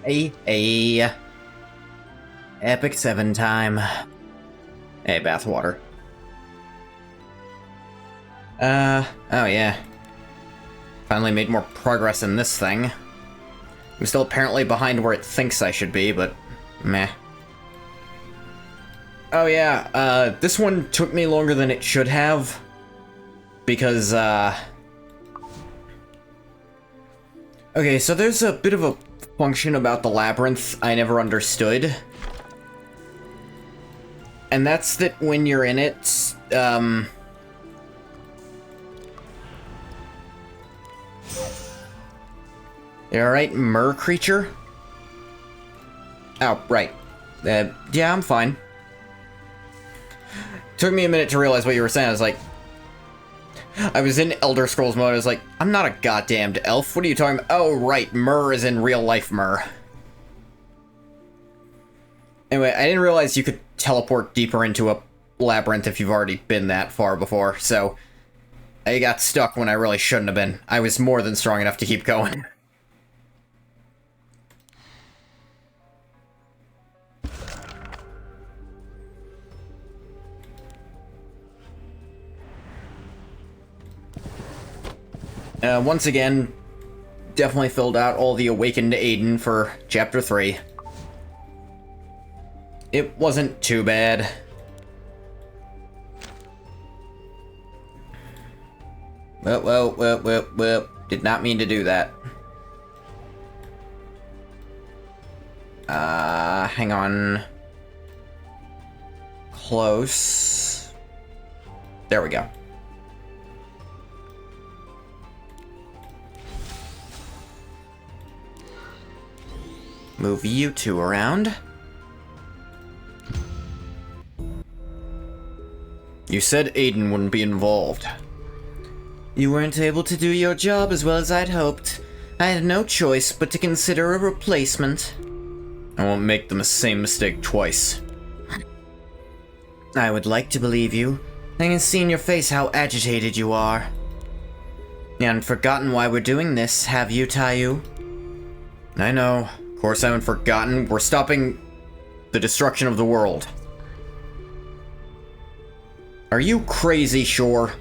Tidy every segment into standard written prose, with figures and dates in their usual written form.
Hey. Epic 7 time. Hey, bathwater. Oh yeah. Finally made more progress in this thing. I'm still apparently behind where it thinks I should be, but meh. Oh yeah, this one took me longer than it should have. Because, okay, so there's a bit of a function about the labyrinth I never understood. And that's that when you're in it, you alright, mer creature? Oh, right. Yeah, I'm fine. Took me a minute to realize what you were saying. I was like... I was in Elder Scrolls mode, I was like, I'm not a goddamned elf, what are you talking about? Oh, right, mer is in real life mer. Anyway, I didn't realize you could teleport deeper into a labyrinth if you've already been that far before, so... I got stuck when I really shouldn't have been. I was more than strong enough to keep going. Once again, definitely filled out all the Awakened Aiden for Chapter 3. It wasn't too bad. Whoop. Did not mean to do that. Hang on. Close. There we go. Move you two around. You said Aiden wouldn't be involved. You weren't able to do your job as well as I'd hoped. I had no choice but to consider a replacement. I won't make the same mistake twice. I would like to believe you. I can see in your face how agitated you are. You haven't forgotten why we're doing this, have you, Tayu? I know. Of course I haven't forgotten. We're stopping the destruction of the world. Are you crazy, Shore?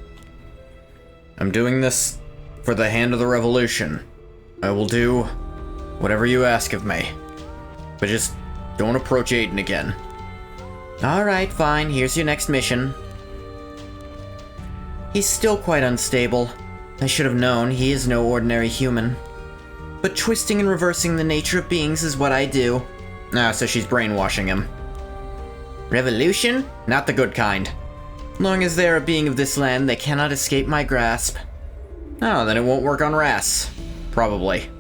I'm doing this for the Hand of the Revolution. I will do whatever you ask of me. But just don't approach Aiden again. Alright, fine. Here's your next mission. He's still quite unstable. I should have known he is no ordinary human. But twisting and reversing the nature of beings is what I do. Ah, so she's brainwashing him. Revolution? Not the good kind. Long as they're a being of this land, they cannot escape my grasp. Oh, then it won't work on Ras. Probably.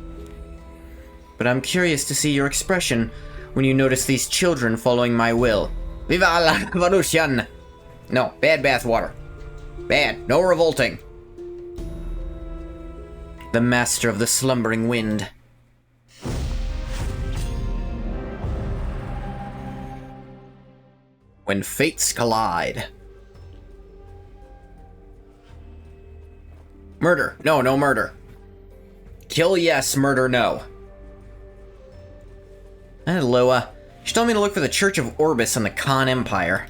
But I'm curious to see your expression when you notice these children following my will. Viva la revolution! No, bad bathwater. Bad, no revolting. The master of the slumbering wind. When fates collide. Murder. No murder. Kill yes, murder no. Hello, she told me to look for the Church of Orbis in the Khan Empire.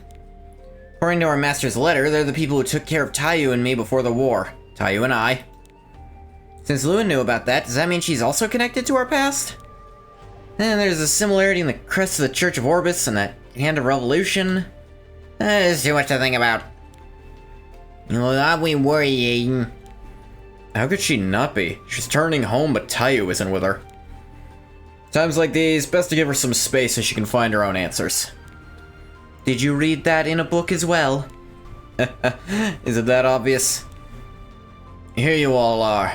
According to our master's letter, they're the people who took care of Tayu and me before the war. Tayu and I. Since Lewin knew about that, does that mean she's also connected to our past? And there's a similarity in the crest of the Church of Orbis and that Hand of Revolution. There's too much to think about. You know, I've been worrying. How could she not be? She's turning home, but Tayu isn't with her. Times like these, best to give her some space so she can find her own answers. Did you read that in a book as well? Is it that obvious? Here you all are.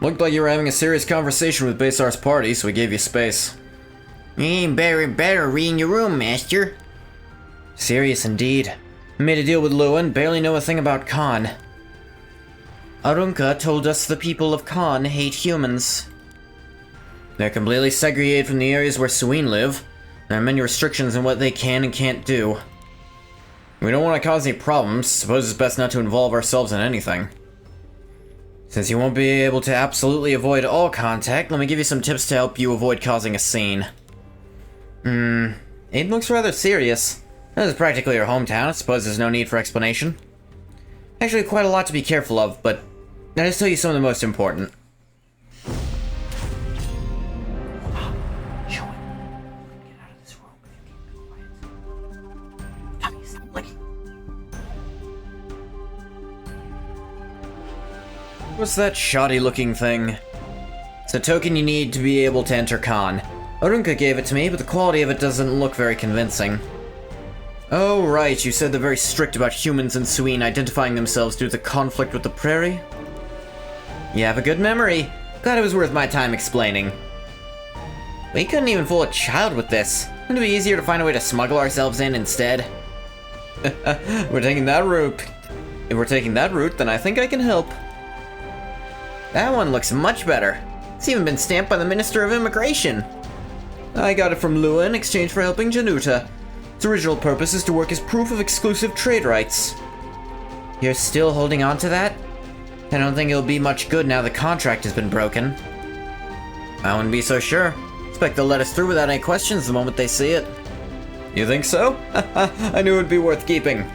Looked like you were having a serious conversation with Basar's party, so we gave you space. You ain't better reading your room, master. Serious indeed. Made a deal with Lewin, barely know a thing about Khan. Arunka told us the people of Khan hate humans. They're completely segregated from the areas where Suin live. There are many restrictions on what they can and can't do. We don't want to cause any problems. Suppose it's best not to involve ourselves in anything. Since you won't be able to absolutely avoid all contact, let me give you some tips to help you avoid causing a scene. Aiden looks rather serious. This is practically your hometown, I suppose there's no need for explanation. Actually, quite a lot to be careful of, but I'll just tell you some of the most important. What's that shoddy-looking thing? It's a token you need to be able to enter Khan. Arunka gave it to me, but the quality of it doesn't look very convincing. Oh, right, you said they're very strict about humans and Suine identifying themselves due to the conflict with the prairie? You have a good memory. Glad it was worth my time explaining. We couldn't even fool a child with this. Wouldn't it be easier to find a way to smuggle ourselves in instead? We're taking that route. If we're taking that route, then I think I can help. That one looks much better. It's even been stamped by the Minister of Immigration. I got it from Lua in exchange for helping Januta. Its original purpose is to work as proof of exclusive trade rights. You're still holding on to that? I don't think it'll be much good now the contract has been broken. I wouldn't be so sure. Expect they'll let us through without any questions the moment they see it. You think so? I knew it would be worth keeping.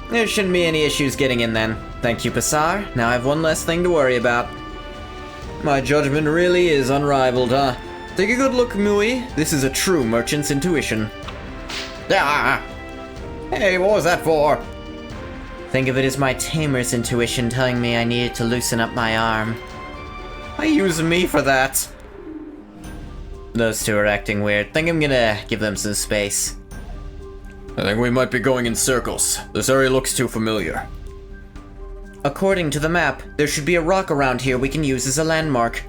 There shouldn't be any issues getting in then. Thank you, Passar. Now I have one less thing to worry about. My judgment really is unrivaled, huh? Take a good look, Mui. This is a true merchant's intuition. Ah! Hey, what was that for? Think of it as my tamer's intuition telling me I needed to loosen up my arm. Why use me for that? Those two are acting weird. Think I'm gonna give them some space. I think we might be going in circles. This area looks too familiar. According to the map, there should be a rock around here we can use as a landmark.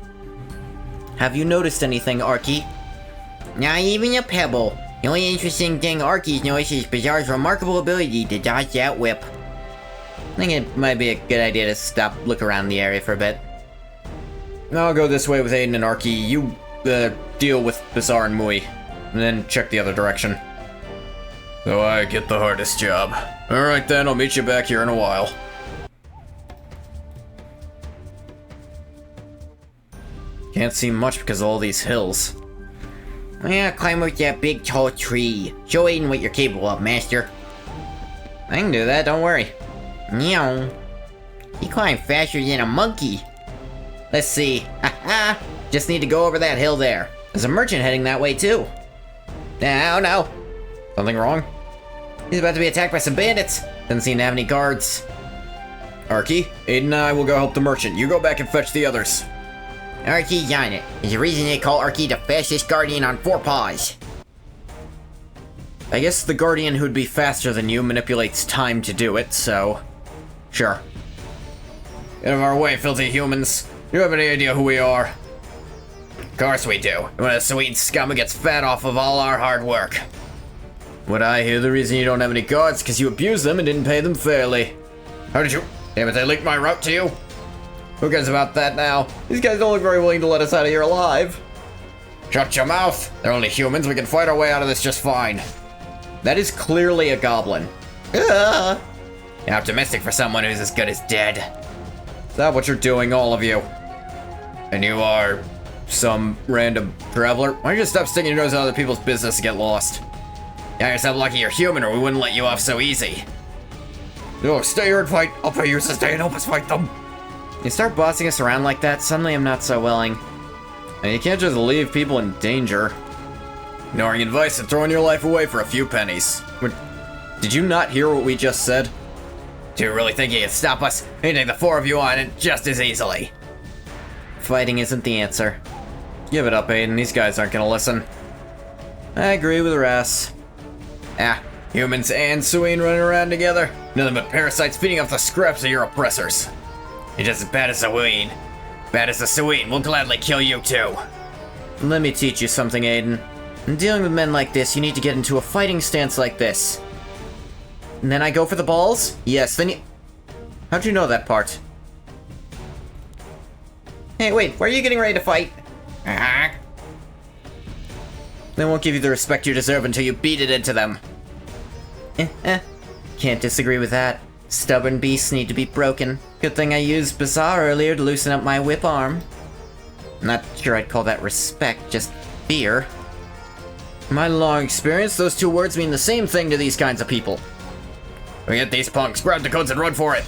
Have you noticed anything, Arky? Not even a pebble. The only interesting thing Arky's noticed is Bizarre's remarkable ability to dodge that whip. I think it might be a good idea to look around the area for a bit. I'll go this way with Aiden and Arky. You, deal with Bizarre and Mui. And then check the other direction. So I get the hardest job. Alright then, I'll meet you back here in a while. Can't see much because of all these hills. Yeah, climb up that big tall tree. Show Aiden what you're capable of, master. I can do that, don't worry. Meow. You climb faster than a monkey. Let's see. Haha! Just need to go over that hill there. There's a merchant heading that way too. Oh no. Something wrong? He's about to be attacked by some bandits. Doesn't seem to have any guards. Arky, Aiden and I will go help the merchant. You go back and fetch the others. Arky's on it. There's a reason they call Arky the fastest guardian on four paws. I guess the guardian who'd be faster than you manipulates time to do it, so... Sure. Get out of our way, filthy humans. You have any idea who we are? Of course we do. You're one of the sweet scum who gets fat off of all our hard work. What I hear, the reason you don't have any guards because you abused them and didn't pay them fairly. How did you... Damn it, they leaked my route to you? Who cares about that now? These guys don't look very willing to let us out of here alive. Shut your mouth! They're only humans, we can fight our way out of this just fine. That is clearly a goblin. You're optimistic for someone who's as good as dead. Is that what you're doing, all of you? And you are... some random traveler? Why don't you just stop sticking your nose in other people's business and get lost? Got yourself lucky you're human or we wouldn't let you off so easy. No, stay here and fight. I'll pay you to stay and help us fight them. You start bossing us around like that, suddenly I'm not so willing. And you can't just leave people in danger. Ignoring advice and throwing your life away for a few pennies. Did you not hear what we just said? Do you really think you can stop us? You take the four of you on it just as easily. Fighting isn't the answer. Give it up, Aiden. These guys aren't gonna listen. I agree with Ras. Humans and Suine running around together. Nothing but parasites feeding off the scraps of your oppressors. You're just as bad as Suine. Bad as the Suine. We'll gladly kill you too. Let me teach you something, Aiden. In dealing with men like this, you need to get into a fighting stance like this. And then I go for the balls? Yes, then you... How'd you know that part? Hey, wait, why are you getting ready to fight? They won't give you the respect you deserve until you beat it into them. Can't disagree with that. Stubborn beasts need to be broken. Good thing I used Bazaar earlier to loosen up my whip arm. Not sure I'd call that respect, just fear. In my long experience, those two words mean the same thing to these kinds of people. Forget these punks, grab the coats and run for it!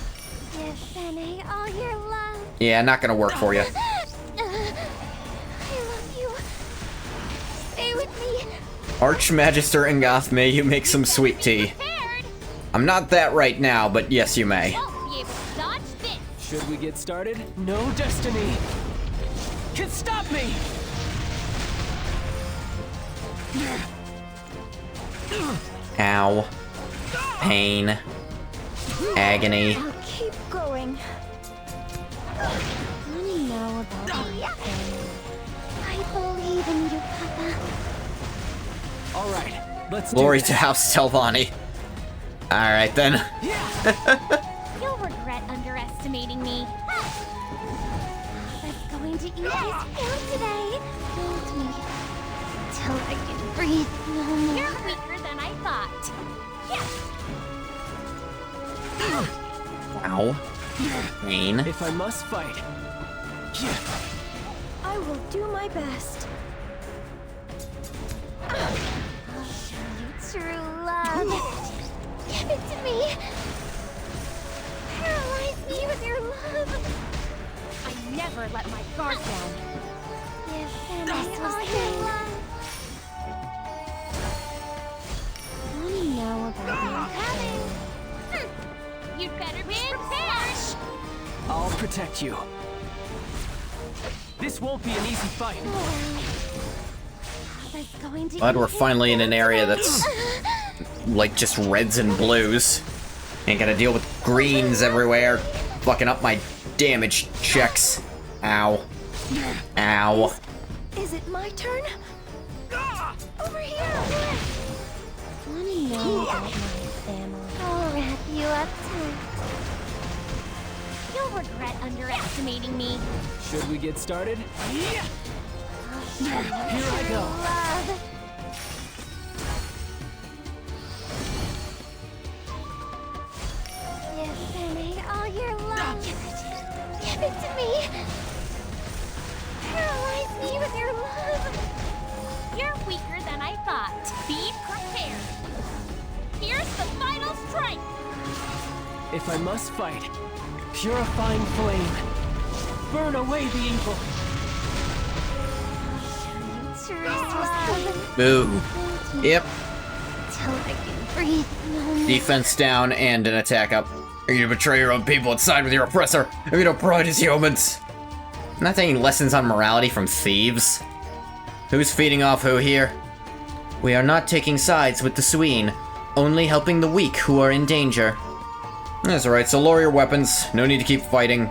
All your love. Yeah, not gonna work for you. I love you. Stay with me. Archmagister Ingoth, may you make some sweet tea. I'm not that right now, but yes, you may. Won't be able to dodge this. Should we get started? No destiny can stop me! Ow. Pain. Agony. I'll keep going. Wanna know about my family? I believe in you, Papa. Alright, let's Glory do to this. House Telvanni. Alright then. You'll regret underestimating me. Papa's going to eat his food today. Hold me. Till I can breathe no more. You're weaker than I thought. Ow. Pain. If I must fight. I will do my best. I'll show you true love. Give it to me. Paralyze me with your love. I never let my guard down. Give me all your love. Wanna know about my family? You'd better be prepared. I'll protect you. This won't be an easy fight. Glad we're finally in an area that's like just reds and blues. Ain't gotta deal with greens everywhere, fucking up my damage checks. Ow. Ow. Is it my turn? Over here! Wanna know about my family? I'll wrap you up tight. You'll regret underestimating me. Should we get started? Here I go. Love. Yes, Penny, all your love. Give it to me. Paralyze me with your love. You're weaker than I thought. Be prepared. Here's the final strike. If I must fight, purifying flame. Burn away the evil. True love. Boo. Yep. Till I can breathe no more. Defense down and an attack up. Are you to betray your own people and side with your oppressor? Have you no pride as humans? Not taking lessons on morality from thieves. Who's feeding off who here? We are not taking sides with the Sween, only helping the weak who are in danger. That's right, so lower your weapons. No need to keep fighting.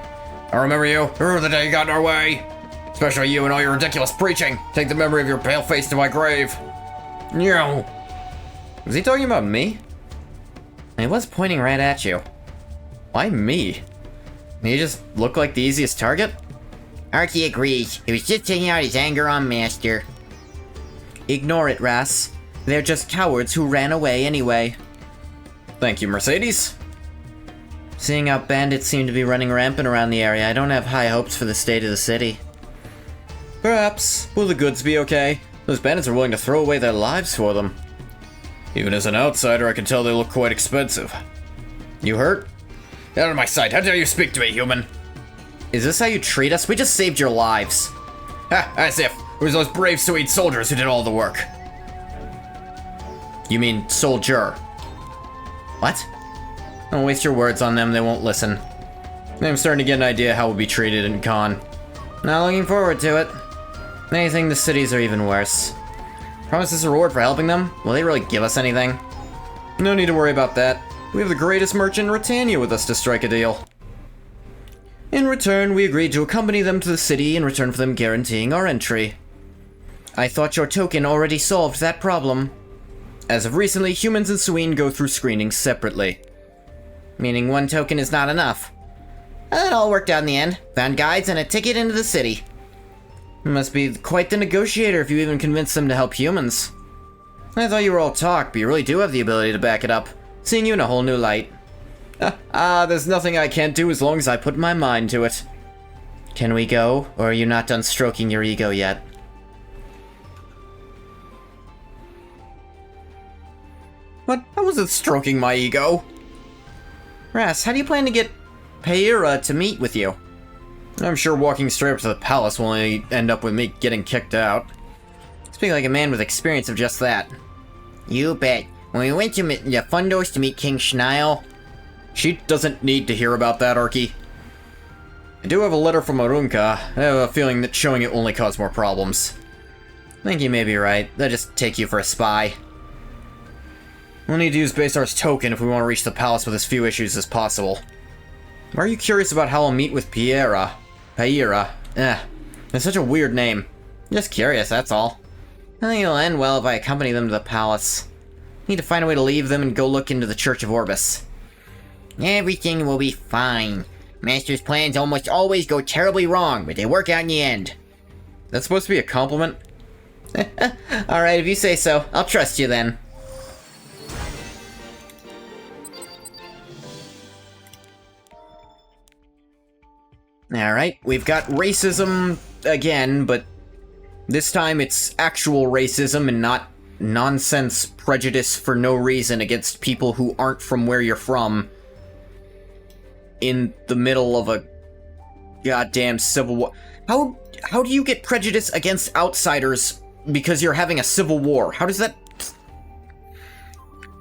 I remember you. Remember the day you got in our way. Especially you and all your ridiculous preaching. Take the memory of your pale face to my grave. No. Was he talking about me? He was pointing right at you. Why me? You just look like the easiest target? Archie agrees. He was just taking out his anger on Master. Ignore it, Ras. They're just cowards who ran away anyway. Thank you, Mercedes. Seeing how bandits seem to be running rampant around the area, I don't have high hopes for the state of the city. Perhaps. Will the goods be okay? Those bandits are willing to throw away their lives for them. Even as an outsider, I can tell they look quite expensive. You hurt? Out of my sight! How dare you speak to me, human? Is this how you treat us? We just saved your lives. Ha! As if it was those brave Swede soldiers who did all the work. You mean soldier? What? Don't waste your words on them, they won't listen. I'm starting to get an idea how we'll be treated in Khan. Not looking forward to it. Anything the cities are even worse. Promise us a reward for helping them? Will they really give us anything? No need to worry about that. We have the greatest merchant in Britannia with us to strike a deal. In return, we agreed to accompany them to the city in return for them guaranteeing our entry. I thought your token already solved that problem. As of recently, humans and Sween go through screening separately. Meaning one token is not enough. It all worked out in the end. Found guides and a ticket into the city. You must be quite the negotiator if you even convinced them to help humans. I thought you were all talk, but you really do have the ability to back it up. Seeing you in a whole new light. There's nothing I can't do as long as I put my mind to it. Can we go, or are you not done stroking your ego yet? What? I wasn't stroking my ego. Ras, how do you plan to get Paira to meet with you? I'm sure walking straight up to the palace will only end up with me getting kicked out. Speak like a man with experience of just that. You bet. When we went to the Fundos to meet King Schneil... She doesn't need to hear about that, Arky. I do have a letter from Arunka. I have a feeling that showing it only caused more problems. I think you may be right. They'll just take you for a spy. We'll need to use Basar's token if we want to reach the palace with as few issues as possible. Why are you curious about how I'll meet with Paira? It's such a weird name. Just curious, that's all. I think it'll end well if I accompany them to the palace. Need to find a way to leave them and go look into the Church of Orbis. Everything will be fine. Master's plans almost always go terribly wrong, but they work out in the end. That's supposed to be a compliment? Alright, if you say so. I'll trust you then. Alright, we've got racism again, but this time it's actual racism and not nonsense prejudice for no reason against people who aren't from where you're from in the middle of a goddamn civil war. How do you get prejudice against outsiders because you're having a civil war? How does that...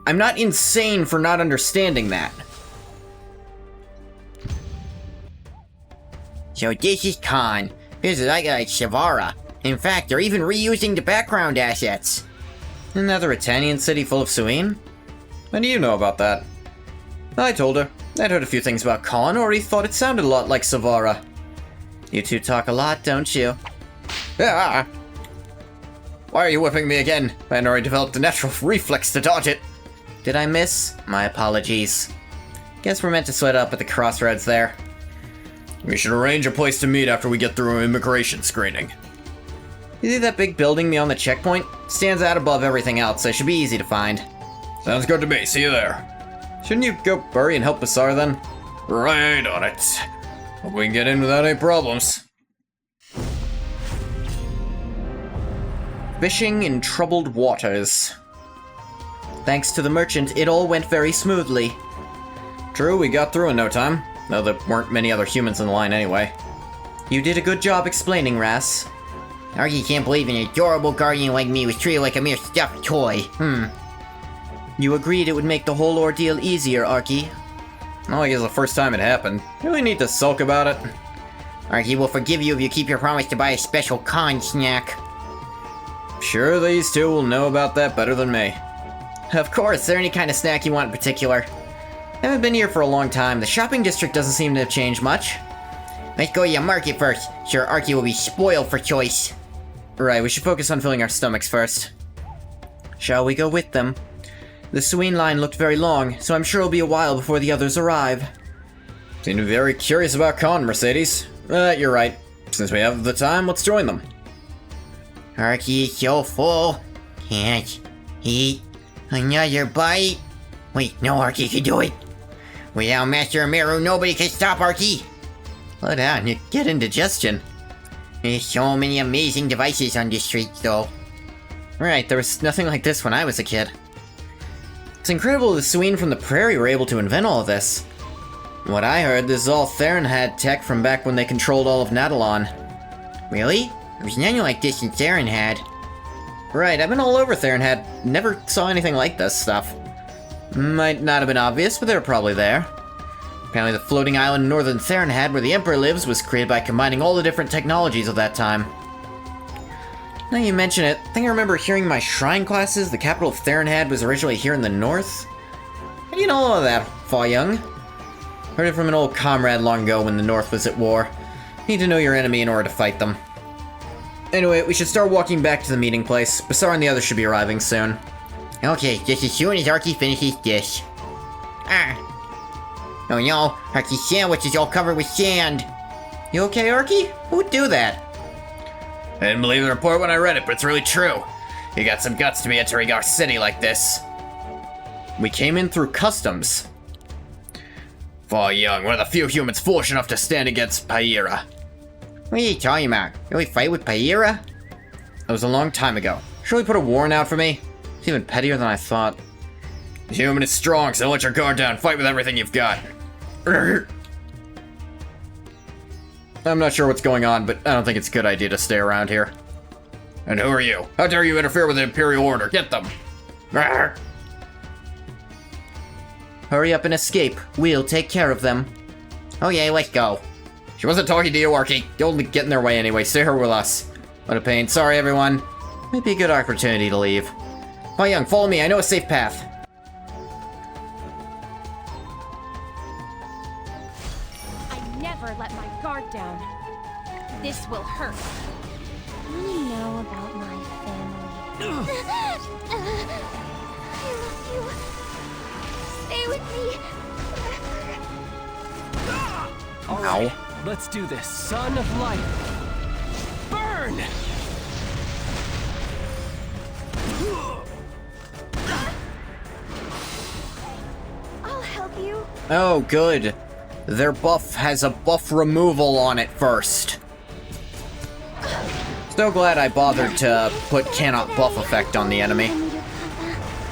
I'm not insane for not understanding that. So this is Khan. This is like Shavara. In fact, they're even reusing the background assets. Another Italian city full of Suin? How do you know about that? I told her. I'd heard a few things about Khan, or he thought it sounded a lot like Savara. You two talk a lot, don't you? Ah! Why are you whipping me again? I had already developed a natural reflex to dodge it. Did I miss? My apologies. Guess we're meant to split up at the crossroads there. We should arrange a place to meet after we get through immigration screening. You see that big building beyond the checkpoint? Stands out above everything else, so it should be easy to find. Sounds good to me. See you there. Shouldn't you go bury and help Basar then? Right on it. Hope we can get in without any problems. Fishing in troubled waters. Thanks to the merchant, it all went very smoothly. True, we got through in no time, though there weren't many other humans in the line anyway. You did a good job explaining, Ras. Arky can't believe an adorable guardian like me was treated like a mere stuffed toy. You agreed it would make the whole ordeal easier, Arky. Well, I guess the first time it happened. You really need to sulk about it. Arky will forgive you if you keep your promise to buy a special Khan snack. Sure, these two will know about that better than me. Of course, is there any kind of snack you want in particular? I haven't been here for a long time. The shopping district doesn't seem to have changed much. Let's go to the market first. Sure, Arky will be spoiled for choice. Right, we should focus on filling our stomachs first. Shall we go with them? The Suin line looked very long, so I'm sure it'll be a while before the others arrive. Seem to be very curious about Khan, Mercedes. You're right. Since we have the time, let's join them. Arky is so full. Can't eat another bite. Wait, no, Arky can do it. Without Master Amiru, nobody can stop Arky. Slow down, you get indigestion. There's so many amazing devices on this street, though. Right, there was nothing like this when I was a kid. It's incredible the Suin from the prairie were able to invent all of this. What I heard, this is all Theron had tech from back when they controlled all of Nadalon. Really? There was nothing like this in Theron had. Right, I've been all over Theron had. Never saw anything like this stuff. Might not have been obvious, but they were probably there. Apparently the floating island in northern Theronhad where the Emperor lives was created by combining all the different technologies of that time. Now you mention it, I think I remember hearing in my shrine classes the capital of Theronhad was originally here in the north. How do you know all of that, Fa Young? Heard it from an old comrade long ago when the north was at war. Need to know your enemy in order to fight them. Anyway, we should start walking back to the meeting place. Basar and the others should be arriving soon. Okay, just as soon as Arky finishes this. Oh no, Arky's sandwich is all covered with sand. You okay, Arky? Who would do that? I didn't believe the report when I read it, but it's really true. You got some guts to be entering our city like this. We came in through customs. Fa Young, one of the few humans foolish enough to stand against Pyra. What are you talking about? You really fight with Pyra? That was a long time ago. Surely put a warrant out for me? It's even pettier than I thought. The human is strong, so let your guard down. Fight with everything you've got. I'm not sure what's going on, but I don't think it's a good idea to stay around here. And who are you? How dare you interfere with the Imperial Order? Get them! Hurry up and escape. We'll take care of them. Okay, let's go. She wasn't talking to you, Arky. You'll get in their way anyway. Stay here with us. What a pain. Sorry, everyone. Might be a good opportunity to leave. Fa Young, follow me. I know a safe path. I never let my guard down. This will hurt. Want to know about my family? I love you. Stay with me. All right, let's do this. Son of light. Burn! I'll help you. Oh, good. Their buff has a buff removal on it first. So glad I bothered to put cannot buff effect on the enemy.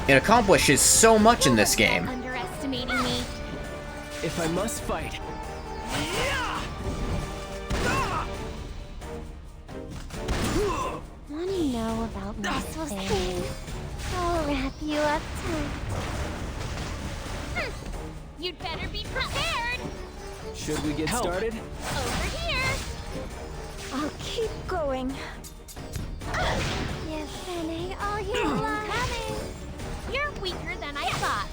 It accomplishes so much in this game. Underestimating me. If I must fight. Want to know about my family? I'll wrap you up tight. You'd better be prepared. Should we get started? Over here. I'll keep going. Yes, Penny, all you love. Coming. You're weaker than I thought.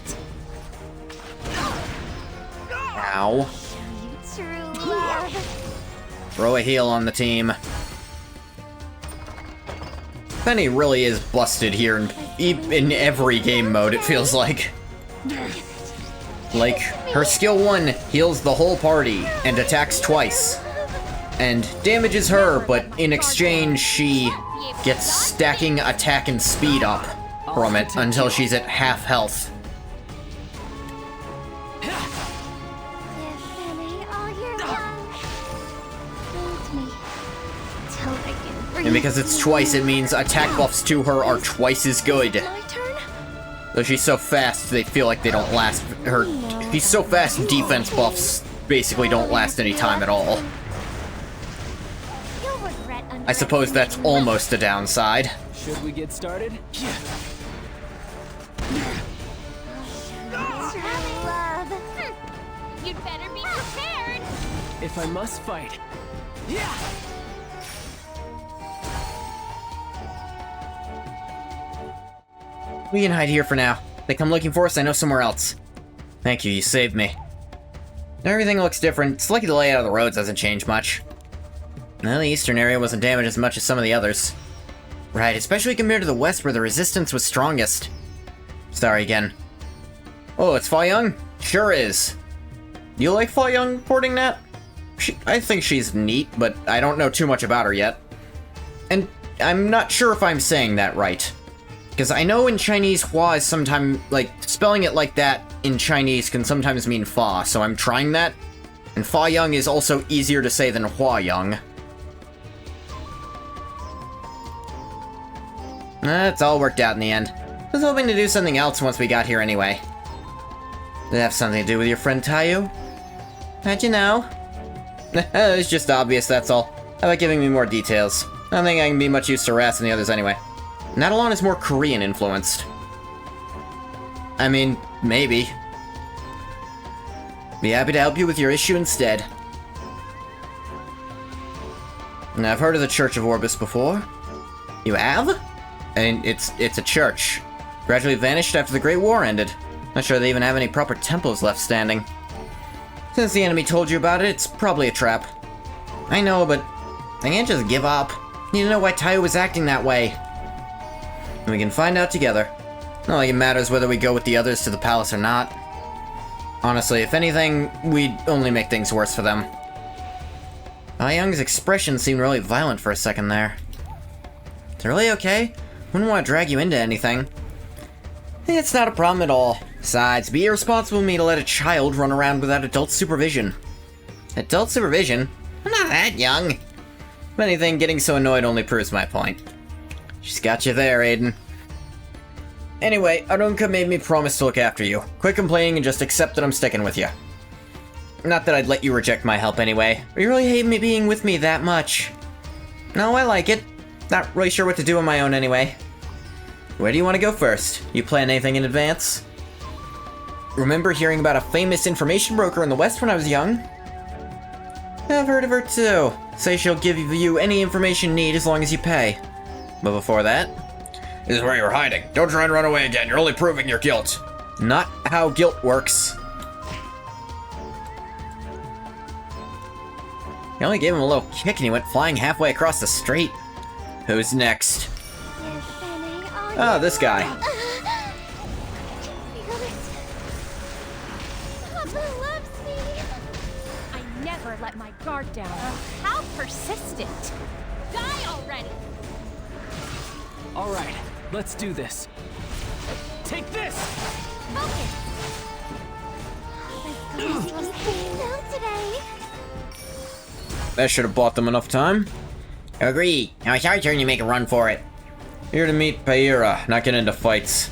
Ow. Show you true love. Throw a heal on the team. Penny really is busted here in every game mode, it feels like. Like, her skill 1 heals the whole party and attacks twice. And damages her, but in exchange she gets stacking attack and speed up from it until she's at half health. Yes, Penny, all you love. Hold me. Till I can breathe. And because it's twice, it means attack buffs to her are twice as good. My turn? Though she's so fast, they feel like they don't last. She's so fast, defense buffs basically don't last any time at all. You'll regret I suppose that's almost a downside. Should we get started? True love. You'd better be prepared. If I must fight. Yeah! We can hide here for now. If they come looking for us, I know somewhere else. Thank you, you saved me. Everything looks different. It's lucky the layout of the roads hasn't changed much. Well, the eastern area wasn't damaged as much as some of the others. Right, especially compared to the west where the resistance was strongest. Sorry again. Oh, it's Fa Young? Sure is. You like Fa Young porting that? I think she's neat, but I don't know too much about her yet. And I'm not sure if I'm saying that right. Because I know in Chinese, Hua is sometimes, like, spelling it like that in Chinese can sometimes mean Fa, so I'm trying that. And Fa Young is also easier to say than Hua Young. It's all worked out in the end. I was hoping to do something else once we got here anyway. Did it have something to do with your friend Tayu? How'd you know? It's just obvious, that's all. How about giving me more details? I don't think I can be much use to Ras and the others anyway. Natalon is more Korean influenced. I mean, maybe. Be happy to help you with your issue instead. Now, I've heard of the Church of Orbis before. You have? And it's a church. Gradually vanished after the Great War ended. Not sure they even have any proper temples left standing. Since the enemy told you about it, it's probably a trap. I know, but I can't just give up. Need to know why Tayu was acting that way. And we can find out together. Not like it matters whether we go with the others to the palace or not. Honestly, if anything, we'd only make things worse for them. Fa Young's expression seemed really violent for a second there. Is it really okay? Wouldn't want to drag you into anything. It's not a problem at all. Besides, be irresponsible of me to let a child run around without adult supervision. Adult supervision? I'm not that young. If anything, getting so annoyed only proves my point. She's got you there, Aiden. Anyway, Arunka made me promise to look after you. Quit complaining and just accept that I'm sticking with you. Not that I'd let you reject my help anyway. But you really hate me being with me that much. No, I like it. Not really sure what to do on my own anyway. Where do you want to go first? You plan anything in advance? Remember hearing about a famous information broker in the West when I was young? I've heard of her too. Say she'll give you any information you need as long as you pay. But before that... This is where you're hiding. Don't try and run away again. You're only proving your guilt. Not how guilt works. You only gave him a little kick and he went flying halfway across the street. Who's next? Oh, this guy. Papa loves me. I never let my guard down. How persistent. Die already! Alright, let's do this. Take this! Focus! No today. That should have bought them enough time. Agreed. Now it's our turn to make a run for it. Here to meet Paira, not get into fights.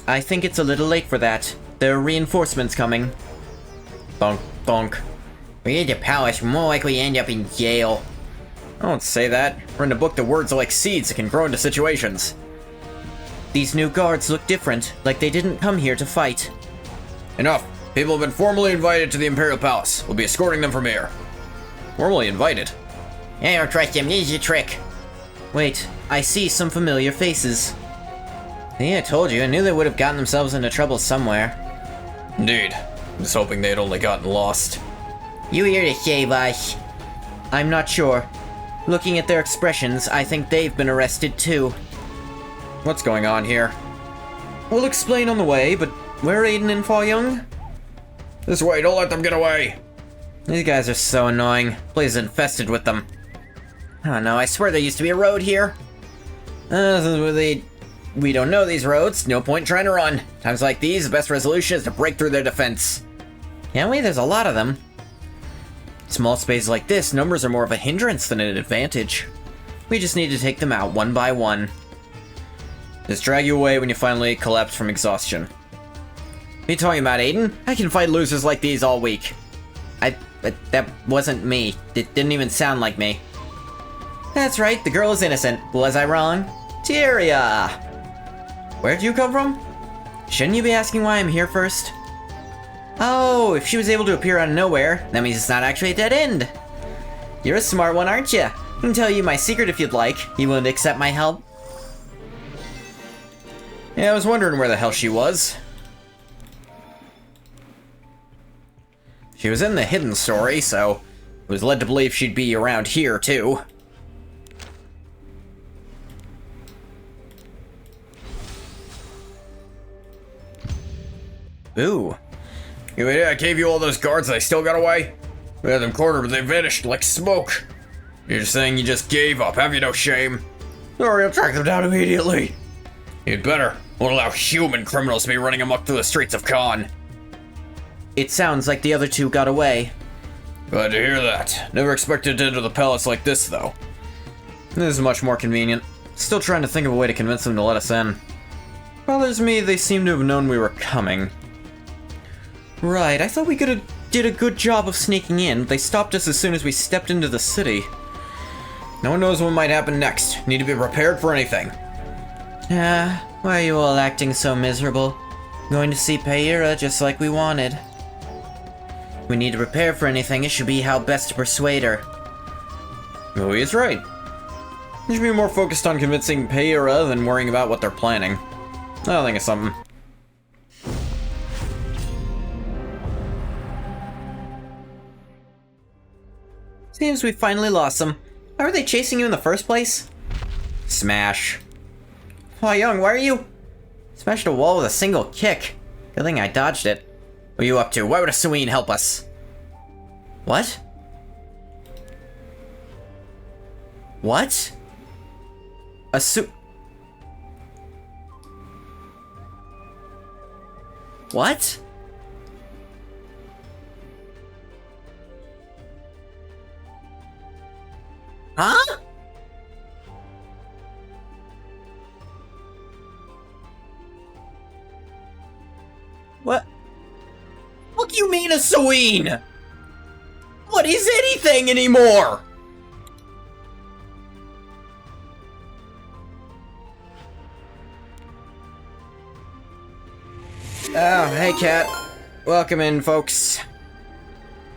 I think it's a little late for that. There are reinforcements coming. Thunk, thunk. We get to palace, we're more likely to end up in jail. Don't say that. We're in a book that words are like seeds that can grow into situations. These new guards look different, like they didn't come here to fight. Enough. People have been formally invited to the Imperial Palace. We'll be escorting them from here. Formally invited? I don't trust him, this is a trick. Wait, I see some familiar faces. Yeah, I told you, I knew they would have gotten themselves into trouble somewhere. Indeed. I was hoping they'd only gotten lost. You here to save us? I'm not sure. Looking at their expressions, I think they've been arrested too. What's going on here? We'll explain on the way, but where are Aiden and Fa Young? This way, don't let them get away! These guys are so annoying. Place is infested with them. Oh no, I swear there used to be a road here. We don't know these roads, no point trying to run. Times like these, the best resolution is to break through their defense. Can't we? There's a lot of them. Small spaces like this, numbers are more of a hindrance than an advantage. We just need to take them out one by one. Just drag you away when you finally collapse from exhaustion. What are you talking about, Aiden? I can fight losers like these all week. That wasn't me. It didn't even sound like me. That's right, the girl is innocent. Was I wrong? Tyria! Where'd you come from? Shouldn't you be asking why I'm here first? Oh, if she was able to appear out of nowhere, that means it's not actually a dead end. You're a smart one, aren't you? I can tell you my secret if you'd like. You willing to accept my help? Yeah, I was wondering where the hell she was. She was in the hidden story, so I was led to believe she'd be around here, too. Ooh. You idea I gave you all those guards and they still got away? We had them cornered, but they vanished like smoke. You're just saying you just gave up, have you no shame? Sorry, I'll track them down immediately. You'd better. Won't allow human criminals to be running amok through the streets of Khan. It sounds like the other two got away. Glad to hear that. Never expected to enter the palace like this, though. This is much more convenient. Still trying to think of a way to convince them to let us in. Bothers me they seem to have known we were coming. Right, I thought we did a good job of sneaking in, but they stopped us as soon as we stepped into the city. No one knows what might happen next. Need to be prepared for anything. Why are you all acting so miserable? Going to see Paira just like we wanted. We need to prepare for anything, it should be how best to persuade her. Oh, he's right. You should be more focused on convincing Paira than worrying about what they're planning. I'll think of something. Seems we finally lost them. Why were they chasing you in the first place? Smash. Fa Young, why are you? Smashed a wall with a single kick. Good thing I dodged it. What are you up to? Why would a Suine help us? What? What? What? Huh? What? What do you mean a Seween? What is anything anymore? Oh, hey, Cat. Welcome in, folks.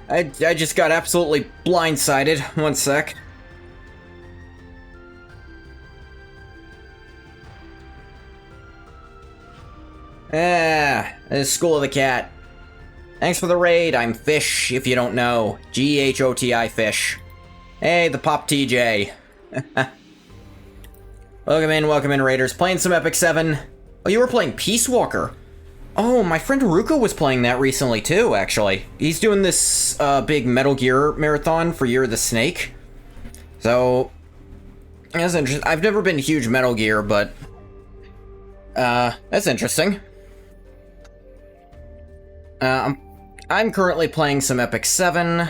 I just got absolutely blindsided. One sec. This is School of the Cat. Thanks for the raid. I'm Fish, if you don't know. Ghoti Fish. Hey, the Pop TJ. Welcome in, Raiders. Playing some Epic 7. Oh, you were playing Peace Walker. Oh, my friend Ruka was playing that recently too, actually. He's doing this big Metal Gear marathon for Year of the Snake. So, that's interesting. I've never been a huge Metal Gear, but that's interesting. I'm currently playing some Epic 7.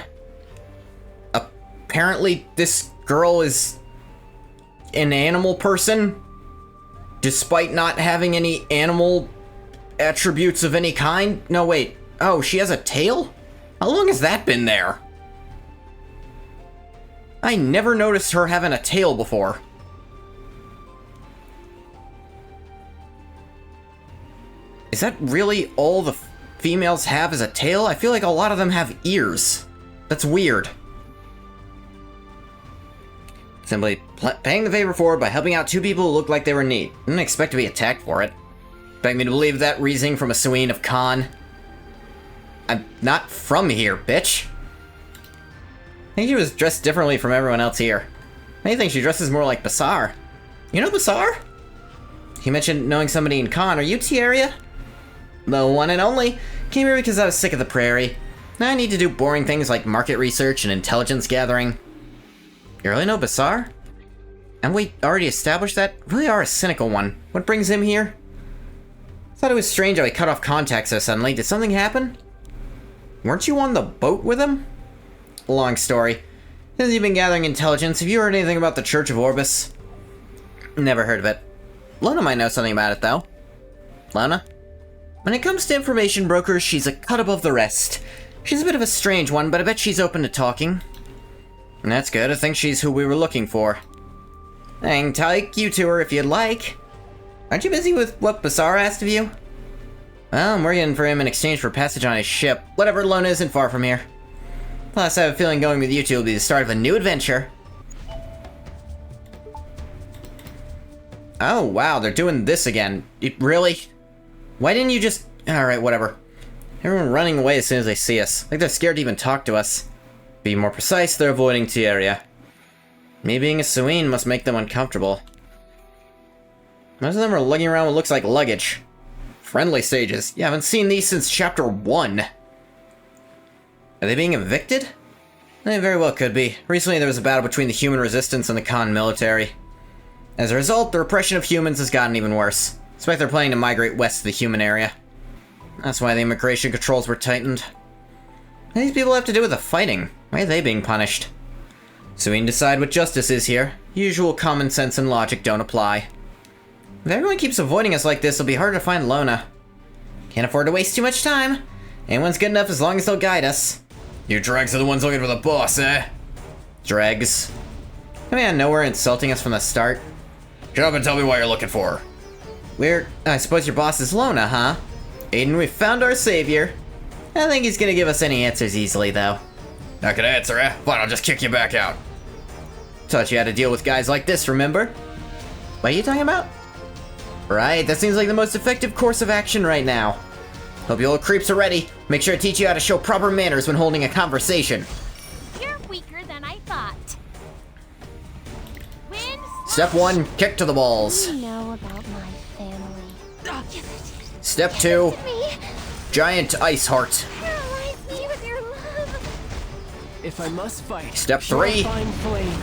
Apparently, this girl is an animal person, despite not having any animal attributes of any kind. No, wait. Oh, she has a tail? How long has that been there? I never noticed her having a tail before. Is that really all the females have is a tail? I feel like a lot of them have ears. That's weird. Simply paying the favor forward by helping out two people who looked like they were in need. Didn't expect to be attacked for it. Expect me to believe that reasoning from a Seween of Khan? I'm not from here, bitch. I think she was dressed differently from everyone else here. I think she dresses more like Basar. You know Basar? He mentioned knowing somebody in Khan. Are you Tieria? The one and only. Came here because I was sick of the prairie. Now I need to do boring things like market research and intelligence gathering. You really know Basar? And we already established that? Really are a cynical one. What brings him here? Thought it was strange how he cut off contact so suddenly. Did something happen? Weren't you on the boat with him? Long story. Since you've been gathering intelligence, have you heard anything about the Church of Orbis? Never heard of it. Lona might know something about it, though. Lona? When it comes to information brokers, she's a cut above the rest. She's a bit of a strange one, but I bet she's open to talking. And that's good. I think she's who we were looking for. Hang tight, you to her if you'd like. Aren't you busy with what Basar asked of you? Well, I'm working for him in exchange for passage on his ship. Whatever, Lona isn't far from here. Plus, I have a feeling going with you two will be the start of a new adventure. Oh, wow, they're doing this again. Really? Why didn't you just... Alright, whatever. Everyone running away as soon as they see us. Like they're scared to even talk to us. Be more precise, they're avoiding Tieria. Me being a Seween must make them uncomfortable. Most of them are lugging around what looks like luggage. Friendly sages. Yeah, I haven't seen these since chapter 1. Are they being evicted? They very well could be. Recently there was a battle between the human resistance and the Khan military. As a result, the repression of humans has gotten even worse. Expect they're planning to migrate west to the human area. That's why the immigration controls were tightened. What do these people have to do with the fighting? Why are they being punished? So we can decide what justice is here. Usual common sense and logic don't apply. If everyone keeps avoiding us like this, it'll be hard to find Lona. Can't afford to waste too much time. Anyone's good enough as long as they'll guide us. You dregs are the ones looking for the boss, eh? Dregs. Come on, nowhere insulting us from the start. Shut up and tell me why you're looking for her. I suppose your boss is Lona, huh? Aiden, we've found our savior. I don't think he's gonna give us any answers easily, though. Not gonna answer, eh? Fine, I'll just kick you back out. Taught you how to deal with guys like this, remember? What are you talking about? Right, that seems like the most effective course of action right now. Hope you old creeps are ready. Make sure to teach you how to show proper manners when holding a conversation. You're weaker than I thought. Win. Step 1, kick to the balls. You know about my family. Step 2, Me, giant ice heart. paralyze me with your love. If I must fight, Step 3, purifying flame.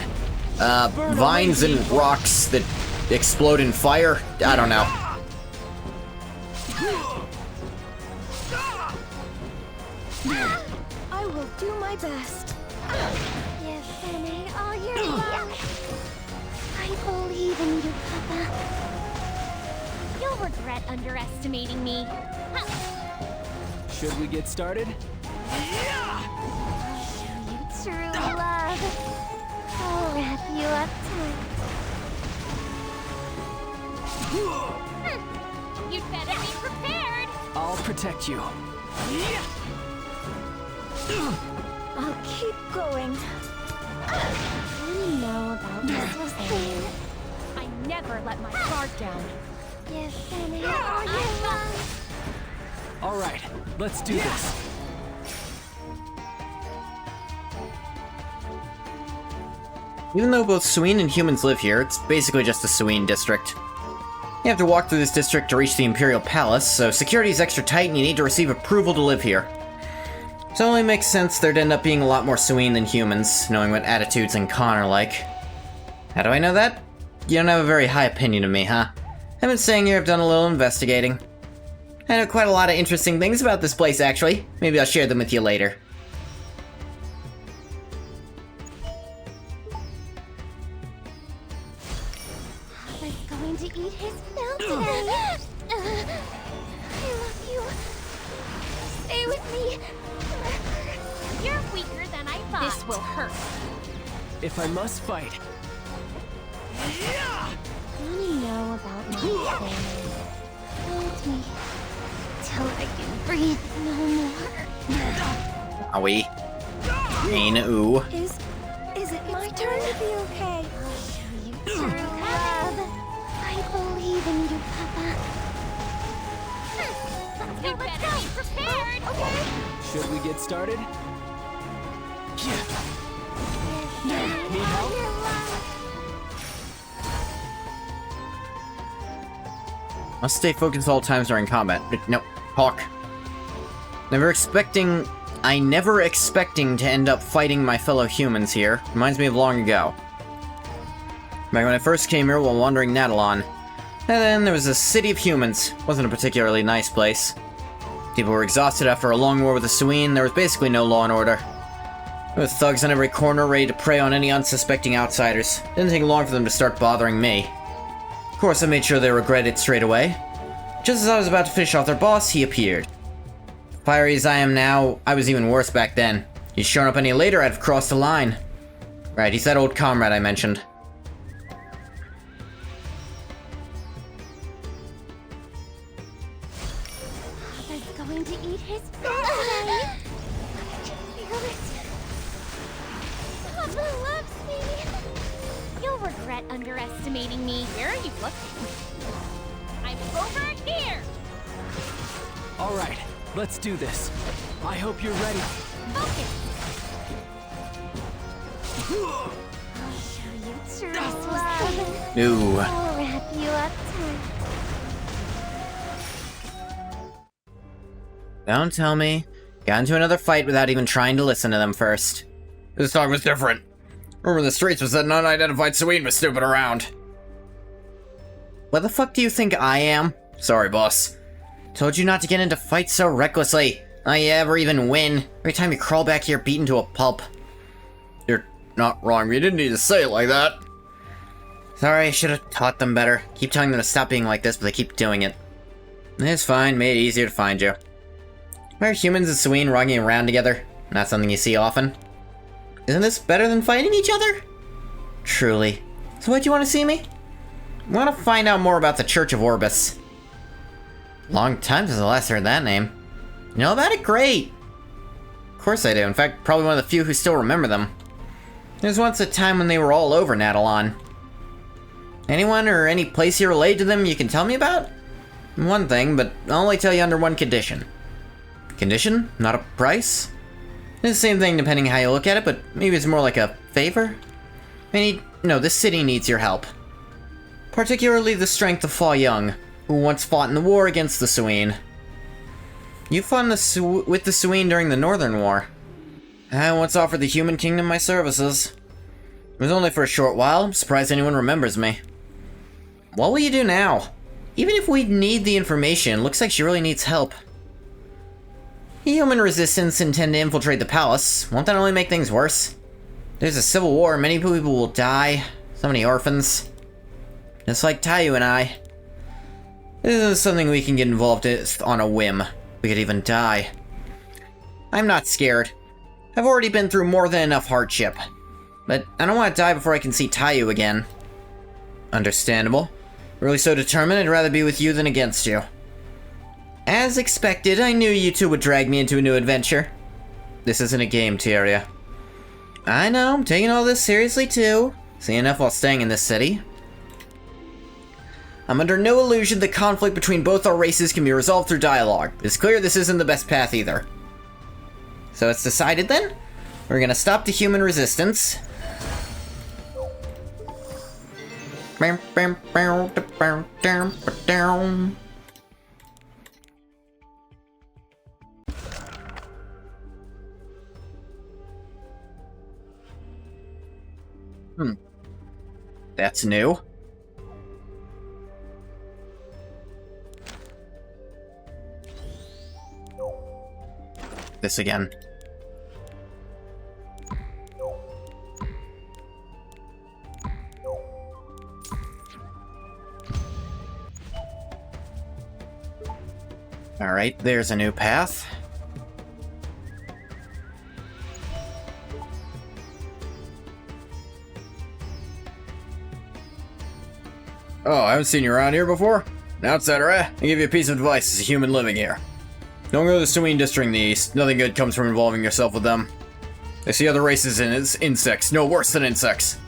vines and rocks that explode in fire. I don't know. do my best. Yes, Annie, all your love. I believe in you, Papa. You'll regret underestimating me. Should we get started? Show you true love. I'll wrap you up tight. You'd better be prepared. I'll protect you. I'll keep going. Wanna know about this thing? I never let my guard down. Yes, Annie, all your love. All right, let's do this. Even though both Suine and humans live here, it's basically just the Suine district. You have to walk through this district to reach the Imperial Palace, so security is extra tight and you need to receive approval to live here. So it only makes sense there'd end up being a lot more Suine than humans, knowing what attitudes and Con are like. How do I know that? You don't have a very high opinion of me, huh? I've been saying here I've done a little investigating. I know quite a lot of interesting things about this place, actually. Maybe I'll share them with you later. Papa's going to eat his fill today. I love you. Stay with me. You're weaker than I thought. This will hurt. If I must fight, Wanna know about my family? Hold me till I can breathe no more. Owie. Pain, ooh. Is it my turn to be okay? I'll show you true love. I believe in you, Papa. You better be prepared. Okay. should we get started? Need help? Must stay focused all times during combat. No, Hawk. I never expecting to end up fighting my fellow humans here. Reminds me of long ago. Back when I first came here while wandering Natalon. And then there was a city of humans. Wasn't a particularly nice place. People were exhausted after a long war with the Suine. There was basically no law and order. There were thugs on every corner ready to prey on any unsuspecting outsiders. Didn't take long for them to start bothering me. Of course, I made sure they regretted it straight away. Just as I was about to finish off their boss, he appeared. Fiery as I am now, I was even worse back then. He'd shown up any later, I'd have crossed the line. Right, he's that old comrade I mentioned. Papa's going to eat his fill today. I can feel it. Papa loves me. You'll regret underestimating me. Where are you looking? I'm over here. All right, let's do this. I hope you're ready. Focus. I'll show you true love. Ooh. I'll wrap you up tight. Don't tell me. Got into another fight without even trying to listen to them first. This time was different. Rumor in the streets was that an unidentified Suine was snooping around. What the fuck do you think I am? Sorry, boss. Told you not to get into fights so recklessly. I ever even win. Every time you crawl back here beaten to a pulp. You're not wrong, you didn't need to say it like that. Sorry, I should have taught them better. Keep telling them to stop being like this, but they keep doing it. It's fine, made it easier to find you. Why are humans and Suine running around together? Not something you see often. Isn't this better than fighting each other? Truly. So why'd you want to see me? I want to find out more about the Church of Orbis. Long time since I last heard that name. You know about it? Great! Of course I do. In fact, probably one of the few who still remember them. There was once a time when they were all over Natalon. Anyone or any place here related to them you can tell me about? One thing, but I'll only tell you under one condition. Condition? Not a price? It's the same thing depending how you look at it, but maybe it's more like a favor? No, this city needs your help. Particularly the strength of Fa Young, who once fought in the war against the Suine. You fought with the Suine during the Northern War. I once offered the Human Kingdom my services. It was only for a short while. I'm surprised anyone remembers me. What will you do now? Even if we need the information, looks like she really needs help. Human resistance intend to infiltrate the palace. Won't that only make things worse? There's a civil war, many people will die. So many orphans. Just like Tayu and I. This is something we can get involved in on a whim. We could even die. I'm not scared. I've already been through more than enough hardship. But I don't want to die before I can see Tayu again. Understandable. Really so determined, I'd rather be with you than against you. As expected, I knew you two would drag me into a new adventure. This isn't a game, Tieria. I know, I'm taking all this seriously too. See enough while staying in this city. I'm under no illusion that conflict between both our races can be resolved through dialogue. It's clear this isn't the best path either. So it's decided then? We're gonna stop the human resistance. That's new. This again. Alright, there's a new path. Oh, I haven't seen you around here before? An outsider, eh? I give you a piece of advice as a human living here. Don't go to the Sewing District in the east. Nothing good comes from involving yourself with them. They see other races as insects. No, worse than insects.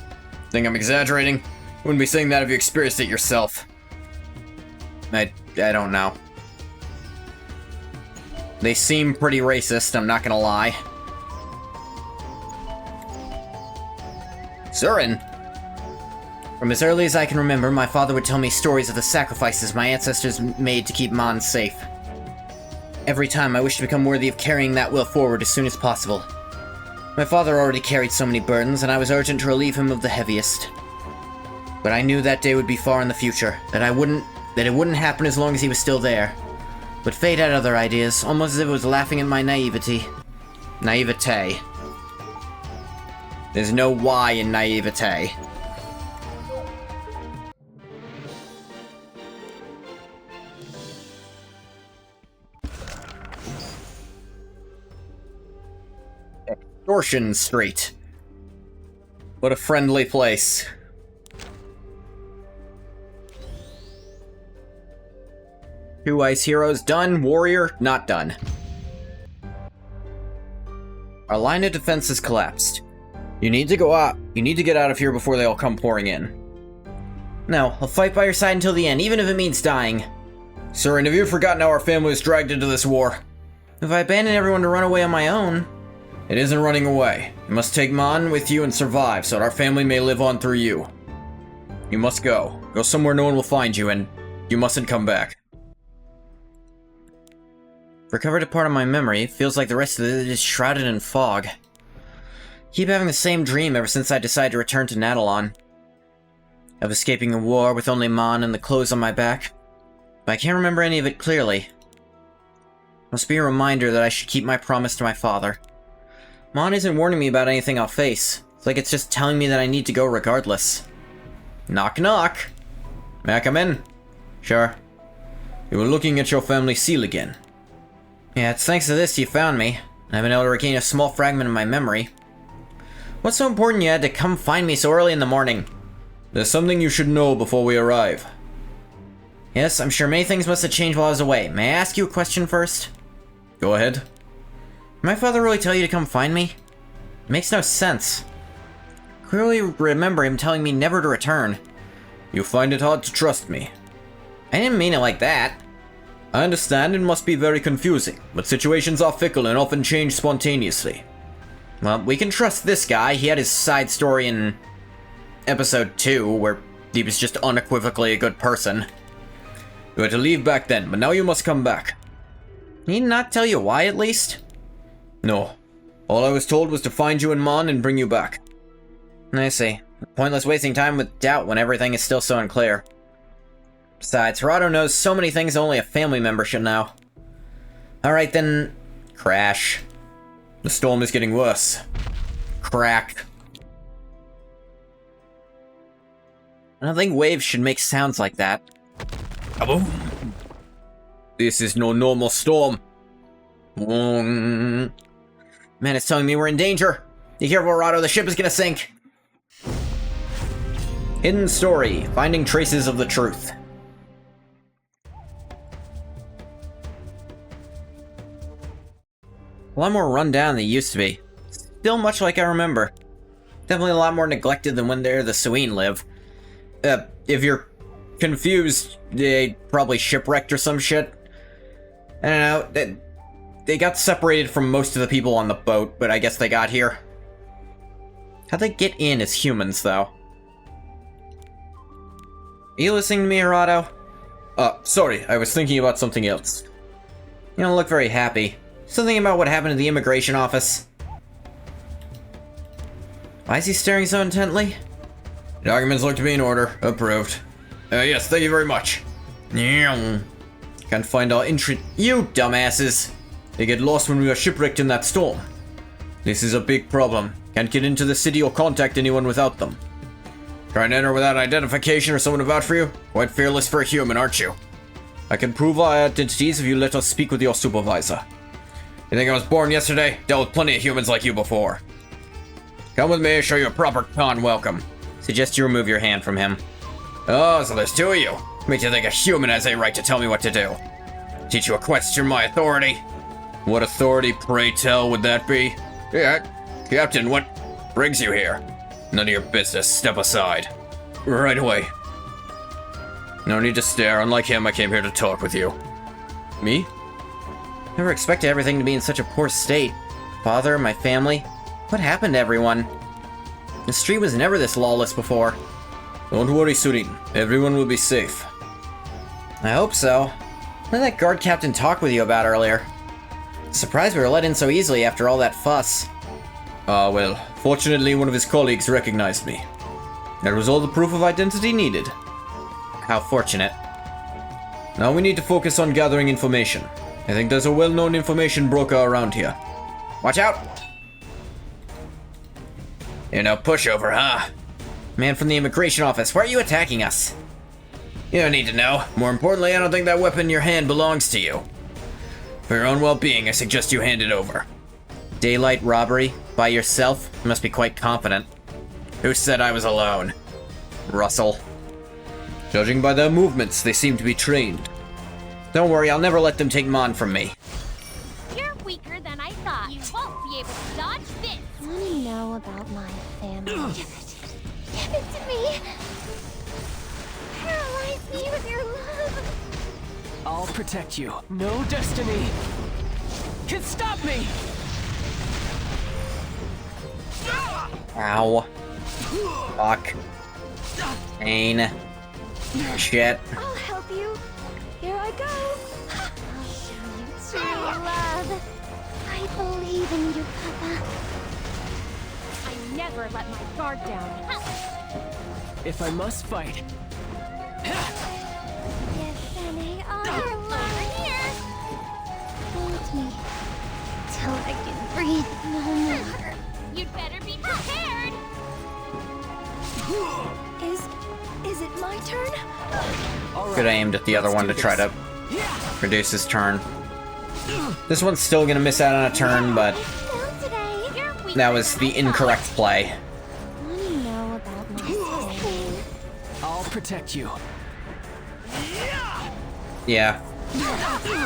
Think I'm exaggerating? Wouldn't be saying that if you experienced it yourself. I don't know. They seem pretty racist, I'm not gonna lie. Surin! From as early as I can remember, my father would tell me stories of the sacrifices my ancestors made to keep Mon safe. Every time I wished to become worthy of carrying that will forward as soon as possible. My father already carried so many burdens, and I was urgent to relieve him of the heaviest. But I knew that day would be far in the future, that it wouldn't happen as long as he was still there. But fate had other ideas, almost as if it was laughing at my naivety. Naivete. There's no Y in naivete. Extortion Street. What a friendly place. Two Ice Heroes done, Warrior not done. Our line of defense has collapsed. You need to go out. You need to get out of here before they all come pouring in. No, I'll fight by your side until the end, even if it means dying. Sir, and have you forgotten how our family was dragged into this war? If I abandon everyone to run away on my own... It isn't running away. You must take Mon with you and survive, so that our family may live on through you. You must go. Go somewhere no one will find you, and you mustn't come back. Recovered a part of my memory, it feels like the rest of it is shrouded in fog. Keep having the same dream ever since I decided to return to Nadalon. Of escaping a war with only Mon and the clothes on my back. But I can't remember any of it clearly. Must be a reminder that I should keep my promise to my father. Mon isn't warning me about anything I'll face. It's like it's just telling me that I need to go regardless. Knock knock. May I come in? Sure. You were looking at your family seal again. Yeah, it's thanks to this you found me. I've been able to regain a small fragment of my memory. What's so important you had to come find me so early in the morning? There's something you should know before we arrive. Yes, I'm sure many things must have changed while I was away. May I ask you a question first? Go ahead. Did my father really tell you to come find me? It makes no sense. I clearly remember him telling me never to return. You find it hard to trust me. I didn't mean it like that. I understand it must be very confusing, but situations are fickle and often change spontaneously. Well, we can trust this guy. He had his side story in episode 2, where he was just unequivocally a good person. You had to leave back then, but now you must come back. He did not tell you why, at least? No. All I was told was to find you in Mon and bring you back. I see. Pointless wasting time with doubt when everything is still so unclear. Besides, Hirado knows so many things only a family member should know. Alright then, Crash. The storm is getting worse. Crack. I don't think waves should make sounds like that. Kaboom! This is no normal storm. Man, it's telling me we're in danger. Be careful, Rado, the ship is gonna sink. Hidden story, finding traces of the truth. A lot more run down than they used to be. Still much like I remember. Definitely a lot more neglected than when the Suine live. If you're confused, they probably shipwrecked or some shit. I don't know, they got separated from most of the people on the boat, but I guess they got here. How'd they get in as humans, though? Are you listening to me, Arado? Sorry, I was thinking about something else. You don't look very happy. Something about what happened at the immigration office. Why is he staring so intently? Documents look to be in order. Approved. Yes, thank you very much. Can't find our entry. You dumbasses! They get lost when we were shipwrecked in that storm. This is a big problem. Can't get into the city or contact anyone without them. Trying to enter without identification or someone to vouch for you? Quite fearless for a human, aren't you? I can prove our identities if you let us speak with your supervisor. You think I was born yesterday? Dealt with plenty of humans like you before. Come with me, show you a proper con welcome. Suggest you remove your hand from him. Oh, so there's two of you. Makes you think a human has a right to tell me what to do. Teach you a question my authority. What authority, pray tell, would that be? Yeah, Captain, what brings you here? None of your business. Step aside. Right away. No need to stare. Unlike him, I came here to talk with you. Me? Never expected everything to be in such a poor state. Father, my family. What happened to everyone? The street was never this lawless before. Don't worry, Surin. Everyone will be safe. I hope so. What did that guard captain talk with you about earlier? Surprised we were let in so easily after all that fuss. Well, fortunately one of his colleagues recognized me. That was all the proof of identity needed. How fortunate. Now we need to focus on gathering information. I think there's a well-known information broker around here. Watch out! You're no pushover, huh? Man from the immigration office, why are you attacking us? You don't need to know. More importantly, I don't think that weapon in your hand belongs to you. For your own well-being, I suggest you hand it over. Daylight robbery? By yourself? You must be quite confident. Who said I was alone? Russell. Judging by their movements, they seem to be trained. Don't worry, I'll never let them take Mon from me. You're weaker than I thought. You won't be able to dodge this. Want to know about my family? Give it to me. Paralyze me with your love. I'll protect you. No destiny can stop me! Ow. Fuck. Pain. Shit. I'll help you. Here I go. I'll show you true love. I believe in you, Papa. I never let my guard down. If I must fight, Yes, Annie, all your love. Here. Hold me till I can breathe no more. You'd better be prepared. Is it my turn? all right. Could have aimed at the other one to try to reduce his turn. This one's still gonna miss out on a turn, but Down today. You're weaker that was than the I thought. incorrect play. Want to know about my family? I'll protect you. Yeah.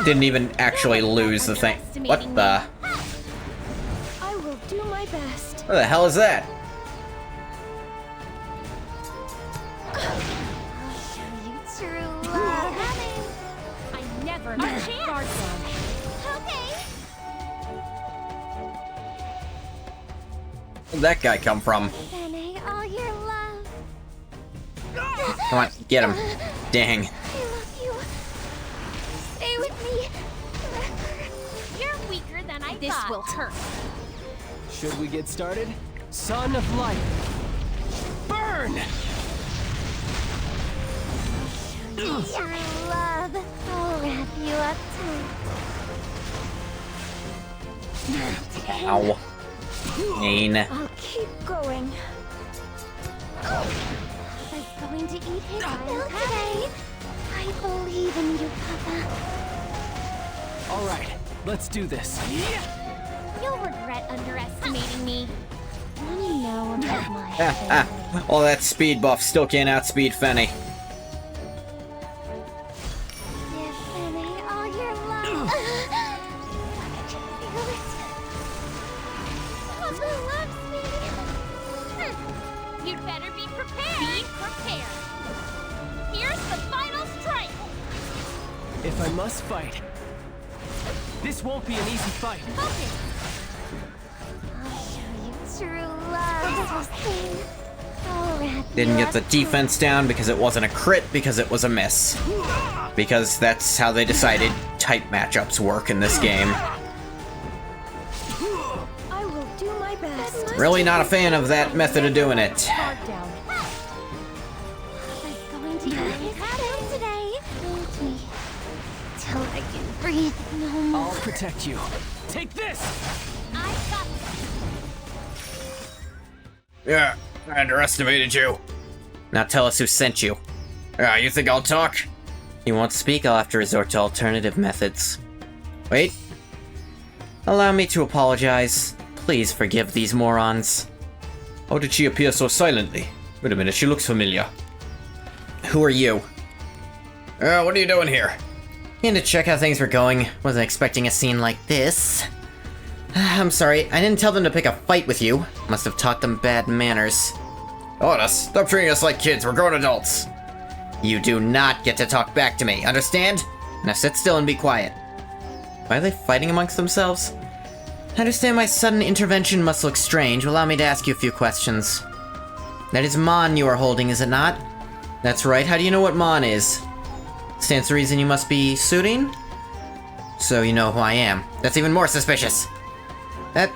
Didn't even actually lose the thing. What the? I will do my best. What the hell is that? I'll show you true love. I never let my guard down. Okay. Where'd that guy come from? Annie, all your love. Come on, get him. Dang. I love you. Stay with me forever. You're weaker than I This thought. will hurt. Should we get started? Son of light, burn! True love. I'll wrap you up tight. Ow. Pain. I'll keep going. Papa's going to eat his fill today. I believe in you, Papa. All right, let's do this. You'll regret underestimating me. Wanna know about my family? All that speed buff still can't outspeed Fenny. Give Fanny all your love. Feel it. Papa loves me. You'd better be prepared. Be prepared. Here's the final strike. If I must fight, this won't be an easy fight. Focus. I'll show you true love, Justine. I'll wrap Didn't you get the up defense down because it wasn't a crit, because it was a miss. Because that's how they decided type matchups work in this game. I will do my best. Really not a fan of that method of doing it. Guard down. Papa's going to eat his fill today. Hold me till I can breathe no more. I'll protect you. Take this! I've got Yeah, I underestimated you. Now tell us who sent you. You think I'll talk? You won't speak, I'll have to resort to alternative methods. Wait. Allow me to apologize. Please forgive these morons. How did she appear so silently? Wait a minute, she looks familiar. Who are you? What are you doing here? Came to check how things were going. Wasn't expecting a scene like this. I'm sorry, I didn't tell them to pick a fight with you. Must have taught them bad manners. Otis, stop treating us like kids, we're grown adults. You do not get to talk back to me, understand? Now sit still and be quiet. Why are they fighting amongst themselves? I understand my sudden intervention must look strange. Allow me to ask you a few questions. That is Mon you are holding, is it not? That's right, how do you know what Mon is? Stands to reason you must be Surin? So you know who I am. That's even more suspicious.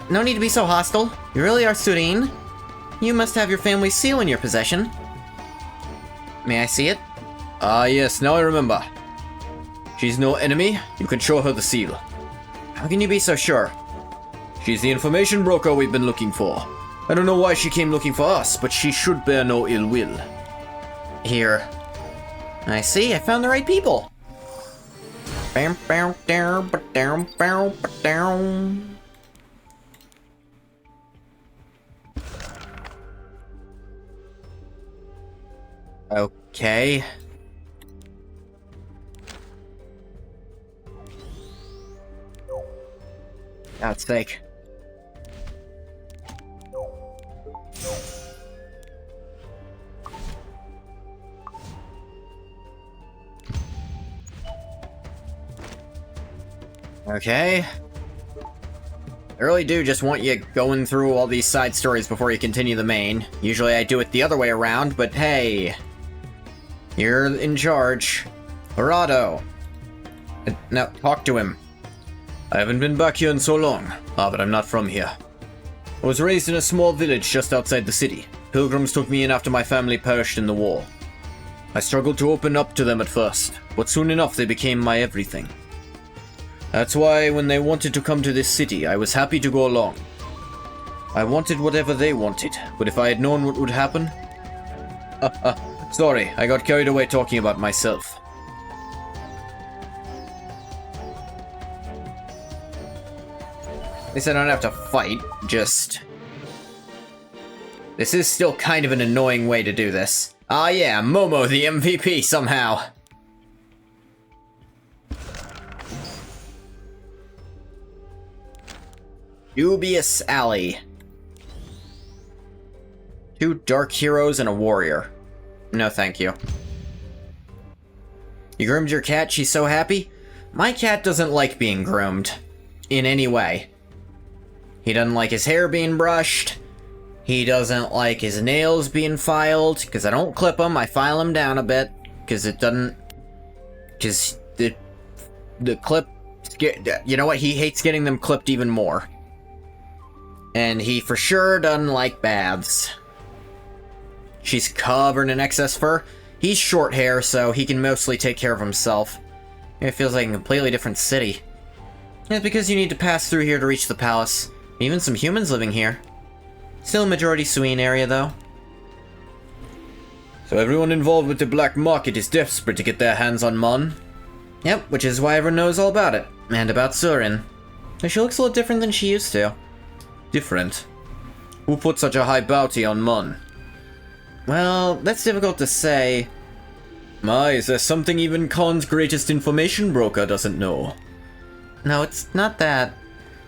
No need to be so hostile. You really are Surin. You must have your family's seal in your possession. May I see it? Yes, now I remember. She's no enemy, you can show her the seal. How can you be so sure? She's the information broker we've been looking for. I don't know why she came looking for us, but she should bear no ill will. Here. I see, I found the right people. Bam, bam, down, ba, down, bow, ba, down. Okay. God's sake. Okay. I really do just want you going through all these side stories before you continue the main. Usually I do it the other way around, but hey. You're in charge. Harado. Now, talk to him. I haven't been back here in so long. But I'm not from here. I was raised in a small village just outside the city. Pilgrims took me in after my family perished in the war. I struggled to open up to them at first, but soon enough they became my everything. That's why when they wanted to come to this city, I was happy to go along. I wanted whatever they wanted, but if I had known what would happen... sorry, I got carried away talking about myself. At least I don't have to fight, just... This is still kind of an annoying way to do this. Ah yeah, Momo the MVP somehow. Dubious Alley. 2 dark heroes and a warrior. No thank you. You groomed your cat, she's so happy? My cat doesn't like being groomed. In any way. He doesn't like his hair being brushed. He doesn't like his nails being filed, because I don't clip them, I file them down a bit, because it doesn't... Because the clip... You know what, he hates getting them clipped even more. And he for sure doesn't like baths. She's covered in excess fur. He's short hair, so he can mostly take care of himself. It feels like a completely different city. It's because you need to pass through here to reach the palace. Even some humans living here. Still a majority Suine area, though. So everyone involved with the black market is desperate to get their hands on Mon? Yep, which is why everyone knows all about it. And about Surin. Though she looks a little different than she used to. Different? Who put such a high bounty on Mon? Well, that's difficult to say. My, is there something even Khan's greatest information broker doesn't know? No, it's not that.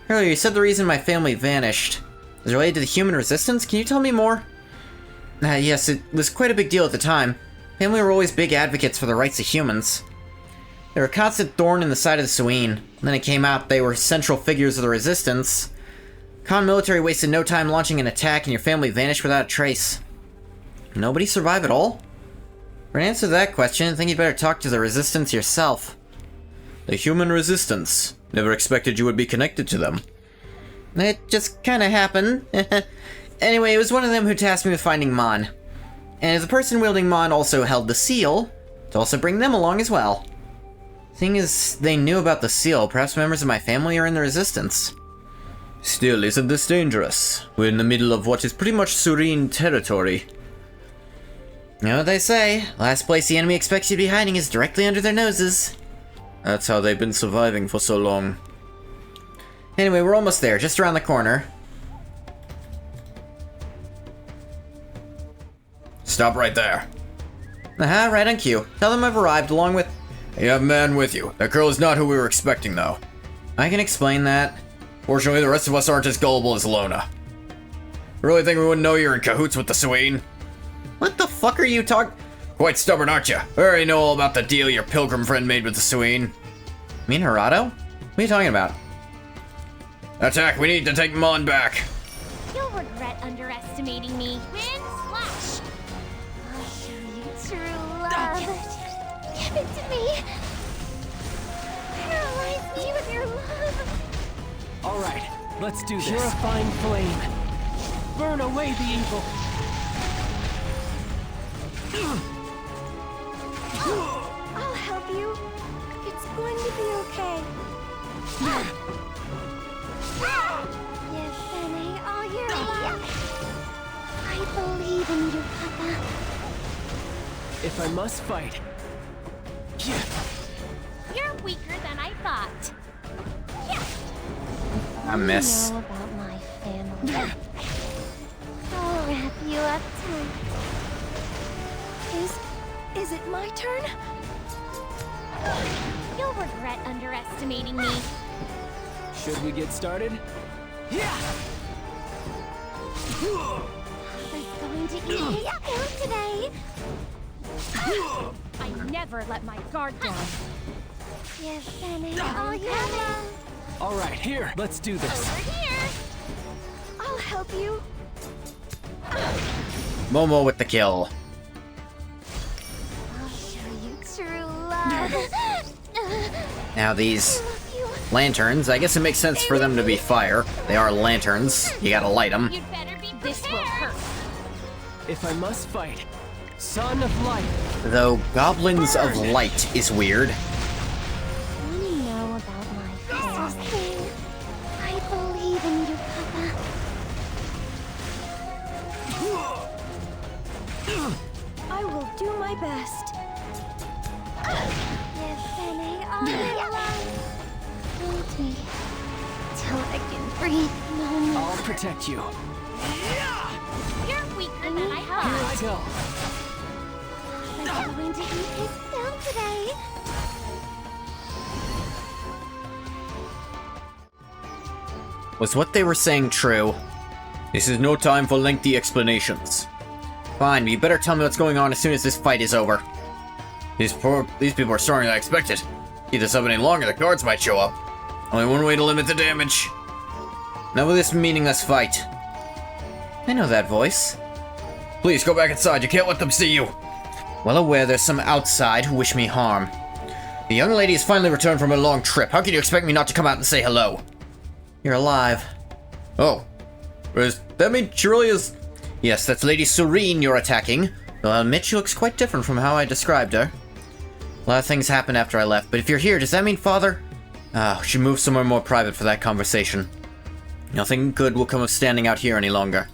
Earlier, you said the reason my family vanished is related to the human resistance? Can you tell me more? Yes, it was quite a big deal at the time. Family were always big advocates for the rights of humans. They were a constant thorn in the side of the Suine. Then it came out they were central figures of the resistance. Khan military wasted no time launching an attack and your family vanished without a trace. Nobody survived at all? For an answer to that question, I think you better talk to the resistance yourself. The human resistance? Never expected you would be connected to them. It just kinda happened. Anyway, it was one of them who tasked me with finding Mon. And if the person wielding Mon also held the seal, to also bring them along as well. Seeing as they knew about the seal, perhaps members of my family are in the resistance. Still, isn't this dangerous? We're in the middle of what is pretty much Surin territory. You know what they say, last place the enemy expects you to be hiding is directly under their noses. That's how they've been surviving for so long. Anyway, we're almost there, just around the corner. Stop right there. Aha, right on cue. Tell them I've arrived along with... You have a man with you. That girl is not who we were expecting, though. I can explain that. Fortunately, the rest of us aren't as gullible as Lona. Really think we wouldn't know you're in cahoots with the Suine? What the fuck are you talking... Quite stubborn, aren't you? We already know all about the deal your pilgrim friend made with the Suine. Me and Harado? What are you talking about? Attack, we need to take Mon back. You'll regret underestimating me. Wind slash. I'll show you true love. Give it to me. Paralyze me with your love. Alright, let's do this. Purifying flame. Burn away the evil. I'll help you. It's going to be okay. Yes, Benny, all your love. I believe in you, Papa. If I must fight. You're weaker than I thought. I miss. You know about my family. I'll wrap you up tight. Is it my turn? You'll regret underestimating me. Should we get started? Papa's going to eat his food today. I never let my guard down. Yes, Benny, all your love. Alright, here, let's do this. Over here. I'll help you. Momo with the kill. I'll show you true love. Now these I love you. lanterns, I guess it makes sense for them to be fire. They are lanterns. You gotta light them. You'd better be prepared. This will hurt. If I must fight. Son of light. Though goblins of light is weird. Want to know about my family? I believe in you, Papa. I will do my best. Yes, Benny, all your love. Hold me till I can breathe no more. I'll protect you. You're weaker than I Here I thought. go. Papa's going to eat his fill today. Was what they were saying true? This is no time for lengthy explanations. Fine, but you better tell me what's going on as soon as this fight is over. These people are stronger than I expected. Keep this up any longer, the guards might show up. Only one way to limit the damage. Now with this meaningless fight. I know that voice. Please go back inside, you can't let them see you. Well aware there's some outside who wish me harm. The young lady has finally returned from a long trip. How can you expect me not to come out and say hello? You're alive. Oh. Does that mean she really is? Yes, that's Lady Surin you're attacking. Though I'll admit she looks quite different from how I described her. A lot of things happened after I left, but if you're here, does that mean Father... Should move somewhere more private for that conversation. Nothing good will come of standing out here any longer.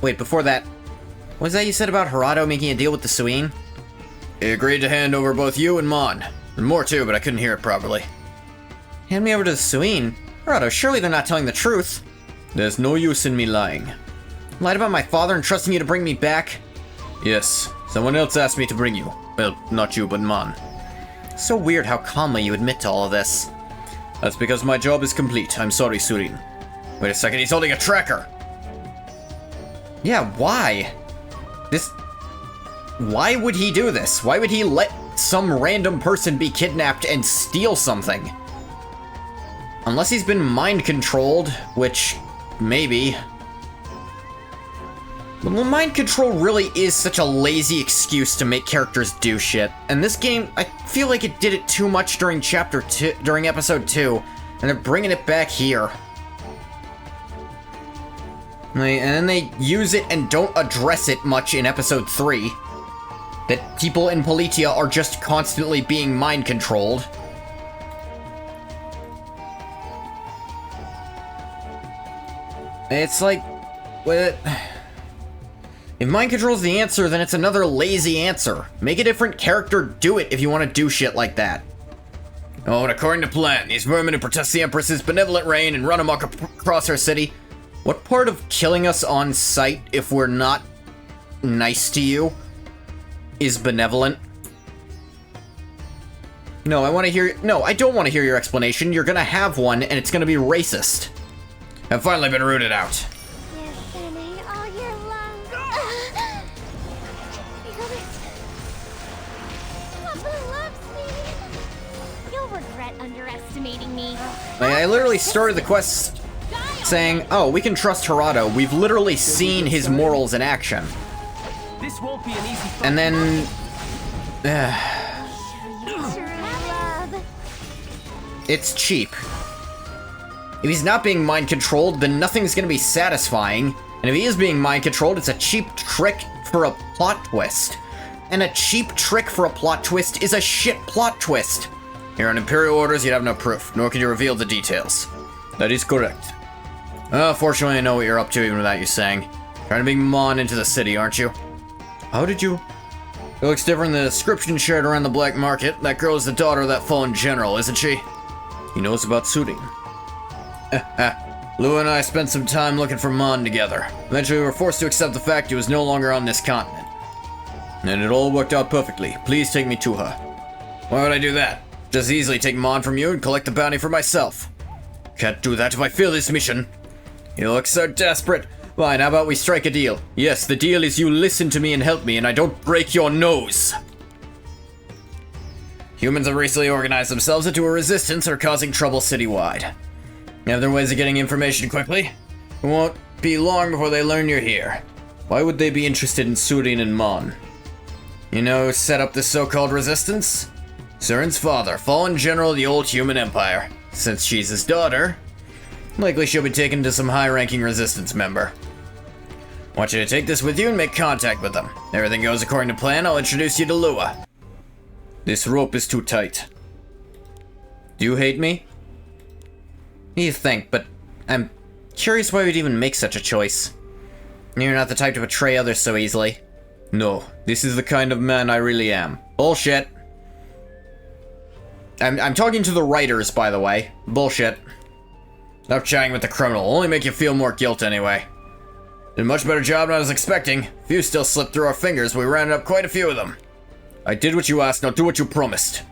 Wait, before that, what was that you said about Harado making a deal with the Suine? He agreed to hand over both you and Mon. And more too, but I couldn't hear it properly. Hand me over to the Suine? Harado, surely they're not telling the truth. There's no use in me lying. Lied about my father and trusting you to bring me back? Yes, someone else asked me to bring you. Well, not you, but Mon. So weird how calmly you admit to all of this. That's because my job is complete. I'm sorry, Surin. Wait a second, he's holding a tracker! Yeah, why? Why would he do this? Why would he let some random person be kidnapped and steal something? Unless he's been mind-controlled, which, maybe. Well, mind control really is such a lazy excuse to make characters do shit. And this game, I feel like it did it too much during during episode 2, and they're bringing it back here. And then they use it and don't address it much in episode 3. That people in Politia are just constantly being mind controlled. It's like, if mind control's the answer, then it's another lazy answer. Make a different character do it if you want to do shit like that. Oh, and according to plan, these vermin who protest the Empress's benevolent reign and run amok across our city. What part of killing us on sight if we're not nice to you is benevolent? No, I don't want to hear your explanation. You're gonna have one, and it's gonna be racist. I've finally been rooted out. You're thinning all your lungs. Papa loves me. You'll regret underestimating me. I literally started the quest saying, oh, we can trust Harado. We've literally seen his morals in action. This won't be an easy fight. And then... it's cheap. If he's not being mind-controlled, then nothing's gonna be satisfying. And if he is being mind-controlled, it's a cheap trick for a plot twist. And a cheap trick for a plot twist is a shit plot twist. Here on Imperial orders, you'd have no proof, nor can you reveal the details. That is correct. Fortunately, I know what you're up to even without you saying. Trying to bring Mon into the city, aren't you? How did you? It looks different than the description shared around the black market. That girl is the daughter of that fallen general, isn't she? He knows about suiting. Lou and I spent some time looking for Mon together. Eventually, we were forced to accept the fact he was no longer on this continent. And it all worked out perfectly. Please take me to her. Why would I do that? Just as easily take Mon from you and collect the bounty for myself. Can't do that if I fail this mission. You look so desperate. Fine, how about we strike a deal? Yes, the deal is you listen to me and help me, and I don't break your nose. Humans have recently organized themselves into a resistance and are causing trouble citywide. They have their ways of getting information quickly. It won't be long before they learn you're here. Why would they be interested in Surin and Mon? You know who set up this so-called resistance? Surin's father, fallen general of the old human empire. Since she's his daughter, likely she'll be taken to some high-ranking resistance member. I want you to take this with you and make contact with them. Everything goes according to plan, I'll introduce you to Lua. This rope is too tight. Do you hate me? You think, but I'm curious why you'd even make such a choice. You're not the type to betray others so easily. No, this is the kind of man I really am. Bullshit. I'm talking to the writers, by the way. Bullshit. Stop chatting with the criminal. It'll only make you feel more guilt anyway. Did a much better job than I was expecting. A few still slipped through our fingers, but we rounded up quite a few of them. I did what you asked, now do what you promised.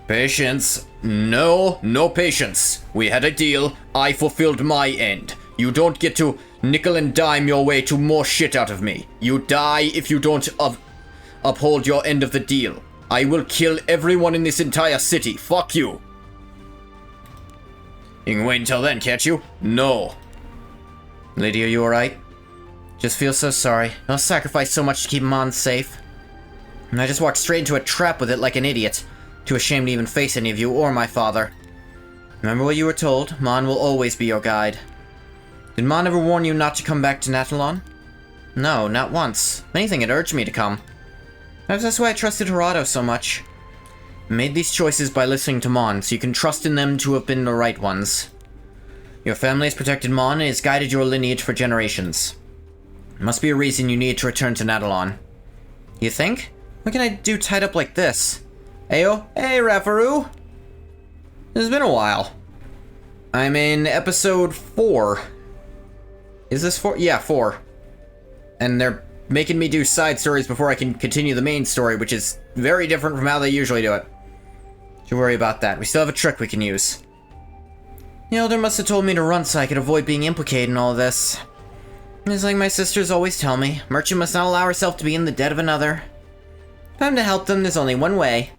Patience. No patience. We had a deal. I fulfilled my end. You don't get to nickel and dime your way to more shit out of me. You die if you don't uphold your end of the deal. I will kill everyone in this entire city. Fuck you. You can wait until then, can't you? No. Lady, are you alright? Just feel so sorry. I'll sacrifice so much to keep Mon safe. And I just walked straight into a trap with it like an idiot. Too ashamed to even face any of you or my father. Remember what you were told. Mon will always be your guide. Did Mon ever warn you not to come back to Natalon? No, not once. If anything, it urged me to come. Perhaps that's why I trusted Harado so much. made these choices by listening to Mon, so you can trust in them to have been the right ones. Your family has protected Mon and has guided your lineage for generations. There must be a reason you need to return to Nadalon. You think? What can I do tied up like this? Ayo? Hey, Rafaru! It's been a while. I'm in episode 4. Is this 4? Yeah, 4. And they're making me do side stories before I can continue the main story, which is very different from how they usually do it. Don't worry about that. We still have a trick we can use. The Elder must have told me to run so I could avoid being implicated in all this. It's like my sisters always tell me, Merchant must not allow herself to be in the debt of another. If I'm to help them, there's only one way.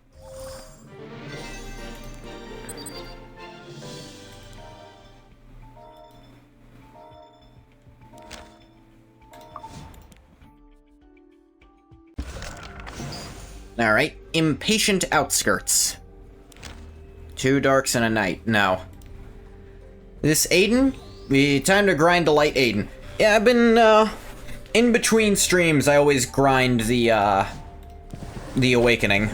Alright, Impatient Outskirts. 2 darks and a night. No. This Aiden? Time to grind to light Aiden. Yeah, I've been, in between streams, I always grind the Awakening.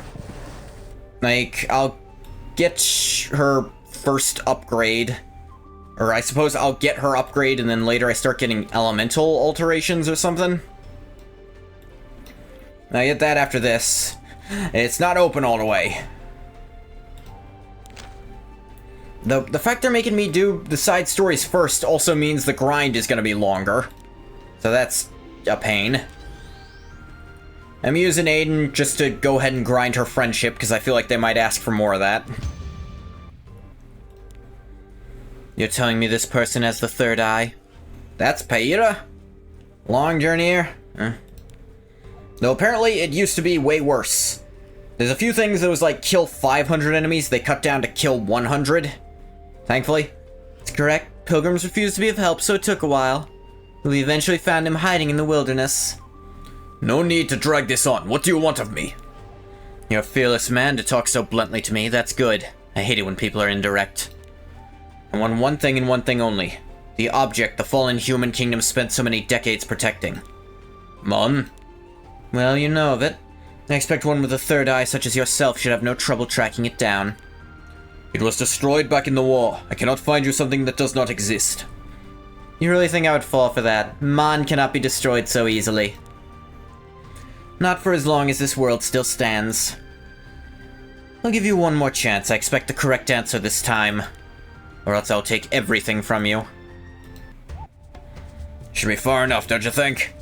Like, I'll get her first upgrade. Or I suppose I'll get her upgrade and then later I start getting elemental alterations or something. I get that after this. It's not open all the way. The fact they're making me do the side stories first also means the grind is going to be longer. So that's a pain. I'm using Aiden just to go ahead and grind her friendship because I feel like they might ask for more of that. You're telling me this person has the third eye? That's Paira? Long journey here? Though apparently it used to be way worse. There's a few things that was like kill 500 enemies, they cut down to kill 100. Thankfully. It's correct. Pilgrims refused to be of help, so it took a while. We eventually found him hiding in the wilderness. No need to drag this on. What do you want of me? You're a fearless man to talk so bluntly to me. That's good. I hate it when people are indirect. I want one thing and one thing only. The object the fallen human kingdom spent so many decades protecting. Mon? Well, you know of it. I expect one with a third eye such as yourself should have no trouble tracking it down. It was destroyed back in the war. I cannot find you something that does not exist. You really think I would fall for that? Mon cannot be destroyed so easily. Not for as long as this world still stands. I'll give you one more chance. I expect the correct answer this time. Or else I'll take everything from you. Should be far enough, don't you think?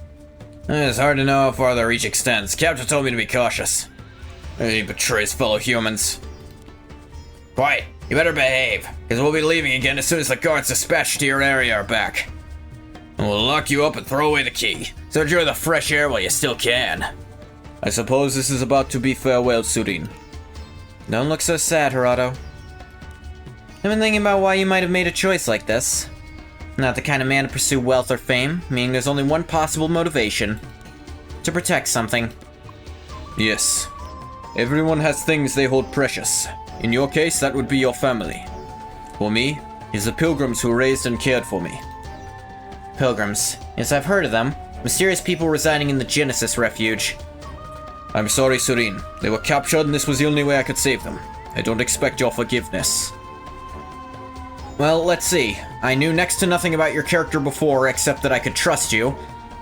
It's hard to know how far their reach extends. Captain told me to be cautious. He betrays fellow humans. Quiet! You better behave, because we'll be leaving again as soon as the guards dispatched to your area are back. And we'll lock you up and throw away the key. So enjoy the fresh air while you still can. I suppose this is about to be farewell, Surin. Don't look so sad, Gerardo. I've been thinking about why you might have made a choice like this. Not the kind of man to pursue wealth or fame, meaning there's only one possible motivation. To protect something. Yes. Everyone has things they hold precious. In your case, that would be your family. For me, it's the pilgrims who raised and cared for me. Pilgrims. Yes, I've heard of them. Mysterious people residing in the Genesis Refuge. I'm sorry, Surin. They were captured and this was the only way I could save them. I don't expect your forgiveness. Well, let's see. I knew next to nothing about your character before except that I could trust you,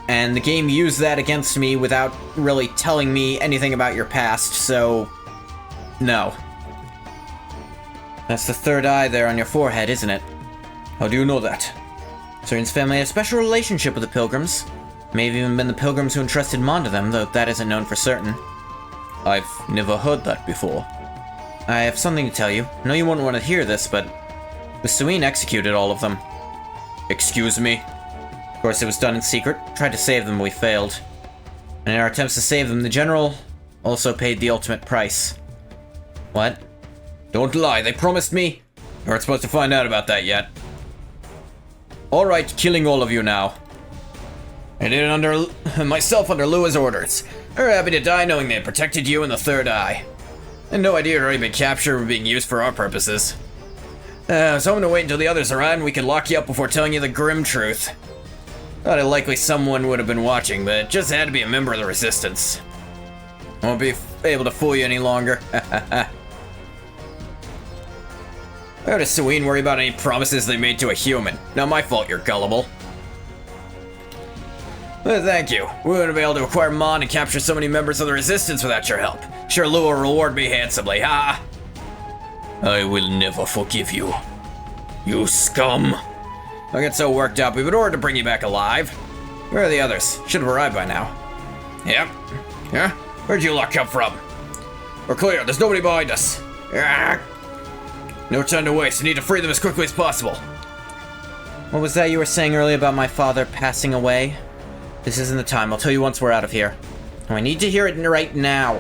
and the game used that against me without really telling me anything about your past, so... no. That's the third eye there on your forehead, isn't it? How do you know that? Surin's family had a special relationship with the Pilgrims. May have even been the Pilgrims who entrusted Mon to them, though that isn't known for certain. I've never heard that before. I have something to tell you. I know you wouldn't want to hear this, but... the Suin executed all of them. Excuse me? Of course, it was done in secret. Tried to save them, we failed. And in our attempts to save them, the General also paid the ultimate price. What? Don't lie, they promised me. We aren't supposed to find out about that yet. Alright, killing all of you now. I did it under myself under Lua's orders. We're happy to die knowing they protected you and the third eye. And no idea it had already been captured or being used for our purposes. I was hoping to wait until the others arrived and we could lock you up before telling you the grim truth. Thought it likely someone would have been watching, but it just had to be a member of the Resistance. Won't be able to fool you any longer. How does Suine worry about any promises they made to a human? Not my fault you're gullible. Well, thank you. We wouldn't have been able to acquire Mon and capture so many members of the Resistance without your help. Sure, Lou will reward me handsomely, ha! I will never forgive you. You scum. Don't get so worked up. We've been ordered to bring you back alive. Where are the others? Should have arrived by now. Yep. Yeah? Where'd you lot come from? We're clear. There's nobody behind us. No time to waste. We need to free them as quickly as possible. What was that you were saying earlier about my father passing away? This isn't the time. I'll tell you once we're out of here. Oh, I need to hear it right now.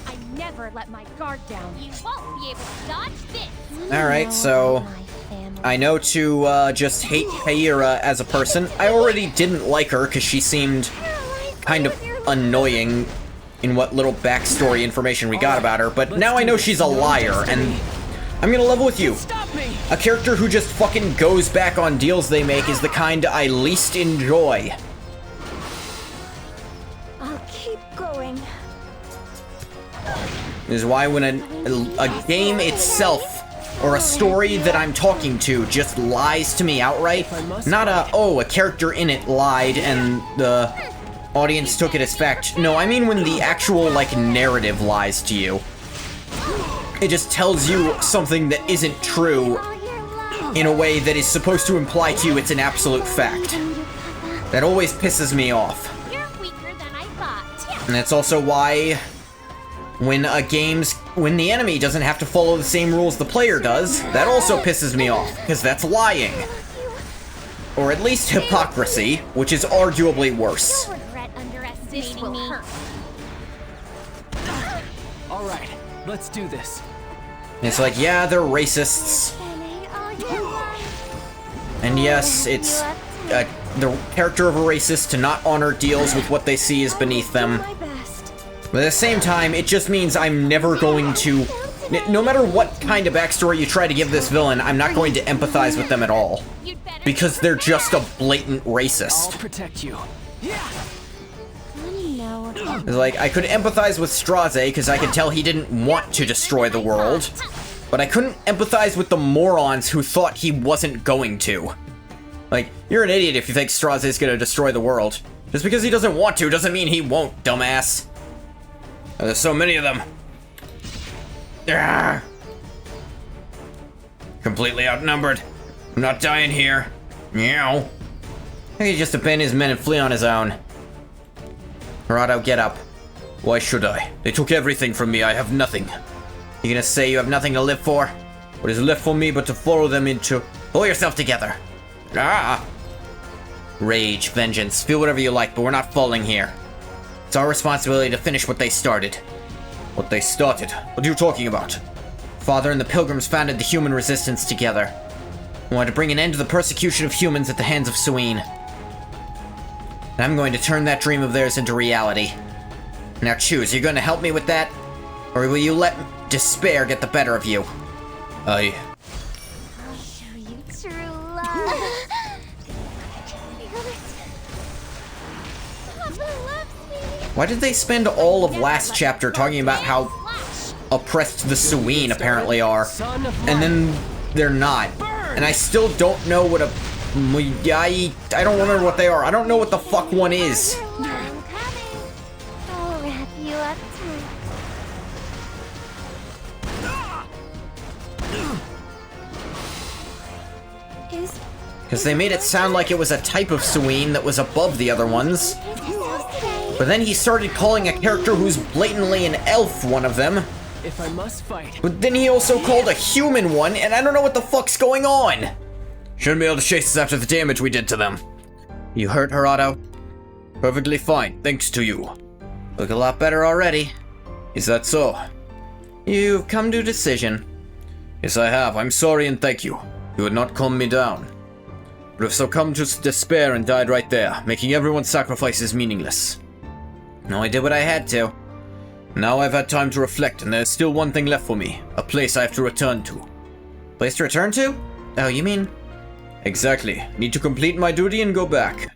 I never let my guard down. You won't be able to dodge this. Alright, so I know to just hate Kaira as a person. I already didn't like her because she seemed kind of annoying in what little backstory information we got about her, but now I know she's a liar, and I'm gonna level with you. Stop me! A character who just fucking goes back on deals they make is the kind I least enjoy. I'll keep going. This is why when a game itself, or a story that I'm talking to, just lies to me outright, not a character in it lied and the audience took it as fact. No, I mean when the actual, like, narrative lies to you. It just tells you something that isn't true in a way that is supposed to imply to you it's an absolute fact. That always pisses me off. You're weaker than I thought. And that's also why when when the enemy doesn't have to follow the same rules the player does, that also pisses me off, because that's lying. Or at least hypocrisy, which is arguably worse. You'll regret underestimating me. All right, let's do this. And it's like, yeah, they're racists. And yes, it's the character of a racist to not honor deals with what they see as beneath them. But at the same time, it just means I'm never going to... No matter what kind of backstory you try to give this villain, I'm not going to empathize with them at all. Because they're just a blatant I'll racist. protect you. It's like, I could empathize with Straze because I could tell he didn't want to destroy the world. But I couldn't empathize with the morons who thought he wasn't going to. Like, you're an idiot if you think Straze is going to destroy the world. Just because he doesn't want to doesn't mean he won't, dumbass. There's so many of them. Completely outnumbered. I'm not dying here. Meow. He just abandon his men and flee on his own. Harado, get up. Why should I? They took everything from me. I have nothing. You gonna say you have nothing to live for? What is left for me but to follow them into... Pull yourself together. Rage, vengeance, feel whatever you like, but we're not falling here. It's our responsibility to finish what they started. What they started? What are you talking about? Father and the Pilgrims founded the human resistance together. We wanted to bring an end to the persecution of humans at the hands of Suine. And I'm going to turn that dream of theirs into reality. Now choose, you're going to help me with that? Or will you let despair get the better of you? I'll show you true love. Papa loves me. Why did they spend all of last chapter talking about how oppressed the Suine apparently are? Son of And then they're not. And I still don't know what a... I don't remember what they are. I don't know what the fuck one is. I'm coming. I'll wrap you up tight. Because they made it sound like it was a type of Suine that was above the other ones. But then he started calling a character who's blatantly an elf one of them. If I must fight. But then he also called a human one, and I don't know what the fuck's going on. Shouldn't be able to chase us after the damage we did to them. You hurt, Harado? Perfectly fine, thanks to you. Look a lot better already. Is that so? You've come to a decision. Yes, I have. I'm sorry and thank you. You would not calm me down. But have succumbed to despair and died right there, making everyone's sacrifices meaningless. No, I did what I had to. Now I've had time to reflect, and there's still one thing left for me. A place I have to return to. Place to return to? Oh, you mean... Exactly. Need to complete my duty and go back.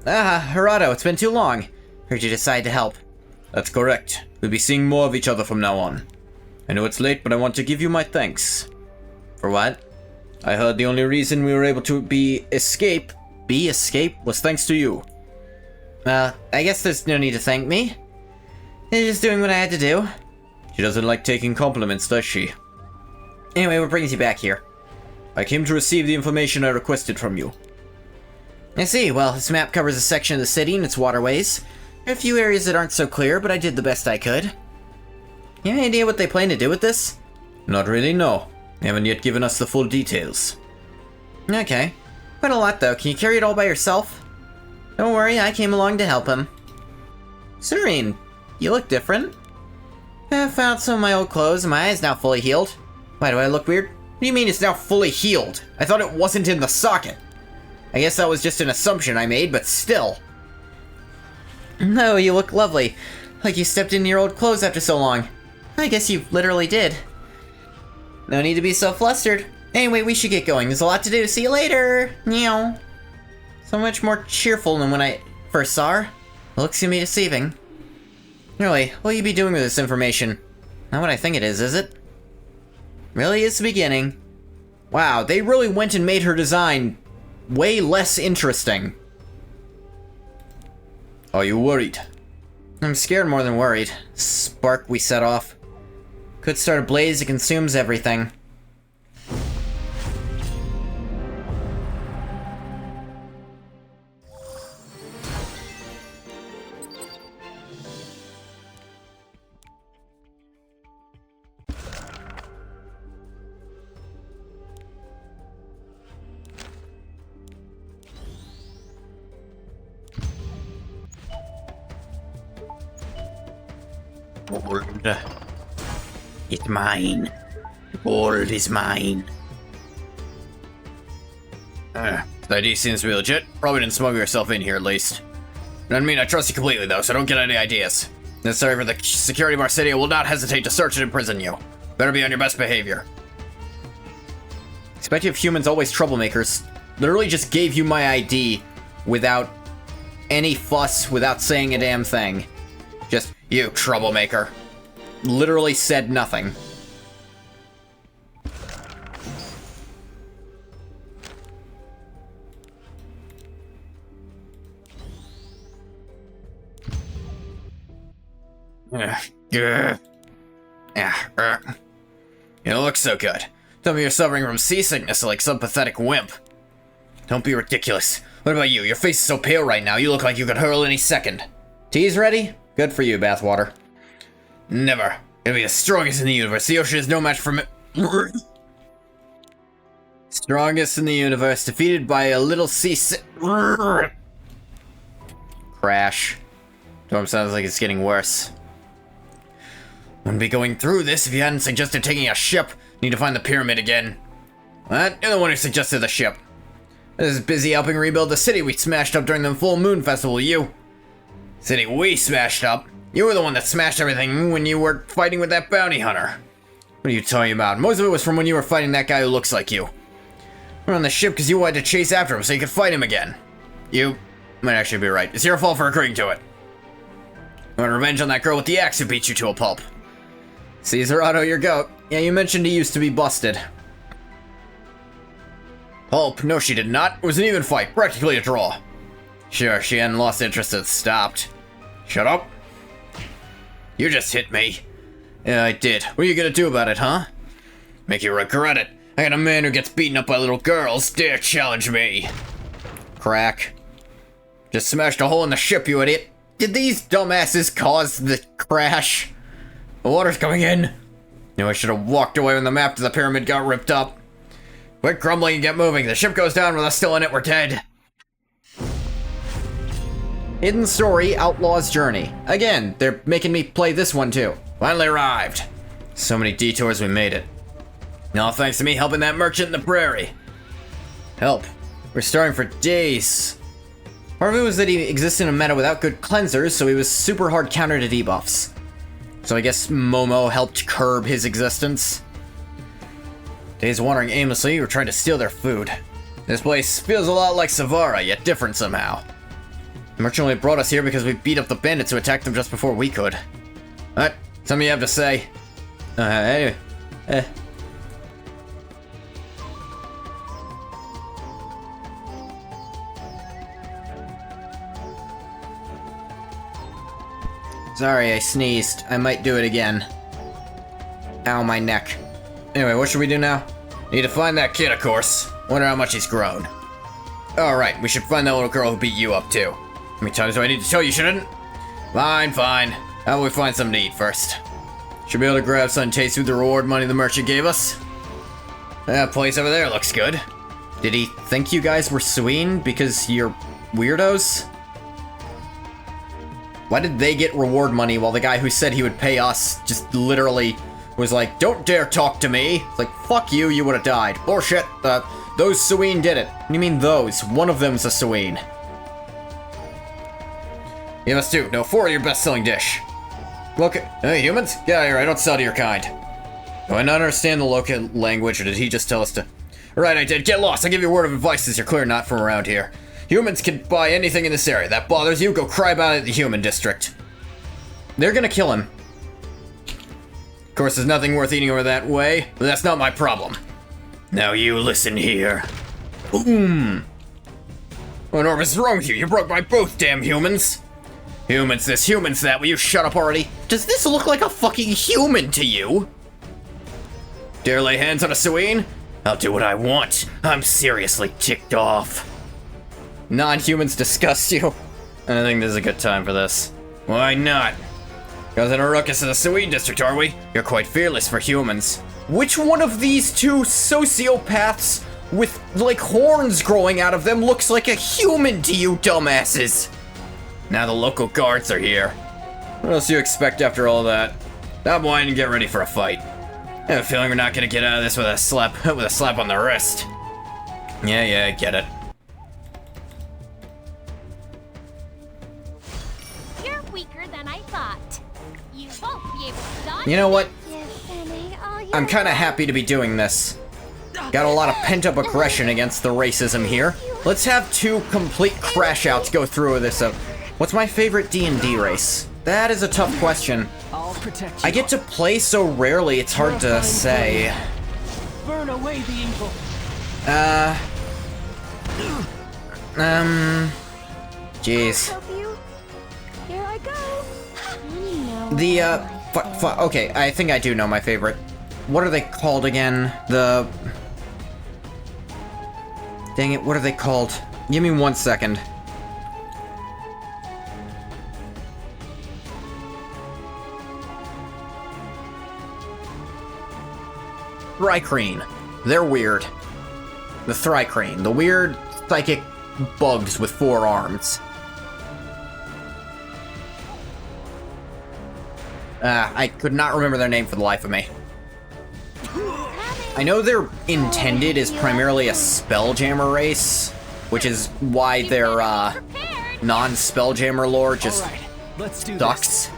Harado, it's been too long. Heard you decide to help. That's correct. We'll be seeing more of each other from now on. I know it's late, but I want to give you my thanks. For what? I heard the only reason we were able to escape was thanks to you. I guess there's no need to thank me. I'm just doing what I had to do. She doesn't like taking compliments, does she? Anyway, what brings you back here? I came to receive the information I requested from you. I see. Well, this map covers a section of the city and its waterways. There are a few areas that aren't so clear, but I did the best I could. You have any idea what they plan to do with this? Not really, no. They haven't yet given us the full details. Okay. Quite a lot, though. Can you carry it all by yourself? Don't worry, I came along to help him. Serene, you look different. I found some of my old clothes and my eye's now fully healed. Why, do I look weird? What do you mean it's now fully healed? I thought it wasn't in the socket. I guess that was just an assumption I made, but still. No, you look lovely. Like you stepped into your old clothes after so long. I guess you literally did. No need to be so flustered. Anyway, we should get going. There's a lot to do. See you later. Meow. So much more cheerful than when I first saw her. Looks can be deceiving. Really, what will you be doing with this information? Not what I think it is it? Really is the beginning. Wow, they really went and made her design way less interesting. Are you worried? I'm scared more than worried. Spark we set off could start a blaze that consumes everything. Gold. It's mine. Gold is mine. The ID seems to be legit. Probably didn't smuggle yourself in here, at least. Doesn't mean I trust you completely, though, so don't get any ideas. Necessary for the security of our city, I will not hesitate to search and imprison you. Better be on your best behavior. Expect you have humans always troublemakers. Literally just gave you my ID without any fuss, without saying a damn thing. Just, You troublemaker. literally said nothing. You don't look so good. Tell me you're suffering from seasickness like some pathetic wimp. Don't be ridiculous. What about you? Your face is so pale right now, you look like you could hurl any second. Tea's ready? Good for you, Bathwater. Never. It'll be the strongest in the universe. The ocean is no match for me. Strongest in the universe, defeated by a little Crash. Storm sounds like it's getting worse. Wouldn't be going through this if you hadn't suggested taking a ship. Need to find the pyramid again. What? You're the one who suggested the ship. I was busy helping rebuild the city we smashed up during the full moon festival, you. City we smashed up? You were the one that smashed everything when you were fighting with that bounty hunter. What are you talking about? Most of it was from when you were fighting that guy who looks like you. We're on the ship because you wanted to chase after him so you could fight him again. You might actually be right. It's your fault for agreeing to it. You want revenge on that girl with the axe who beat you to a pulp. Caesarado, your goat. Yeah, you mentioned he used to be busted. Pulp? No, she did not. It was an even fight, practically a draw. Sure, she hadn't lost interest and stopped. Shut up. You just hit me. Yeah, I did. What are you gonna do about it, huh? Make you regret it. I got a man who gets beaten up by little girls. Dare challenge me. Crack. Just smashed a hole in the ship, you idiot. Did these dumbasses cause the crash? The water's coming in. Knew I should have walked away when the map to the pyramid got ripped up. Quit grumbling and get moving. The ship goes down with us still in it, we're dead. Hidden Story, Outlaw's Journey. Again, they're making me play this one too. Finally arrived. So many detours we made it. All thanks to me helping that merchant in the prairie. Help. We're starving for days. Part of it was that he existed in a meta without good cleansers, so he was super hard counter to debuffs. So I guess Momo helped curb his existence. Days wandering aimlessly, we were trying to steal their food. This place feels a lot like Savara, yet different somehow. The merchant only brought us here because we beat up the bandits who attacked them just before we could. What? Something you have to say? Anyway. Sorry, I sneezed. I might do it again. Ow, my neck. Anyway, what should we do now? Need to find that kid, of course. Wonder how much he's grown. Alright, we should find that little girl who beat you up, too. How many times do I need to tell you shouldn't? Fine, fine. How about we find something to eat first? Should be able to grab some taste with the reward money the merchant gave us. That place over there looks good. Did he think you guys were Suine because you're weirdos? Why did they get reward money while the guy who said he would pay us just literally was like, don't dare talk to me? It's like, fuck you, you would have died. Bullshit, those Suine did it. What do you mean those? One of them's a Suine. Give us 2, no 4 of your best-selling dish. Okay, Hey, humans, get out of here, I don't sell to your kind. do I not understand the local language, or did he just tell us to? Right, I did, get lost, I'll give you a word of advice since you're clear not from around here. Humans can buy anything in this area. That bothers you, go cry about it at the human district. They're gonna kill him. Of course, there's nothing worth eating over that way, but that's not my problem. Now you listen here. Boom! What Orbis is wrong with you? You broke my both, damn humans! Humans this, humans that, will you shut up already? Does this look like a fucking human to you? Dare lay hands on a Suine? I'll do what I want. I'm seriously ticked off. Non-humans disgust you. I think this is a good time for this. Why not? Causing a ruckus in the Suine district, are we? You're quite fearless for humans. Which one of these two sociopaths with, like, horns growing out of them looks like a human to you, dumbasses? Now the local guards are here. What else do you expect after all that? Stop whining and get ready for a fight. I have a feeling we're not gonna get out of this with a slap on the wrist. Yeah, I get it. You're weaker than I thought. You won't be able to dodge. You know what? Oh, I'm kind of happy to be doing this. Got a lot of pent-up aggression against the racism here. Let's have 2 complete crash outs go through this. What's my favorite D&D race? That is a tough question. I'll protect you. I get to play so rarely, it's hard to say. Burn away the evil. Jeez. Help you. Here I go. The, okay, I think I do know my favorite. What are they called again? Dang it, what are they called? Give me 1 second. Thrycreen. They're weird. The Thrycreen. The weird psychic bugs with 4 arms. I could not remember their name for the life of me. I know they're intended as primarily a Spelljammer race, which is why their non-Spelljammer lore just All right, let's do sucks.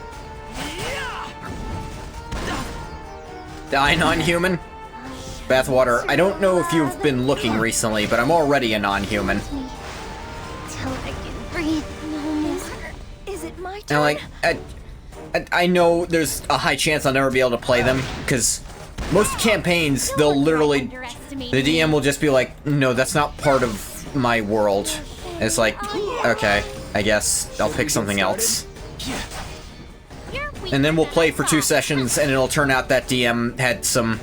Die, non-human. Bathwater, I don't know if you've been looking recently, but I'm already a non-human. Till I can breathe no more. Is it my turn? And like, I know there's a high chance I'll never be able to play them, because most campaigns, they'll literally, the DM will just be like, no, that's not part of my world. And it's like, okay, I guess I'll pick something else. And then we'll play for 2 sessions, and it'll turn out that DM had some...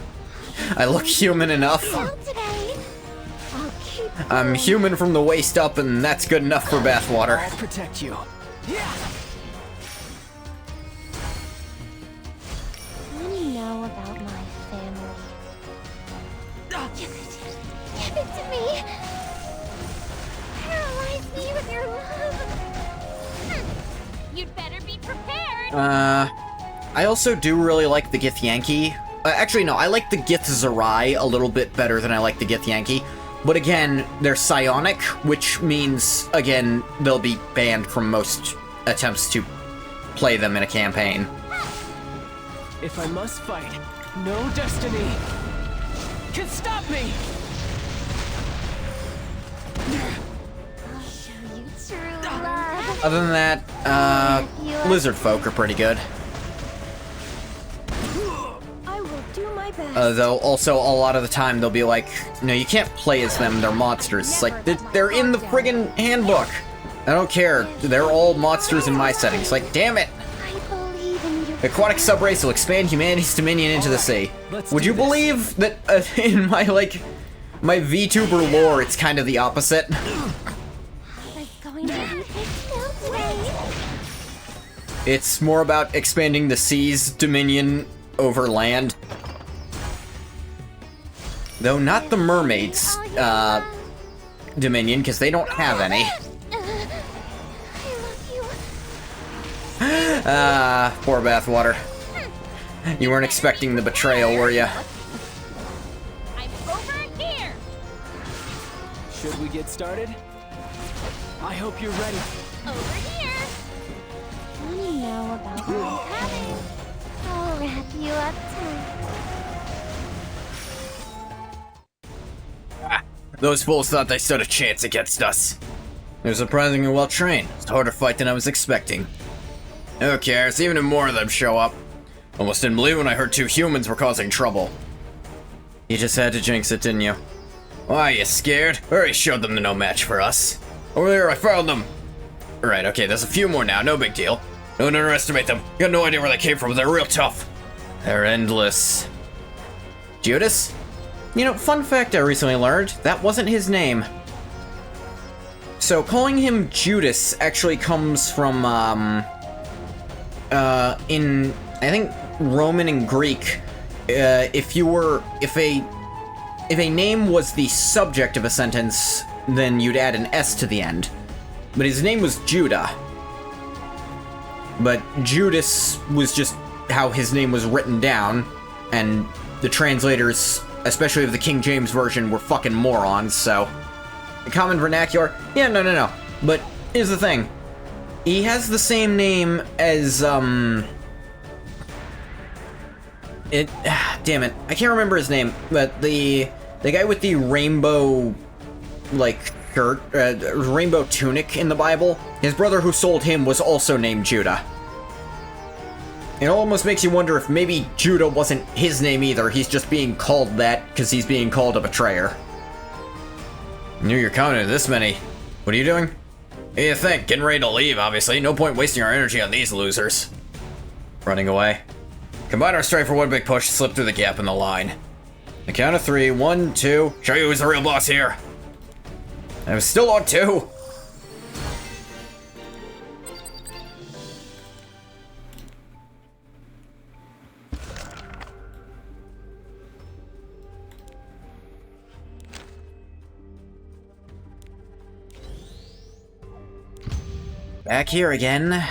I look human enough. Today. I'll keep I'm going. human from the waist up, and that's good enough for Bathwater. I'll protect you. What do you know about my family? Give it to me. Paralyze me with your love. You'd better be prepared. I also do really like the Githyanki. Actually, no, I like the Githzerai a little bit better than I like the Githyanki. But again, they're psionic, which means, again, they'll be banned from most attempts to play them in a campaign. If I must fight, no destiny can stop me. I'll show you true love. Other than that, lizard folk are pretty good. Though also a lot of the time they'll be like, no, you can't play as them, they're monsters. It's like, they're in the friggin' handbook. I don't care, they're all monsters in my settings. Like, damn it. I believe in your Aquatic subrace will expand humanity's dominion into the sea. let's Would do you this. believe that in my, like, my VTuber lore, it's kind of the opposite? is going to be fixed today. It's more about expanding the sea's dominion over land. Though not the mermaids' dominion, because they don't have any. I love you. Poor bathwater. You weren't expecting the betrayal, were ya? I'm over here. Should we get started? I hope you're ready. Over here. Want to know about my coming? I'll wrap you up tight. Those fools thought they stood a chance against us. They're surprisingly well trained. It's a harder fight than I was expecting. Who cares? Even if more of them show up. Almost didn't believe when I heard 2 humans were causing trouble. You just had to jinx it, didn't you? Why, you scared? I already showed them they're no match for us. Over there, I found them. Right, okay, there's a few more now, no big deal. Don't underestimate them. You got no idea where they came from, they're real tough. They're endless. Judas? You know, fun fact I recently learned, that wasn't his name. So calling him Judas actually comes from, in, I think, Roman and Greek. If a name was the subject of a sentence, then you'd add an S to the end. But his name was Judah. But Judas was just how his name was written down, and the translators, especially of the King James Version, were fucking morons, so... The common vernacular? Yeah, no. But here's the thing. He has the same name as, damn it. I can't remember his name, but the guy with the rainbow, like, shirt, rainbow tunic in the Bible, his brother who sold him was also named Judah. It almost makes you wonder if maybe Judah wasn't his name either, he's just being called that because he's being called a betrayer. Knew you're coming to this many. What are you doing? What do you think? Getting ready to leave, obviously. No point wasting our energy on these losers. Running away. Combine our strength for one big push to slip through the gap in the line. The count of 3, 1, 2. Show you who's the real boss here. I'm still on 2. Back here again. At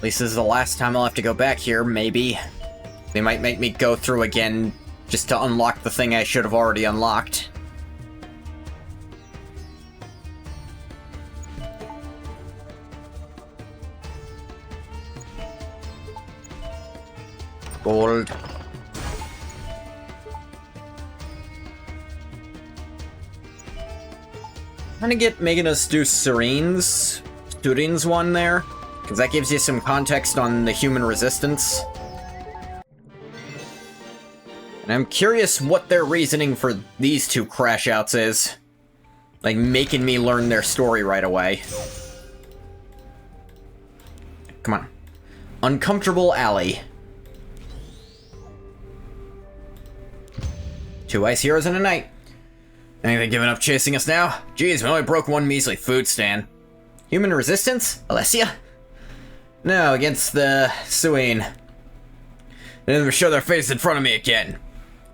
least this is the last time I'll have to go back here, maybe. They might make me go through again just to unlock the thing I should have already unlocked. Gold. I'm gonna making us do Serene's one there, because that gives you some context on the human resistance. And I'm curious what their reasoning for these 2 crash outs is. Like, making me learn their story right away. Come on. Uncomfortable Alley. 2 ice heroes in a night. Anything giving up chasing us now? Geez, we only broke one measly food stand. Human resistance? Alessia? No, against the Suine. They never show their face in front of me again.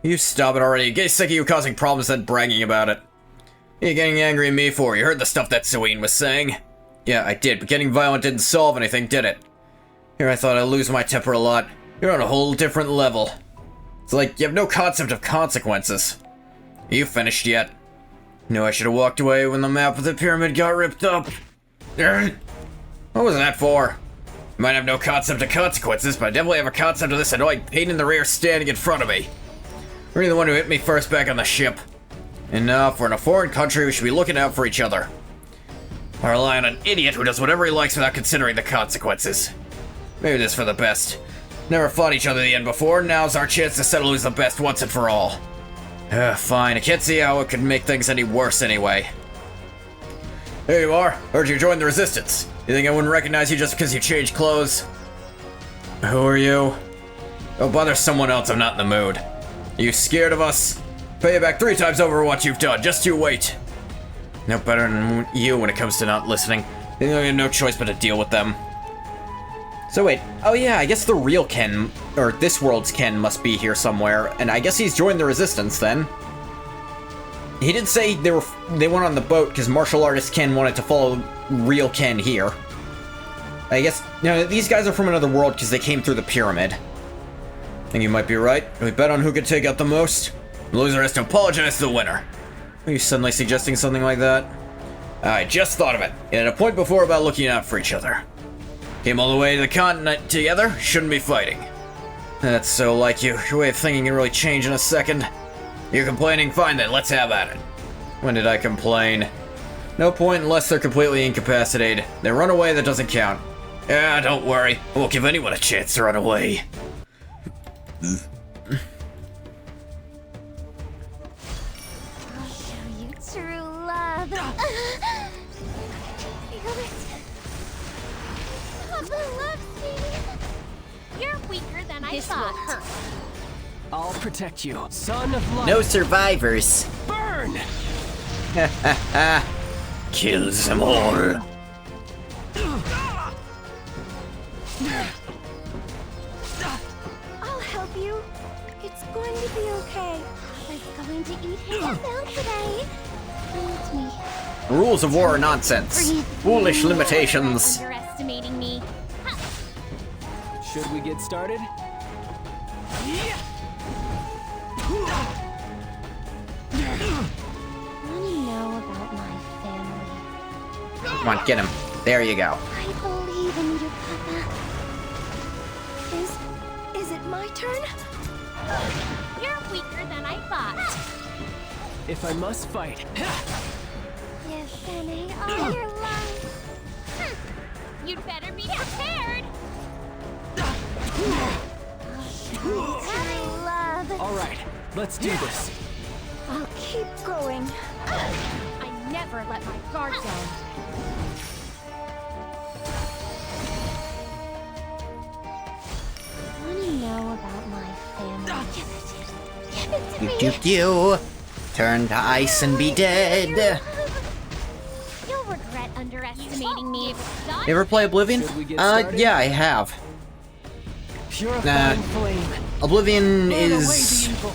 You stop it already. Get sick of you causing problems and bragging about it. What are you getting angry at me for? You heard the stuff that Suine was saying. Yeah, I did, but getting violent didn't solve anything, did it? Here I thought I'd lose my temper a lot. You're on a whole different level. It's like you have no concept of consequences. Are you finished yet? Knew I should have walked away when the map of the pyramid got ripped up. What was that for? Might have no concept of consequences, but I definitely have a concept of this annoying pain in the rear standing in front of me. You're the one who hit me first back on the ship. Enough, we're in a foreign country, we should be looking out for each other. I rely on an idiot who does whatever he likes without considering the consequences. Maybe this is for the best. Never fought each other in the end before, now's our chance to settle who's the best once and for all. Fine, I can't see how it could make things any worse anyway. Here you are. Heard you joined the Resistance. You think I wouldn't recognize you just because you changed clothes? Who are you? Oh, bother someone else, I'm not in the mood. Are you scared of us? Pay you back 3 times over what you've done, just you wait. No better than you when it comes to not listening. You have no choice but to deal with them. So wait, oh yeah, I guess the real Ken, or this world's Ken, must be here somewhere, and I guess he's joined the Resistance then. He did say they went on the boat because martial artist Ken wanted to follow real Ken here. I guess, you know, these guys are from another world because they came through the pyramid. Think you might be right. We bet on who could take out the most. The loser has to apologize to the winner. Are you suddenly suggesting something like that? I just thought of it. You had a point before about looking out for each other. Came all the way to the continent together, shouldn't be fighting. That's so like you. Your way of thinking can really change in a second. You're complaining? Fine then, let's have at it. When did I complain? No point unless they're completely incapacitated. They run away, that doesn't count. Yeah, don't worry. I won't give anyone a chance to run away. I'll show you true love. Feel it. Papa loves me. You're weaker than I This thought. will hurt. I'll protect you, son of light. No survivors. Burn! Kill them all. I'll help you. It's going to be okay. Papa's going to eat his meal today. Hold me. Rules of war are nonsense. Foolish limitations. Underestimating me. Should we get started? Want to know about my family? Come on, get him. There you go. I believe in you, Papa. Is it my turn? You're weaker than I thought. If I must fight. Yes, Benny, all your life. You'd better be prepared. True love. All right, let's do this. I'll keep going. I never let my guard down. Want to know about my family? Give it to me. Do. Turn to ice and be dead. You'll regret underestimating me. You ever play Oblivion? Should we get started? Yeah, I have. Purifying flame. Oblivion Burn away the is... evil.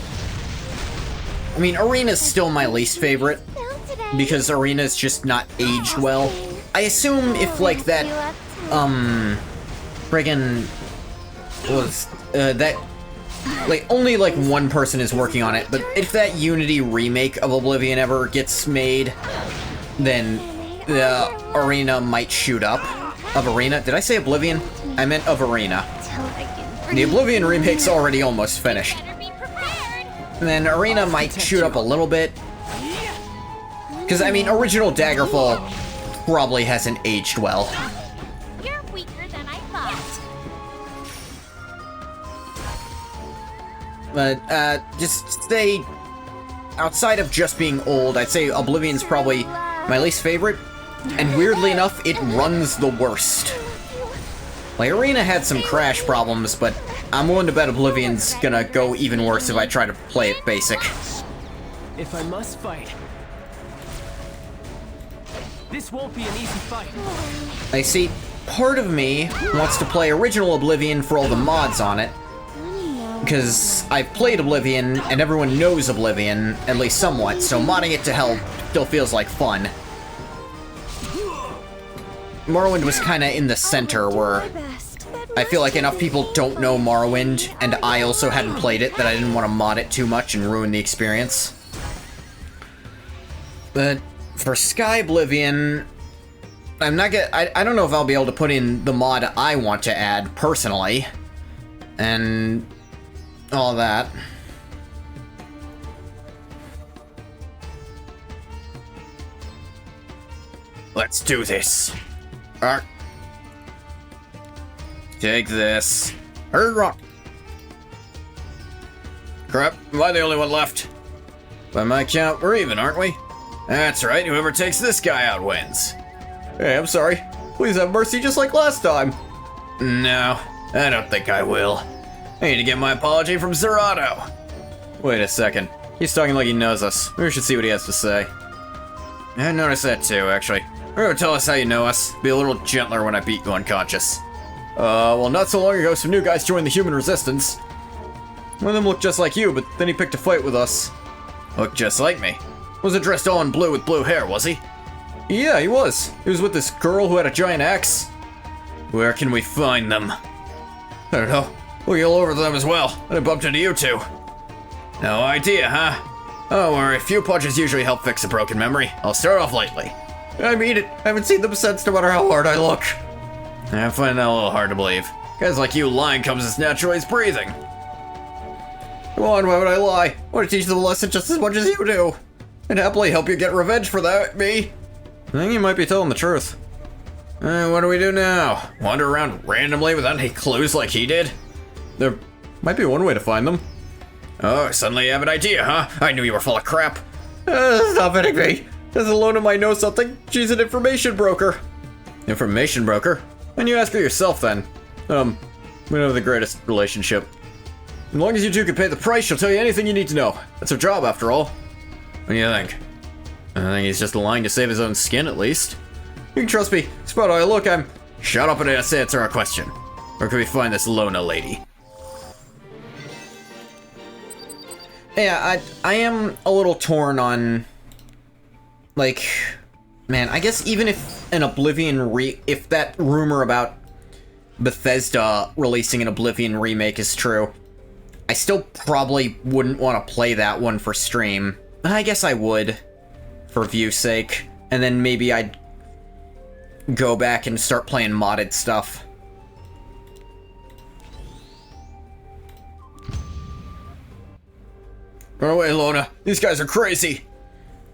I mean, Arena's still my least favorite, Down today. because Arena's just not aged well. I assume if, like, that, friggin' was, that, like, only, like, one person is working on it, but if that Unity remake of Oblivion ever gets made, then the Arena might shoot up. Of Arena? Did I say Oblivion? I meant of Arena. Till I can The breathe. Oblivion remake's already almost finished. Better be prepared. And then Arena might shoot up a little bit. Because, I mean, original Daggerfall probably hasn't aged well. You're weaker than I thought. But, just say, outside of just being old, I'd say Oblivion's probably my least favorite. And weirdly enough, it runs the worst. Like, Arena had some crash problems, but I'm willing to bet Oblivion's gonna go even worse if I try to play it basic. If I must fight. This won't be an easy fight. I see, part of me wants to play original Oblivion for all the mods on it, because I've played Oblivion, and everyone knows Oblivion, at least somewhat, so modding it to hell still feels like fun. Morrowind was kinda in the center, where I feel like enough people don't know Morrowind, and I also hadn't played it, that I didn't want to mod it too much and ruin the experience. But for Sky Oblivion, I'm not gonna, I don't know if I'll be able to put in the mod I want to add, personally. And all that. Let's do this. Arr. Take this. Arr. Crap, am I the only one left? By my count, we're even, aren't we? That's right, whoever takes this guy out wins. Hey, I'm sorry. Please have mercy just like last time. No, I don't think I will. I need to get my apology from Zerato. Wait a second. He's talking like he knows us. We should see what he has to say. I noticed that too, actually. You're gonna tell us how you know us. Be a little gentler when I beat you unconscious. Well, not so long ago, some new guys joined the human resistance. One of them looked just like you, but then he picked a fight with us. Looked just like me. Wasn't dressed all in blue with blue hair, was he? Yeah, he was. He was with this girl who had a giant axe. Where can we find them? I don't know. We'll get over them as well. And I bumped into you two. No idea, huh? Don't worry, a few punches usually help fix a broken memory. I'll start off lightly. I mean it. I haven't seen them since, no matter how hard I look. I find that a little hard to believe. Guys like you lying comes as naturally as breathing. Come on, why would I lie? I want to teach them a lesson just as much as you do. And happily help you get revenge for that, me. I think you might be telling the truth. What do we do now? Wander around randomly without any clues like he did? There might be one way to find them. Oh, suddenly you have an idea, huh? I knew you were full of crap. Stop hitting me. Does Alona might know something? She's an information broker. Information broker? And you ask her yourself then. We don't have the greatest relationship. As long as you two can pay the price, she'll tell you anything you need to know. That's her job, after all. What do you think? I think he's just lying to save his own skin, at least. You can trust me. Spot how I look, I'm... Shut up and answer our question. Where can we find this Lona lady? Yeah, I am a little torn on... Like... Man, I guess even if an Oblivion if that rumor about Bethesda releasing an Oblivion remake is true, I still probably wouldn't want to play that one for stream. I guess I would, for view's sake, and then maybe I'd go back and start playing modded stuff. Run away, Lona. These guys are crazy.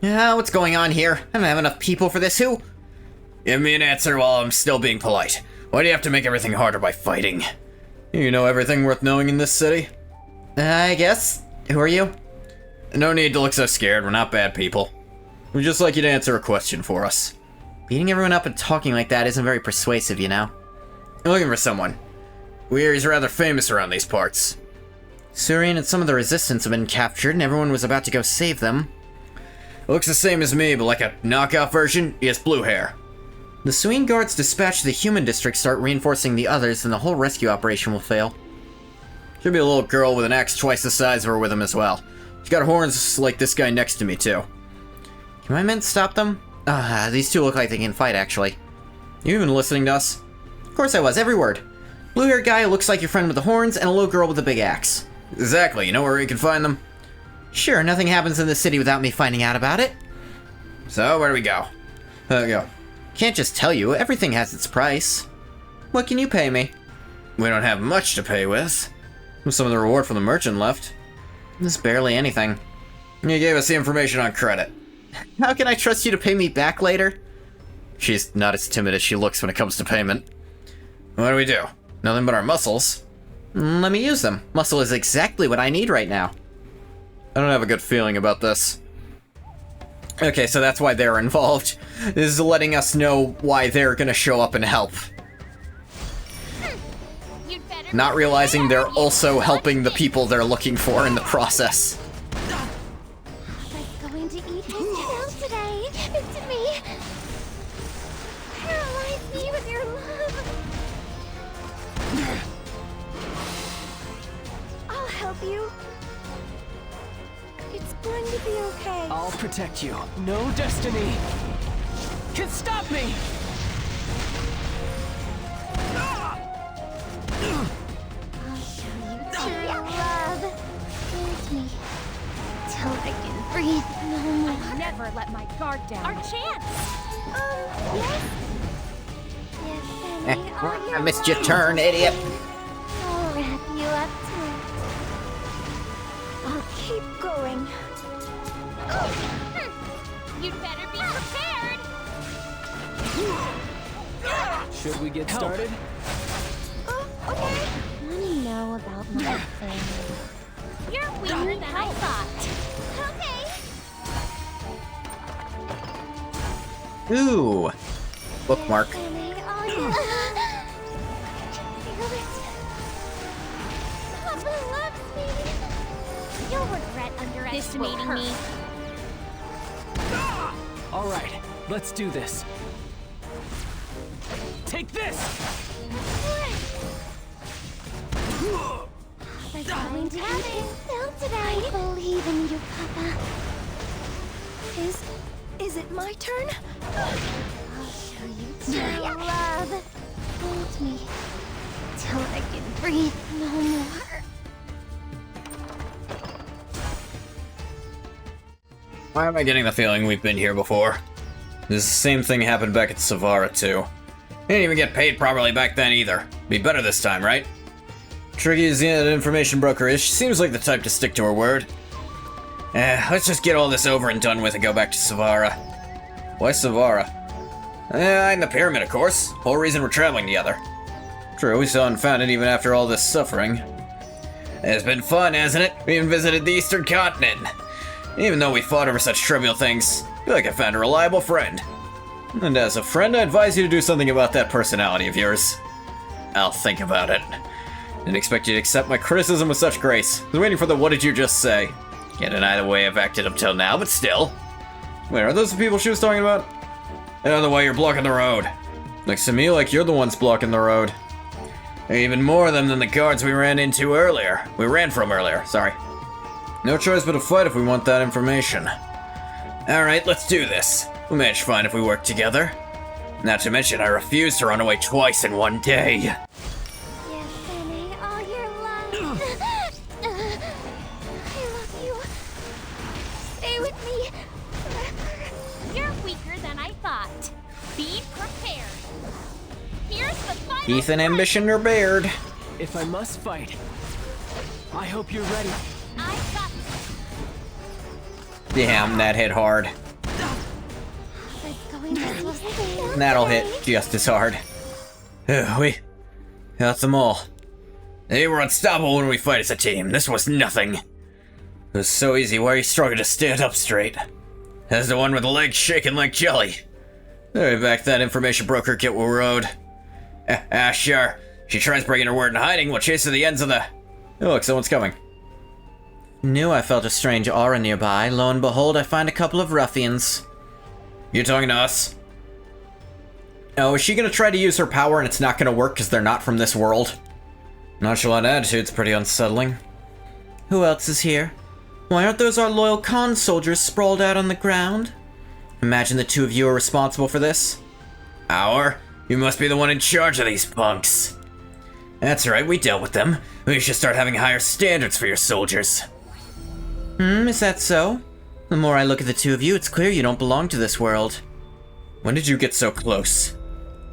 Yeah, what's going on here? I don't have enough people for this. Who? Give me an answer while I'm still being polite. Why do you have to make everything harder by fighting? You know everything worth knowing in this city? I guess. Who are you? No need to look so scared. We're not bad people. We'd just like you to answer a question for us. Beating everyone up and talking like that isn't very persuasive, you know? I'm looking for someone. We hear he's rather famous around these parts. Surian and some of the resistance have been captured, and everyone was about to go save them. Looks the same as me, but like a knockout version, he has blue hair. The Suine guards dispatched to the human district start reinforcing the others, and the whole rescue operation will fail. Should be a little girl with an axe twice the size of her with him as well. She's got horns like this guy next to me, too. Can my men stop them? These two look like they can fight, actually. You even listening to us? Of course I was, every word. Blue-haired guy who looks like your friend with the horns, and a little girl with a big axe. Exactly, you know where we can find them? Sure, nothing happens in the city without me finding out about it. So, where do we go? Can't just tell you, everything has its price. What can you pay me? We don't have much to pay with. Some of the reward from the merchant left. This is barely anything. You gave us the information on credit. How can I trust you to pay me back later? She's not as timid as she looks when it comes to payment. What do we do? Nothing but our muscles. Let me use them. Muscle is exactly what I need right now. I don't have a good feeling about this. Okay, so that's why they're involved. This is letting us know why they're gonna show up and help. Not realizing they're also helping the people they're looking for in the process. I'm going to eat his tail today. It's me. Paralyze me with your love. I'll help you. It's going to be okay. I'll protect you. No destiny can stop me! I'll show you true love. Hold me till I can breathe no more. Never let my guard down. Our chance! Yes? Yes, Benny, all I missed your turn, idiot. I'll wrap you up too. I'll keep going. You'd better be prepared! Should we get started? Okay. Wanna know about my family? You're weaker than I thought. Okay. Ooh. Bookmark. Family, all you. Feel it. Papa loves me. You'll regret underestimating me. All right, let's do this. Take this! Papa's going to have his fill today. I believe in you, Papa. Is it my turn? I'll show you true love. Hold me till I can breathe no more. Why am I getting the feeling we've been here before? This same thing happened back at Savara too. Didn't even get paid properly back then either. Be better this time, right? Tricky as the information broker is, she seems like the type to stick to her word. Let's just get all this over and done with and go back to Savara. Why Savara? In the pyramid, of course. Whole reason we're traveling together. True, we still haven't found it even after all this suffering. It's been fun, hasn't it? We even visited the Eastern Continent. Even though we fought over such trivial things, I feel like I found a reliable friend. And as a friend, I advise you to do something about that personality of yours. I'll think about it. Didn't expect you to accept my criticism with such grace. I was waiting for the what did you just say. Can't deny the way I've acted up till now, but still. Wait, are those the people she was talking about? Another way you're blocking the road. Looks to me like you're the ones blocking the road. Even more of them than the guards we ran from earlier, sorry. No choice but to fight if we want that information. Alright, let's do this. We managed fine if we work together. Not to mention, I refused to run away twice in one day. Yes, Annie, all your love. I love you. Stay with me forever. You're weaker than I thought. Be prepared. Here's the final Ethan fight. Ambition or Baird. If I must fight, I hope you're ready. I've got Damn, that hit hard. Papa's going to slow down. That'll hit just as hard. We got them all. They were unstoppable when we fight as a team. This was nothing. It was so easy. Why are you struggling to stand up straight? As the one with the legs shaking like jelly. Hey, back that information broker get what we're owed. Sure. She tries breaking her word and hiding. We'll chase to the ends of the... Oh, look, someone's coming. Knew I felt a strange aura nearby. Lo and behold, I find a couple of ruffians. You talking to us? Oh, is she gonna try to use her power and it's not gonna work because they're not from this world? Nonchalant attitude's pretty unsettling. Who else is here? Why aren't those our loyal Khan soldiers sprawled out on the ground? Imagine the two of you are responsible for this. Our? You must be the one in charge of these punks. That's right, we dealt with them. We should start having higher standards for your soldiers. Is that so? The more I look at the two of you, it's clear you don't belong to this world. When did you get so close?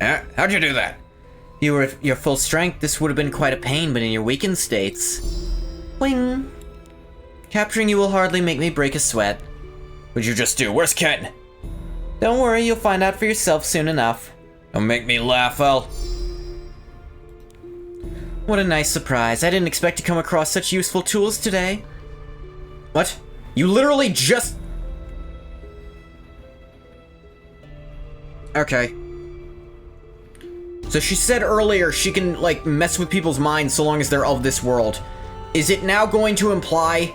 How'd you do that? If you were at your full strength, this would have been quite a pain, but in your weakened states... Wing! Capturing you will hardly make me break a sweat. What'd you just do? Where's Ken? Don't worry, you'll find out for yourself soon enough. Don't make me laugh, Al. What a nice surprise. I didn't expect to come across such useful tools today. What? You literally just... Okay. So she said earlier she can, like, mess with people's minds so long as they're of this world. Is it now going to imply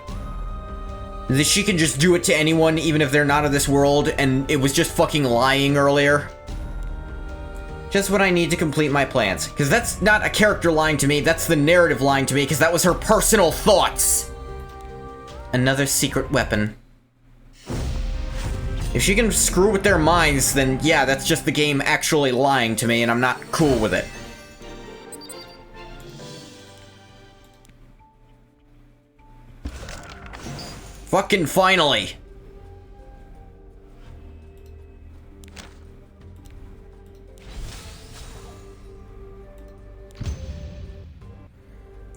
that she can just do it to anyone even if they're not of this world and it was just fucking lying earlier? Just what I need to complete my plans. Because that's not a character lying to me, that's the narrative lying to me, because that was her personal thoughts. Another secret weapon. If she can screw with their minds, then yeah, that's just the game actually lying to me, and I'm not cool with it. Fucking finally!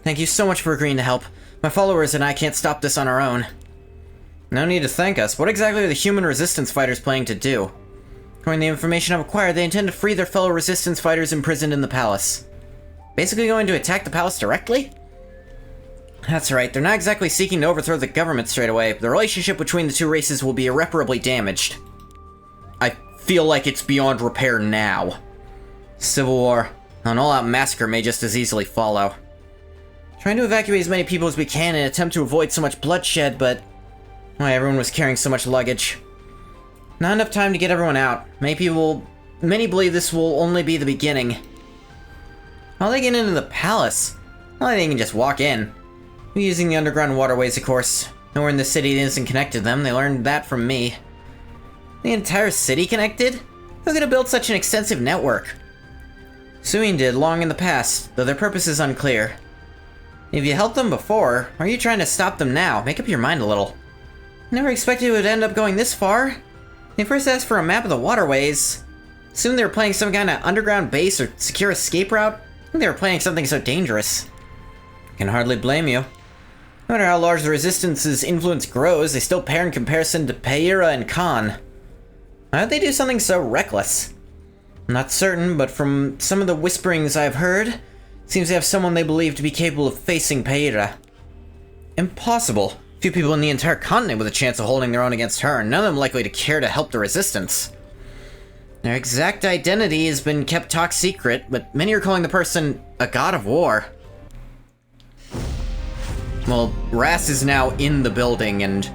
Thank you so much for agreeing to help. My followers and I can't stop this on our own. No need to thank us. What exactly are the human resistance fighters planning to do? According to the information I've acquired, they intend to free their fellow resistance fighters imprisoned in the palace. Basically going to attack the palace directly? That's right, they're not exactly seeking to overthrow the government straight away, but the relationship between the two races will be irreparably damaged. I feel like it's beyond repair now. Civil war, an all-out massacre may just as easily follow. Trying to evacuate as many people as we can in an attempt to avoid so much bloodshed, but... why, everyone was carrying so much luggage. Not enough time to get everyone out. Many believe this will only be the beginning. How they get into the palace? Not like they can just walk in. We're using the underground waterways, of course. Nowhere in the city isn't connected to them. They learned that from me. The entire city connected? Who could have built such an extensive network? Suing did long in the past, though their purpose is unclear. If you helped them before, are you trying to stop them now? Make up your mind a little. Never expected it would end up going this far. They first asked for a map of the waterways. Assumed they were planning some kind of underground base or secure escape route. I think they were planning something so dangerous. I can hardly blame you. No matter how large the Resistance's influence grows, they still pale in comparison to Peira and Khan. Why would they do something so reckless? I'm not certain, but from some of the whisperings I've heard, seems they have someone they believe to be capable of facing Peira. Impossible. Few people in the entire continent with a chance of holding their own against her, and none of them likely to care to help the Resistance. Their exact identity has been kept top secret, but many are calling the person a god of war. Well, Ras is now in the building, and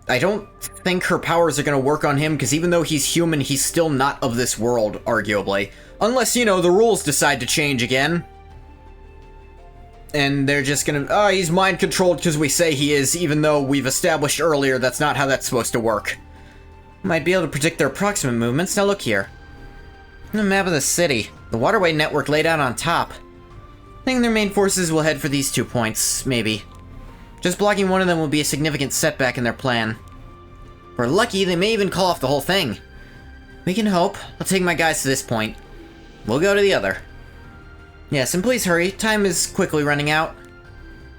I don't think her powers are gonna work on him, because even though he's human, he's still not of this world, arguably. Unless, you know, the rules decide to change again. And they're just gonna, oh, he's mind-controlled because we say he is, even though we've established earlier that's not how that's supposed to work. Might be able to predict their approximate movements. Now look here. The map of the city. The waterway network laid out on top. I think their main forces will head for these 2 points, maybe. Just blocking one of them will be a significant setback in their plan. If we're lucky, they may even call off the whole thing. We can hope. I'll take my guys to this point. We'll go to the other. Yes, and please hurry. Time is quickly running out.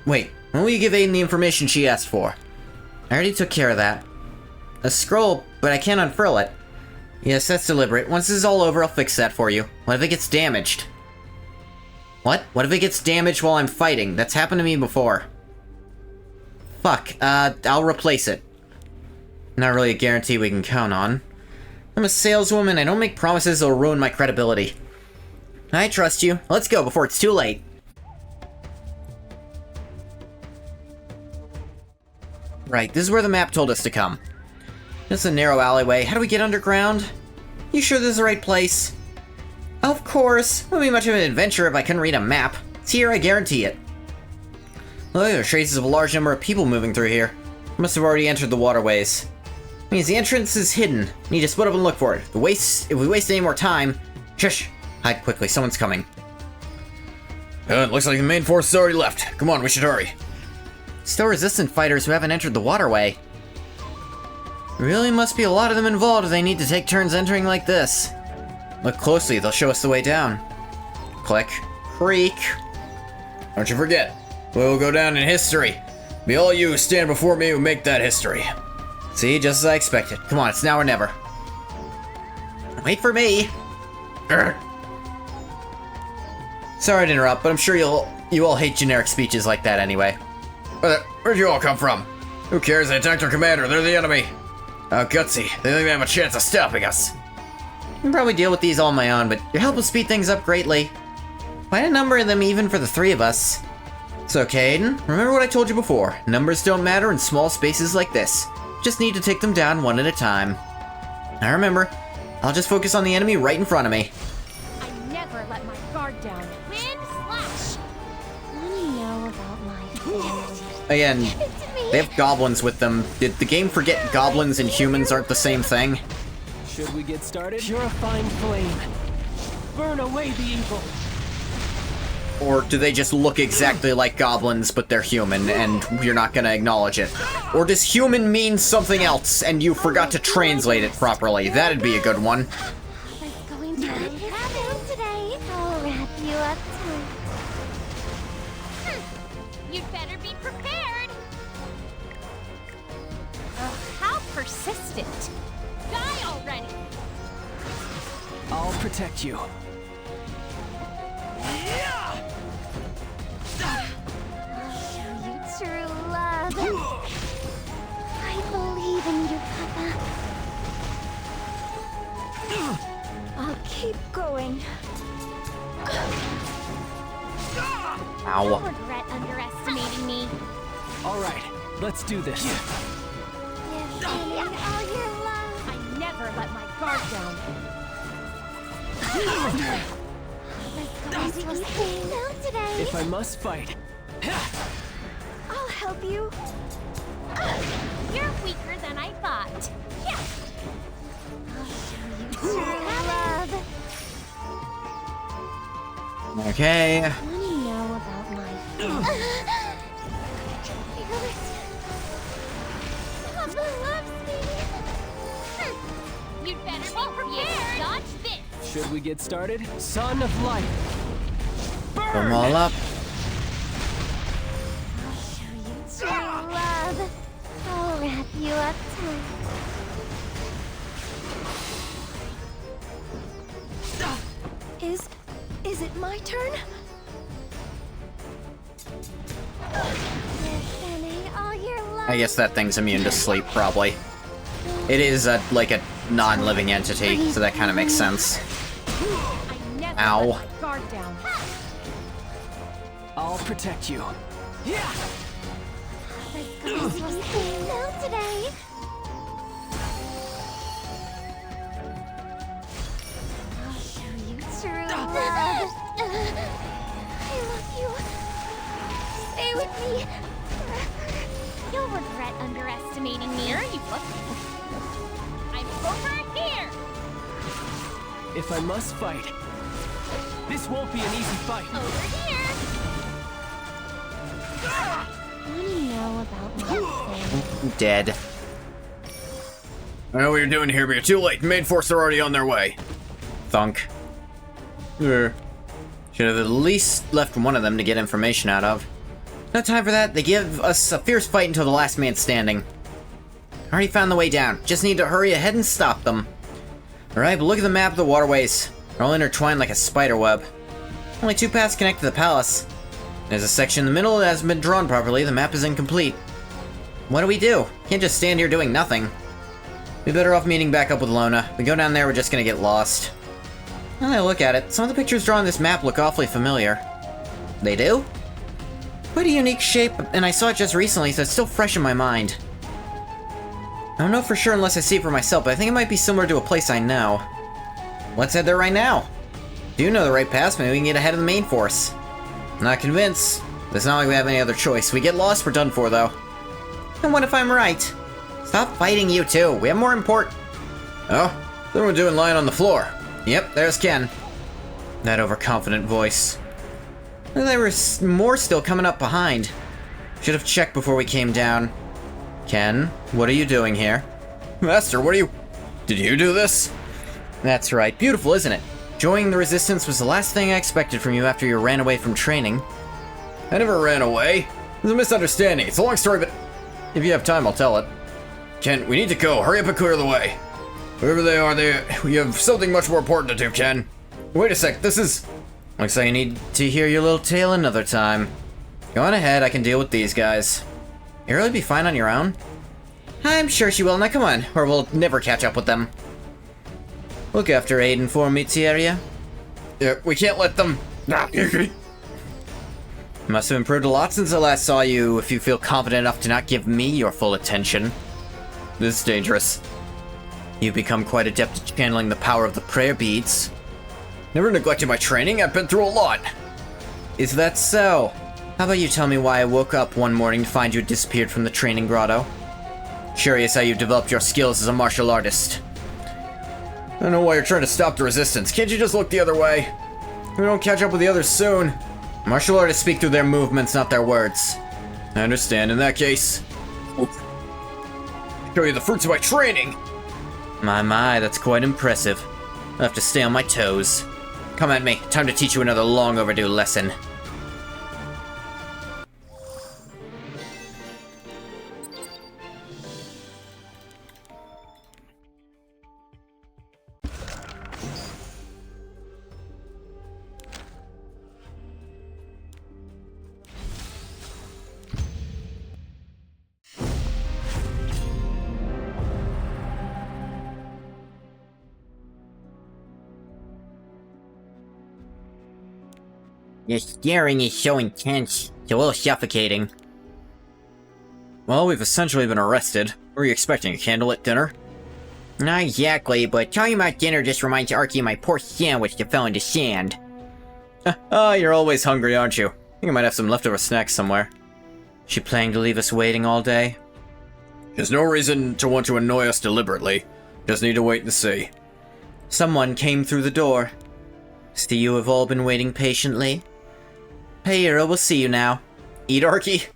Wait, when will you give Aiden the information she asked for? I already took care of that. A scroll, but I can't unfurl it. Yes, that's deliberate. Once this is all over, I'll fix that for you. What if it gets damaged? What? What if it gets damaged while I'm fighting? That's happened to me before. Fuck, I'll replace it. Not really a guarantee we can count on. I'm a saleswoman, I don't make promises that'll ruin my credibility. I trust you. Let's go before it's too late. Right, this is where the map told us to come. It's a narrow alleyway. How do we get underground? You sure this is the right place? Of course. It wouldn't be much of an adventure if I couldn't read a map. It's here, I guarantee it. Look, there are traces of a large number of people moving through here. Must have already entered the waterways. Means the entrance is hidden. Need to split up and look for it. If we waste any more time... Shush! Hide quickly, someone's coming. It looks like the main force has already left. Come on, we should hurry. Still resistant fighters who haven't entered the waterway. Really must be a lot of them involved if they need to take turns entering like this. Look closely, they'll show us the way down. Click. Creak. Don't you forget, we will go down in history. Be all you who stand before me who make that history. See, just as I expected. Come on, it's now or never. Wait for me! Sorry to interrupt, but I'm sure you all hate generic speeches like that anyway. Where'd you all come from? Who cares? They attacked our commander. They're the enemy. Oh, gutsy. They think they have a chance of stopping us. I can probably deal with these all on my own, but your help will speed things up greatly. Quite a number of them even for the 3 of us. It's okay, Aiden. Remember what I told you before. Numbers don't matter in small spaces like this. Just need to take them down one at a time. Now remember, I'll just focus on the enemy right in front of me. I never let my guard down. Wind slash! Let me know about my identity. Again, they have goblins with them. Did the game forget goblins and humans aren't the same thing? Should we get started? Purifying flame. Burn away the evil. Or do they just look exactly like goblins, but they're human, and you're not gonna acknowledge it? Or does human mean something else, and you forgot to translate it properly? That'd be a good one. It's going to happen today. I'll wrap you up too. You'd better be prepared. Ugh, how persistent. Die already! protect you. I'll show you true love. I believe in you, Papa. I'll keep going. Ow. You'll regret underestimating me. All right, let's do this. Give me all your love. I never let my guard down. Let's go now today. If I must fight, I'll help you. You're weaker than I thought. Yeah. True love. Okay. Want to know about my Papa loves me. You'd better be prepared. Dodge this. should we get started? Son of Light. Put them all up. I'll show you true love. I'll wrap you up tight. Is it my turn? Sending all your love. I guess that thing's immune to sleep, probably. It is like a non-living entity, so that kind of makes sense. I never Ow. let my guard down. I'll protect you. Yeah. Let's go now today. I'll show you true love. I love you. Stay with me forever. You'll regret underestimating me. Where are you looking? I'm over here. If I must fight, this won't be an easy fight. Over here. Want to know about my family? Dead. I know what you're doing here, but you're too late. Main force are already on their way. Thunk. Should have at least left one of them to get information out of. No time for that. They give us a fierce fight until the last man standing. Already found the way down. Just need to hurry ahead and stop them. Alright, but look at the map of the waterways. They're all intertwined like a spider web. Only 2 paths connect to the palace. There's a section in the middle that hasn't been drawn properly. The map is incomplete. What do? Can't just stand here doing nothing. We'd better off meeting back up with Lona. If we go down there, we're just gonna get lost. Now that I look at it, some of the pictures drawn on this map look awfully familiar. They do? Quite a unique shape, and I saw it just recently, so it's still fresh in my mind. I don't know for sure unless I see it for myself, but I think it might be similar to a place I know. Let's head there right now. Do you know the right path? Maybe we can get ahead of the main force. Not convinced. It's not like we have any other choice. We get lost, we're done for, though. And what if I'm right? Stop fighting, you two. We have more important... Oh? What are we doing lying on the floor? Yep, there's Ken. That overconfident voice. There was more still coming up behind. Should have checked before we came down. Ken, what are you doing here? Master, what are you... Did you do this? That's right. Beautiful, isn't it? Joining the Resistance was the last thing I expected from you after you ran away from training. I never ran away. There's a misunderstanding. It's a long story, but... If you have time, I'll tell it. Ken, we need to go. Hurry up and clear the way. Whoever they are, we have something much more important to do, Ken. Wait a sec, this is... Looks like you need to hear your little tale another time. Go on ahead, I can deal with these guys. You'll really be fine on your own? I'm sure she will. Now come on, or we'll never catch up with them. Look after Aiden for me, Tieria. Yeah, we can't let them... Must have improved a lot since I last saw you, if you feel confident enough to not give me your full attention. This is dangerous. You've become quite adept at channeling the power of the prayer beads. Never neglected my training. I've been through a lot. Is that so? How about you tell me why I woke up one morning to find you had disappeared from the training grotto? Curious how you've developed your skills as a martial artist. I don't know why you're trying to stop the resistance. Can't you just look the other way? We don't catch up with the others soon. Martial artists speak through their movements, not their words. I understand. In that case... show you the fruits of my training! My, that's quite impressive. I'll have to stay on my toes. Come at me. Time to teach you another long overdue lesson. The staring is so intense. It's a little suffocating. Well, we've essentially been arrested. Were you expecting a candlelit dinner? Not exactly, but talking about dinner just reminds Arky of my poor sandwich that fell into sand. Ah, you're always hungry, aren't you? I think I might have some leftover snacks somewhere. She planning to leave us waiting all day? There's no reason to want to annoy us deliberately. Just need to wait and see. Someone came through the door. So you have all been waiting patiently? Hey, Hero, we'll see you now. Eat Arky?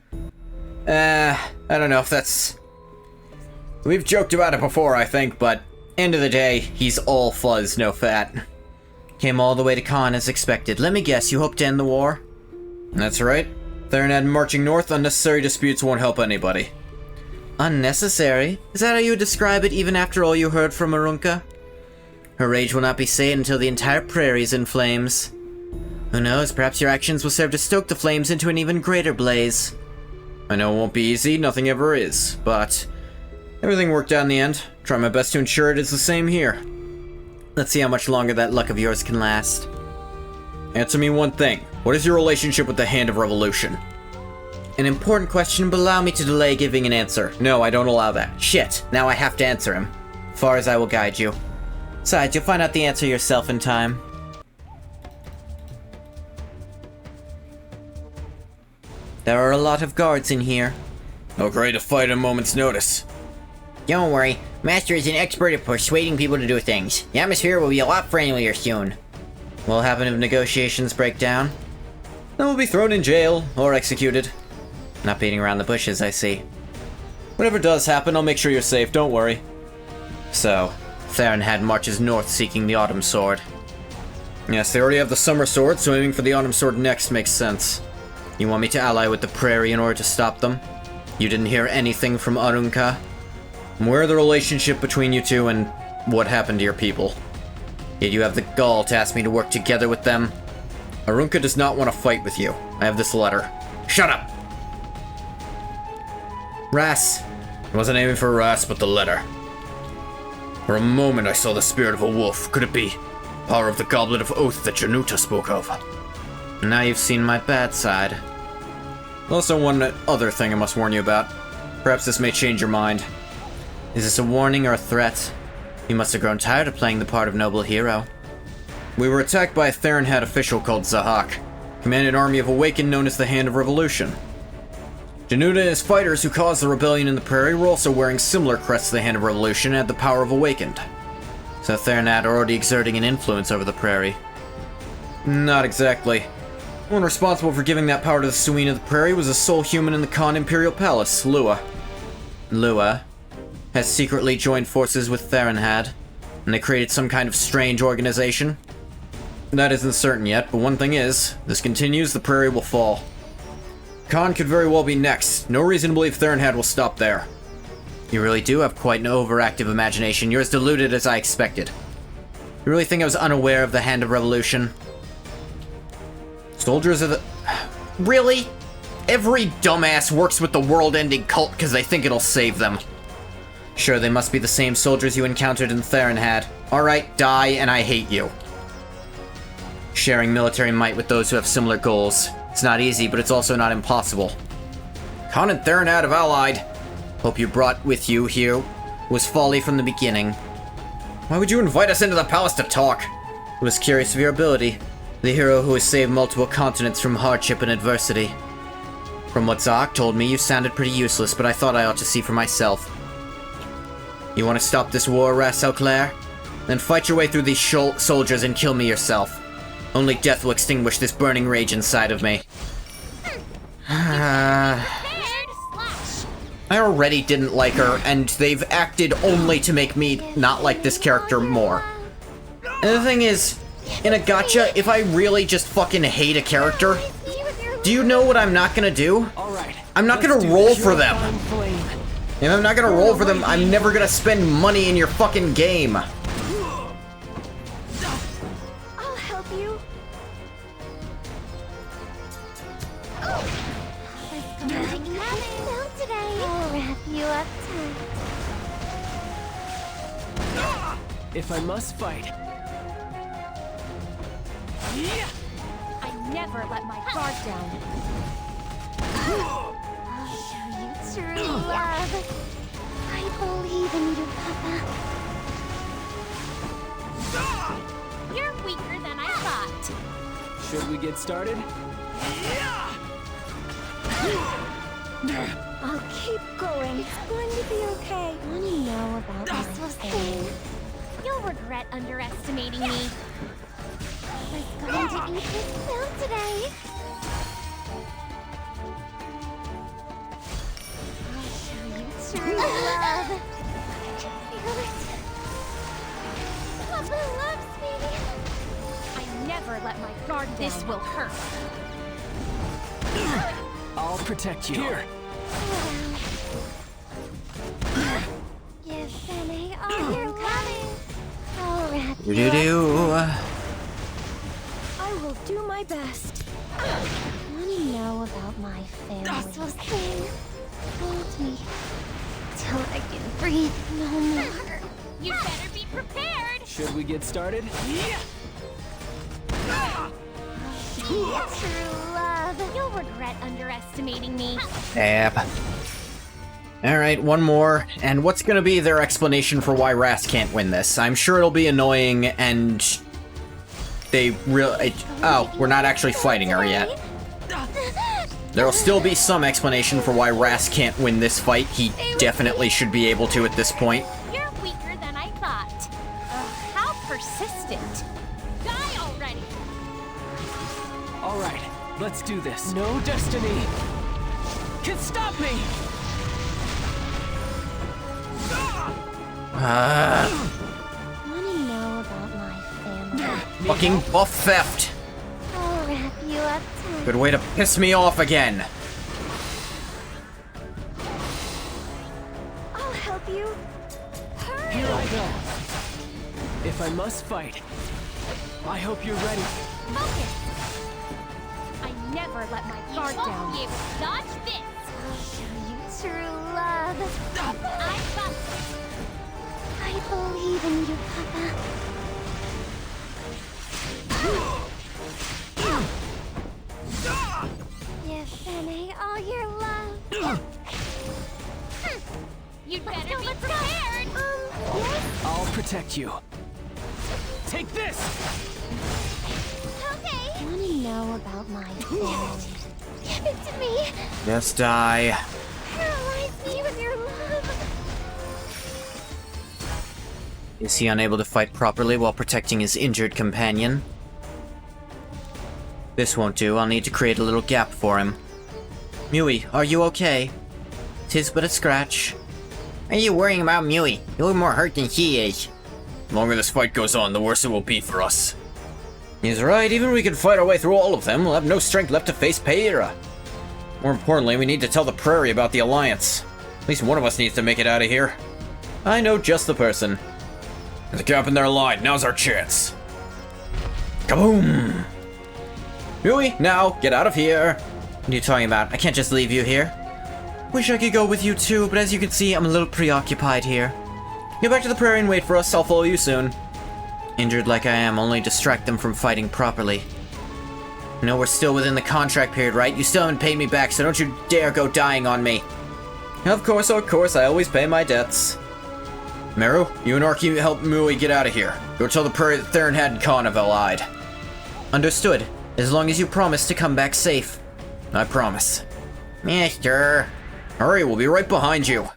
I don't know if that's... We've joked about it before, I think, but end of the day, he's all fuzz, no fat. Came all the way to Khan as expected. Let me guess, you hope to end the war? That's right. Theranad marching north, unnecessary disputes won't help anybody. Unnecessary? Is that how you would describe it even after all you heard from Arunka? Her rage will not be sated until the entire prairie is in flames. Who knows, perhaps your actions will serve to stoke the flames into an even greater blaze. I know it won't be easy, nothing ever is, but everything worked out in the end. Try my best to ensure it is the same here. Let's see how much longer that luck of yours can last. Answer me one thing. What is your relationship with the Hand of Revolution? An important question, but allow me to delay giving an answer. No, I don't allow that. Shit, now I have to answer him. Far as I will guide you. Besides, you'll find out the answer yourself in time. There are a lot of guards in here. No great to fight at a moment's notice. Don't worry, Master is an expert at persuading people to do things. The atmosphere will be a lot friendlier soon. What will happen if negotiations break down? Then we'll be thrown in jail, or executed. Not beating around the bushes, I see. Whatever does happen, I'll make sure you're safe, don't worry. So, Theranhad marches north seeking the Autumn Sword. Yes, they already have the Summer Sword, so aiming for the Autumn Sword next makes sense. You want me to ally with the Prairie in order to stop them? You didn't hear anything from Arunka? I'm aware of the relationship between you two and what happened to your people. Yet you have the gall to ask me to work together with them? Arunka does not want to fight with you. I have this letter. Shut up! Ras. I wasn't aiming for Ras, but the letter. For a moment I saw the spirit of a wolf. Could it be? Power of the Goblet of Oath that Januta spoke of. Now you've seen my bad side. Also, one other thing I must warn you about. Perhaps this may change your mind. Is this a warning or a threat? You must have grown tired of playing the part of noble hero. We were attacked by a Theranhad official called Zahak, commanded an army of Awakened known as the Hand of Revolution. Januta and his fighters who caused the rebellion in the prairie were also wearing similar crests to the Hand of Revolution and had the power of Awakened. So Theranhad are already exerting an influence over the prairie. Not exactly. One responsible for giving that power to the Suine of the Prairie was a sole human in the Khan Imperial Palace, Lua. Lua has secretly joined forces with Theranhad, and they created some kind of strange organization? That isn't certain yet, but one thing is, this continues, the Prairie will fall. Khan could very well be next. No reason to believe Theranhad will stop there. You really do have quite an overactive imagination. You're as deluded as I expected. You really think I was unaware of the Hand of Revolution? Soldiers of the... Really? Every dumbass works with the world-ending cult because they think it'll save them. Sure, they must be the same soldiers you encountered in Theranhad. Alright, die, and I hate you. Sharing military might with those who have similar goals. It's not easy, but it's also not impossible. Khan and Theranhad have allied. Hope you brought with you here was folly from the beginning. Why would you invite us into the palace to talk? I was curious of your ability. The hero who has saved multiple continents from hardship and adversity. From what Zahak told me, you sounded pretty useless, but I thought I ought to see for myself. You want to stop this war, Ras El Claire? Then fight your way through these soldiers and kill me yourself. Only death will extinguish this burning rage inside of me. I already didn't like her, and they've acted only to make me not like this character more. And the thing is, in a gacha, if I really just fucking hate a character, do you know what I'm not gonna do? I'm not gonna roll for them. If I'm not gonna roll for them, I'm never gonna spend money in your fucking game. I'll help you. Well today. I'll wrap you up tight. If I must fight. I never never let my guard down. I'll show you true love. I believe in you, Papa. You're weaker than I thought. Should we get started? I'll keep going. It's going to be okay. Want to know about this was thing? You'll regret underestimating me. Was going to eat this film today. I'll show you true love. Feel it. Papa loves me. I never let my guard down. This will hurt. I'll protect you. Here. Give Benny all your loving. I'll wrap you up. Do-do-do. I will do my best. Want to know about my family? This was thing. Hold me till I can breathe no more. You better be prepared. Should we get started? True love. You'll regret underestimating me. Dab. Alright, one more. And what's gonna be their explanation for why Rast can't win this? I'm sure it'll be annoying and... they really... oh, we're not actually fighting her yet. There'll still be some explanation for why Rast can't win this fight. He definitely should be able to at this point. You're weaker than I thought. How persistent. Die already. All right, let's do this. No destiny can stop me. Want to know about my family? Fucking buff theft! I'll wrap you up too. Good way to piss me off again. I'll help you. Hurry. Here I go. If I must fight, I hope you're ready. Focus. I never let my guard down. You won't be able to dodge this. I'll show you true love. I got I believe in you, Papa. Give Benny all your love. You'd better be prepared. Yes? I'll protect you. Take this. Okay. Want to know about my family? Give it to me. Just die. Paralyze me with your love. Is he unable to fight properly while protecting his injured companion? This won't do. I'll need to create a little gap for him. Mui, are you okay? 'Tis but a scratch. Are you worrying about Mui? You're more hurt than she is. The longer this fight goes on, the worse it will be for us. He's right. Even if we can fight our way through all of them, we'll have no strength left to face Peira. More importantly, we need to tell the Prairie about the Alliance. At least one of us needs to make it out of here. I know just the person. There's a gap in their line. Now's our chance. Kaboom! Mui, now, get out of here! What are you talking about? I can't just leave you here. Wish I could go with you too, but as you can see, I'm a little preoccupied here. Get back to the Prairie and wait for us. I'll follow you soon. Injured like I am, only distract them from fighting properly. You know, we're still within the contract period, right? You still haven't paid me back, so don't you dare go dying on me. Of course, I always pay my debts. Meru, you and Orky help Mui get out of here. Go tell the Prairie that Theron had Carnival-eyed. Understood. As long as you promise to come back safe. I promise. Mister. Hurry, we'll be right behind you.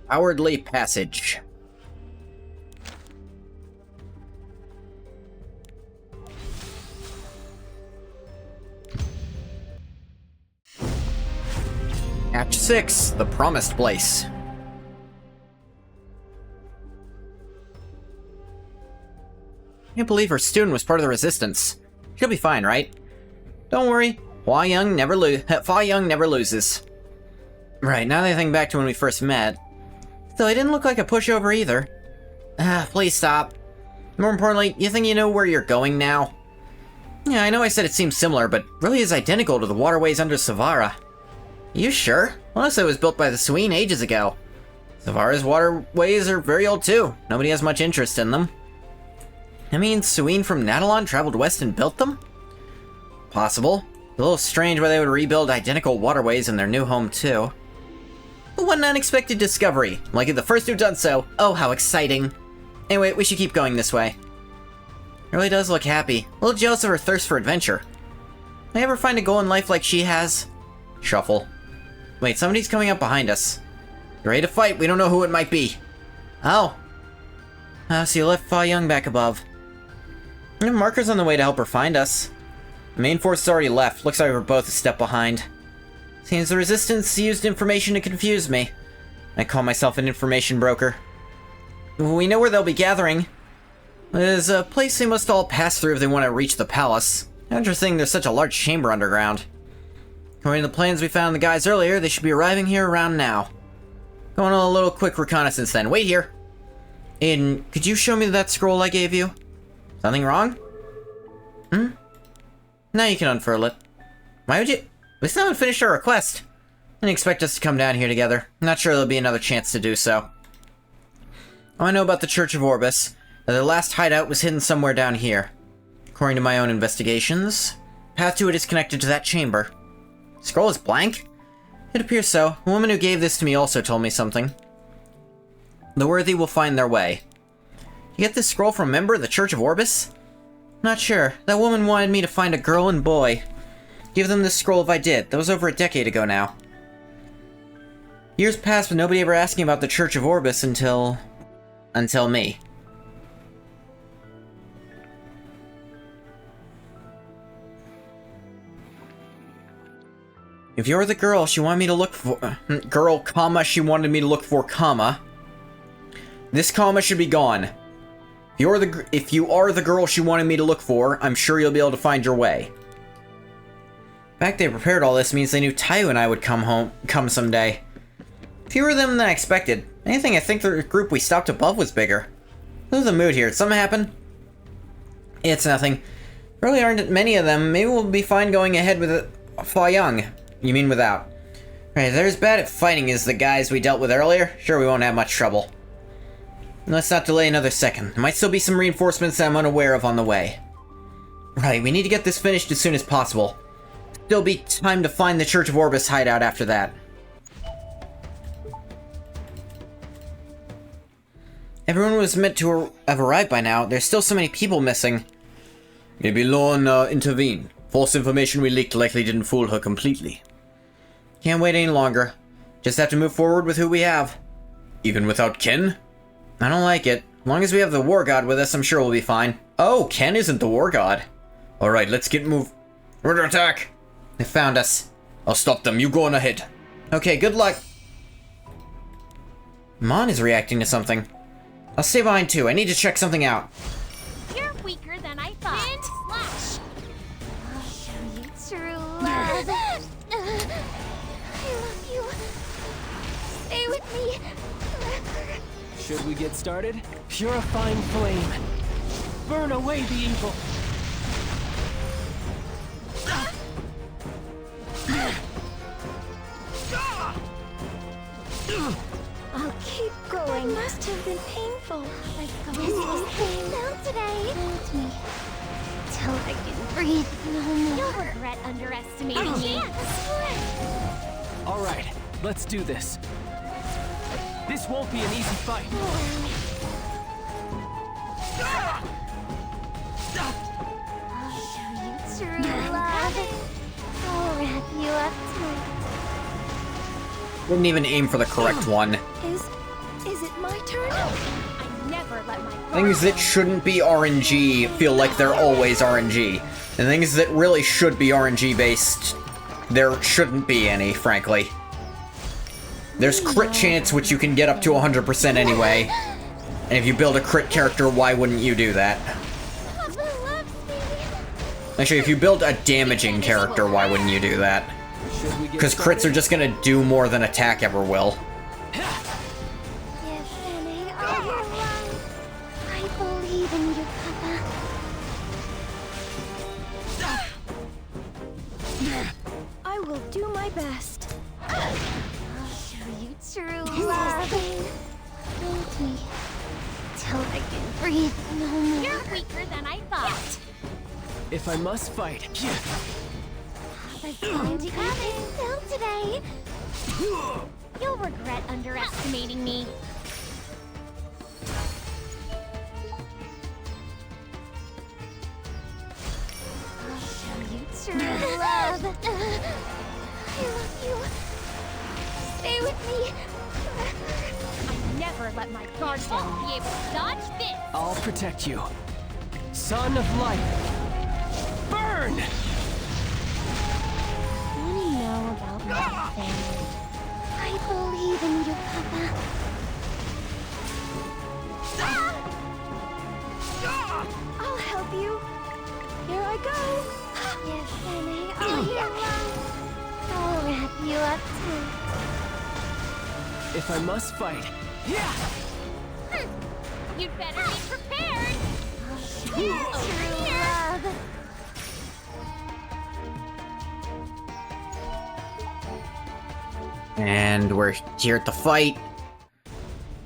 Cowardly Passage. Act 6, The Promised Place. Can't believe her student was part of the Resistance. She'll be fine, right? Don't worry, Hua Young never loses. Right, now that I think back to when we first met. Though he didn't look like a pushover either. Please stop. More importantly, you think you know where you're going now? Yeah, I know I said it seems similar, but really is identical to the waterways under Savara. You sure? Unless it was built by the Sween ages ago. So far as waterways are very old too. Nobody has much interest in them. I mean, Sween from Nadalon traveled west and built them? Possible. A little strange why they would rebuild identical waterways in their new home too. But what an unexpected discovery. Like the first who've done so. Oh, how exciting. Anyway, we should keep going this way. Really does look happy. A little jealous of her thirst for adventure. May I ever find a goal in life like she has? Shuffle. Wait, somebody's coming up behind us. You ready to fight? We don't know who it might be. Oh. So you left Fa Young back above. We have markers on the way to help her find us. The main force has already left. Looks like we're both a step behind. Seems the Resistance used information to confuse me. I call myself an information broker. We know where they'll be gathering. There's a place they must all pass through if they want to reach the palace. Interesting there's such a large chamber underground. According to the plans we found in the guides earlier, they should be arriving here around now. Going on a little quick reconnaissance then. Wait here. Aiden, could you show me that scroll I gave you? Something wrong? Now you can unfurl it. Why would you? We still haven't finished our request. Didn't expect us to come down here together. Not sure there'll be another chance to do so. All I know about the Church of Orbis, that their last hideout was hidden somewhere down here. According to my own investigations, path to it is connected to that chamber. Scroll is blank? It appears so. The woman who gave this to me also told me something. The worthy will find their way. You get this scroll from a member of the Church of Orbis? Not sure. That woman wanted me to find a girl and boy. Give them this scroll if I did. That was over a decade ago now. Years passed with nobody ever asking about the Church of Orbis until me. If you're the girl she wanted me to look for... girl, comma, she wanted me to look for, comma. This comma should be gone. If you are the girl she wanted me to look for, I'm sure you'll be able to find your way. The fact they prepared all this means they knew Tayu and I would come someday. Fewer of them than I expected. Anything, I think the group we stopped above was bigger. What's the mood here? Did something happen? It's nothing. Really aren't many of them. Maybe we'll be fine going ahead with Fa Young. You mean without? Right, they're as bad at fighting as the guys we dealt with earlier. Sure, we won't have much trouble. Let's not delay another second. There might still be some reinforcements that I'm unaware of on the way. Right, we need to get this finished as soon as possible. There'll be time to find the Church of Orbis hideout after that. Everyone was meant to have arrived by now. There's still so many people missing. Maybe Lorne intervened. False information we leaked likely didn't fool her completely. Can't wait any longer. Just have to move forward with who we have. Even without Ken? I don't like it. As long as we have the War God with us, I'm sure we'll be fine. Oh, Ken isn't the War God. Alright, let's get moved. We're under attack! They found us. I'll stop them, you go on ahead. Okay, good luck. Mon is reacting to something. I'll stay behind too. I need to check something out. You're weaker than I thought. Wind slash. I'll show you true love. I love you. Stay with me forever. Should we get started? Purifying flame. Burn away the evil. I'll keep going. It must have been painful. Like this was pain down today. Hold me till I can breathe no more. You'll regret underestimating me. All right, let's do this. This won't be an easy fight. I'll show you true love. I'll wrap you up tight. Didn't even aim for the correct one. Is it my turn? I never let my Things that shouldn't be RNG feel like they're always RNG. And things that really should be RNG based, there shouldn't be any, frankly. There's crit chance which you can get up to 100% anyway. And if you build a crit character, why wouldn't you do that? Papa loves me. Actually, if you build a damaging character, why wouldn't you do that? Should we get Because crits are just gonna do more than attack ever will. Defending all your life. I believe in you, Papa. I will do my best. breathe no more. You're weaker than I thought. If I must fight, Papa's going to eat his fill today. You'll regret underestimating me. I'll show you true love. I love you. Stay with me. I never let my guard down be able to dodge this. I'll protect you. Son of light, burn! Want to know about my family? I believe in you, Papa. I'll help you. Here I go. If any are your love, I'll wrap you up too. If I must fight, You'd better be prepared. I'll show you true love. And we're here to fight.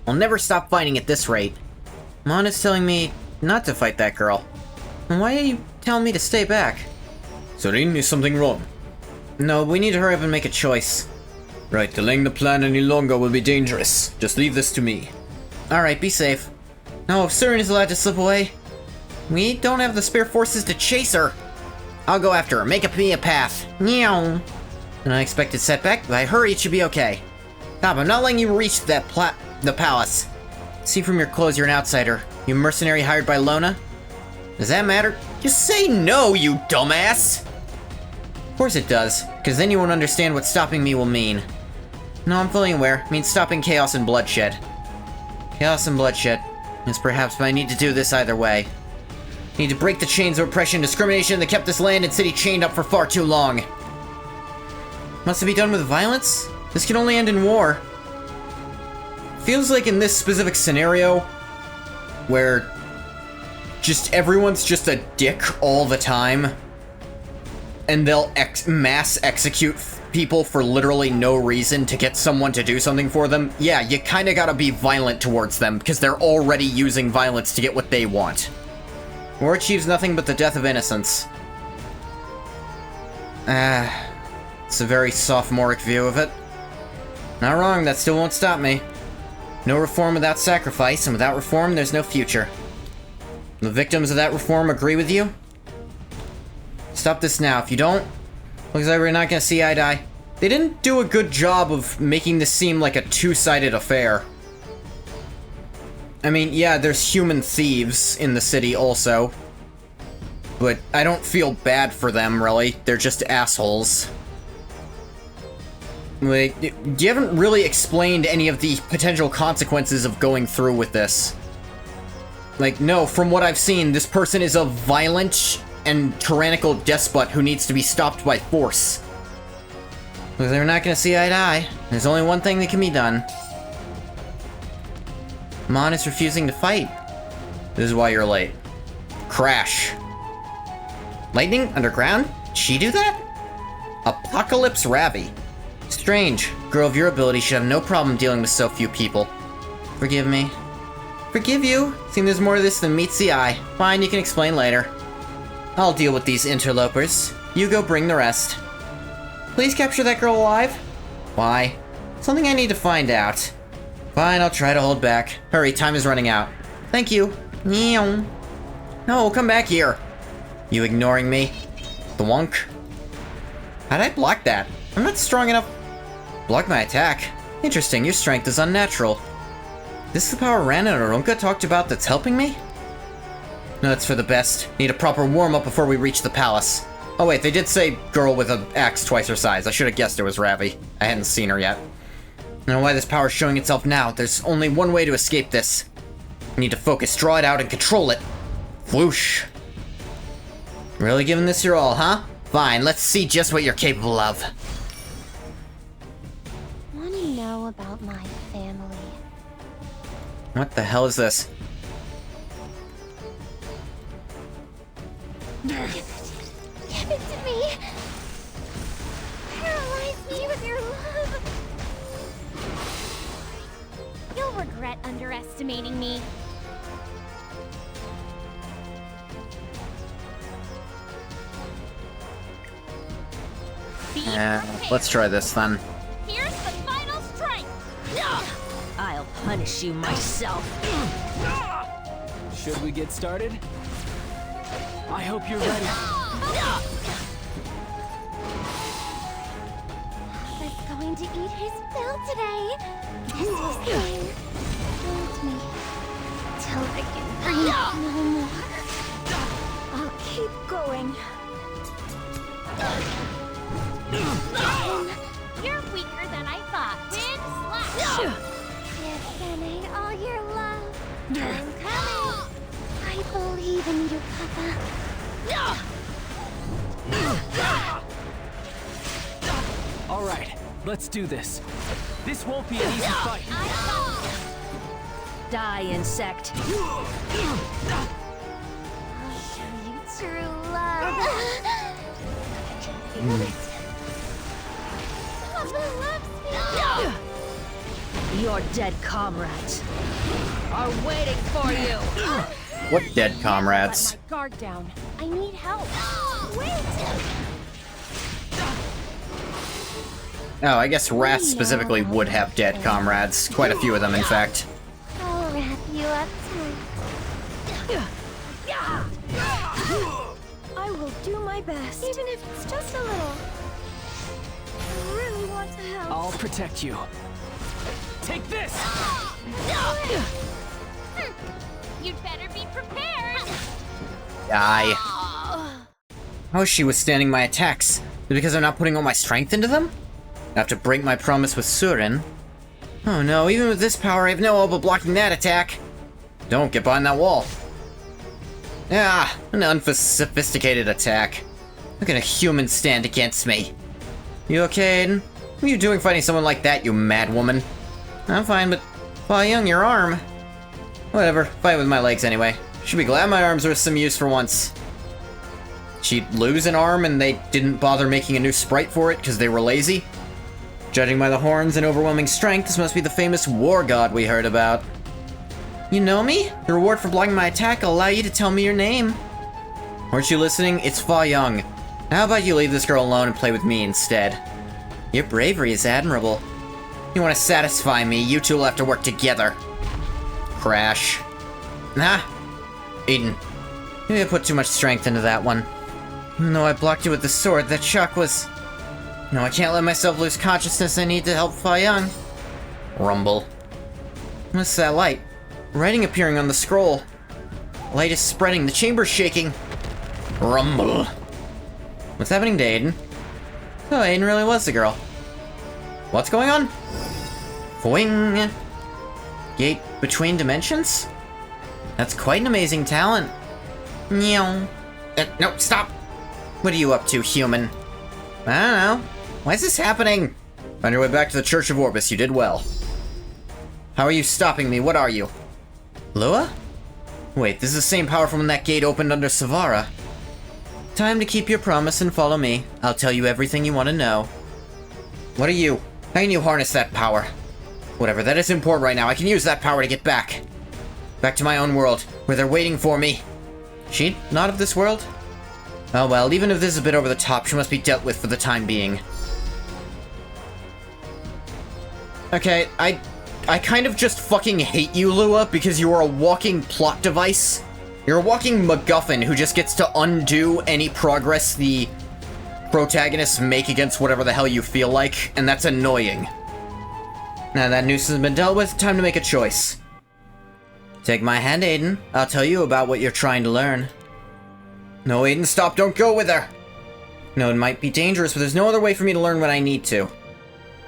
I'll never stop fighting at this rate. Mona's telling me not to fight that girl. And why are you telling me to stay back? Serene, is something wrong? No, we need to hurry up and make a choice. Right, delaying the plan any longer will be dangerous. Just leave this to me. Alright, be safe. No, if Serene is allowed to slip away, we don't have the spare forces to chase her. I'll go after her, make me a path. Meow. An unexpected setback, but I hurry, it should be okay. Stop, I'm not letting you reach the palace. See from your clothes you're an outsider. You mercenary hired by Lona? Does that matter? Just say no, you dumbass! Of course it does, because then you won't understand what stopping me will mean. No, I'm fully aware. It means stopping chaos and bloodshed. Chaos and bloodshed. Yes, perhaps, but I need to do this either way. I need to break the chains of oppression and discrimination that kept this land and city chained up for far too long. Must it be done with violence? This can only end in war. Feels like in this specific scenario, where just everyone's just a dick all the time, and they'll mass execute people for literally no reason to get someone to do something for them. Yeah, you kinda gotta be violent towards them, because they're already using violence to get what they want. War achieves nothing but the death of innocence. It's a very sophomoric view of it. Not wrong, that still won't stop me. No reform without sacrifice, and without reform, there's no future. The victims of that reform agree with you? Stop this now. If you don't, looks like we're not gonna see eye to eye. They didn't do a good job of making this seem like a two-sided affair. I mean, yeah, there's human thieves in the city also. But I don't feel bad for them, really. They're just assholes. Like, you haven't really explained any of the potential consequences of going through with this. Like, no, from what I've seen, this person is a violent and tyrannical despot who needs to be stopped by force. Because they're not gonna see eye to eye. There's only one thing that can be done. Mon is refusing to fight. This is why you're late. Crash. Lightning? Underground? Did she do that? Apocalypse Ravi. Strange. Girl of your ability should have no problem dealing with so few people. Forgive me. Forgive you? Seems there's more to this than meets the eye. Fine, you can explain later. I'll deal with these interlopers. You go bring the rest. Please capture that girl alive? Why? Something I need to find out. Fine, I'll try to hold back. Hurry, time is running out. Thank you. Meow. No, come back here. You ignoring me? Thwunk. How'd I block that? I'm not strong enough. Block my attack. Interesting, your strength is unnatural. This is the power Ran and Arunka talked about that's helping me? No, it's for the best. Need a proper warm-up before we reach the palace. Oh wait, they did say girl with an axe twice her size. I should have guessed it was Ravi. I hadn't seen her yet. I don't know why this power is showing itself now. There's only one way to escape this. I need to focus, draw it out, and control it. Whoosh. Really giving this your all, huh? Fine, let's see just what you're capable of. Want to know about my family? What the hell is this? Give it to me! Paralyze me with your love! You'll regret underestimating me. Be prepared. Let's try this then. Here's the final strike. I'll punish you myself. Should we get started? I hope you're ready. Papa's going to eat his fill today. This was pain. Hold me till I can breathe no more. I'll keep going. You're weaker than I thought. Wind slash. You've been all your love. I'm coming. I believe in you, Papa. All right, let's do this. This won't be an easy fight. Die, insect. I'll show you true love. Papa loves me. Your dead comrades are waiting for you. What dead comrades? Let my guard down. I need help. Wait. Oh, I guess rats specifically would have dead comrades. Quite a few of them, in fact. I'll wrap you up tight. I will do my best, even if it's just a little. I really want to help. I'll protect you. Take this! You'd better be prepared. Die. Oh, she was standing my attacks. Is it because I'm not putting all my strength into them? I have to break my promise with Surin. Oh no, even with this power, I have no hope of blocking that attack. Don't get behind that wall. Ah, an unsophisticated attack. How can a human stand against me? You okay, Aiden? What are you doing fighting someone like that, you mad woman? I'm fine, but Fa Young, your arm. Whatever, fight with my legs anyway. Should be glad my arms are some use for once. She'd lose an arm and they didn't bother making a new sprite for it because they were lazy? Judging by the horns and overwhelming strength, this must be the famous war god we heard about. You know me? The reward for blocking my attack will allow you to tell me your name. Weren't you listening? It's Fa Young. How about you leave this girl alone and play with me instead? Your bravery is admirable. You want to satisfy me, you two will have to work together. Crash. Nah. Aiden. Maybe I put too much strength into that one. Even though I blocked you with the sword, that shock was... No, I can't let myself lose consciousness. I need to help Fa Young. Rumble. What's that light? Writing appearing on the scroll. Light is spreading. The chamber's shaking. Rumble. What's happening to Aiden? Oh, Aiden really was the girl. What's going on? Boing. Gate between dimensions? That's quite an amazing talent. No, stop! What are you up to, human? I don't know. Why is this happening? On your way back to the Church of Orbis, you did well. How are you stopping me? What are you? Lua? Wait, this is the same power from when that gate opened under Savara. Time to keep your promise and follow me. I'll tell you everything you want to know. What are you? How can you harness that power? Whatever, that is important right now. I can use that power to get back. Back to my own world, where they're waiting for me. She not of this world? Oh well, even if this is a bit over the top, she must be dealt with for the time being. Okay, I kind of just fucking hate you, Lua, because you are a walking plot device. You're a walking MacGuffin who just gets to undo any progress the protagonists make against whatever the hell you feel like, and that's annoying. Now that nuisance has been dealt with, time to make a choice. Take my hand, Aiden. I'll tell you about what you're trying to learn. No, Aiden, stop. Don't go with her. No, it might be dangerous, but there's no other way for me to learn what I need to.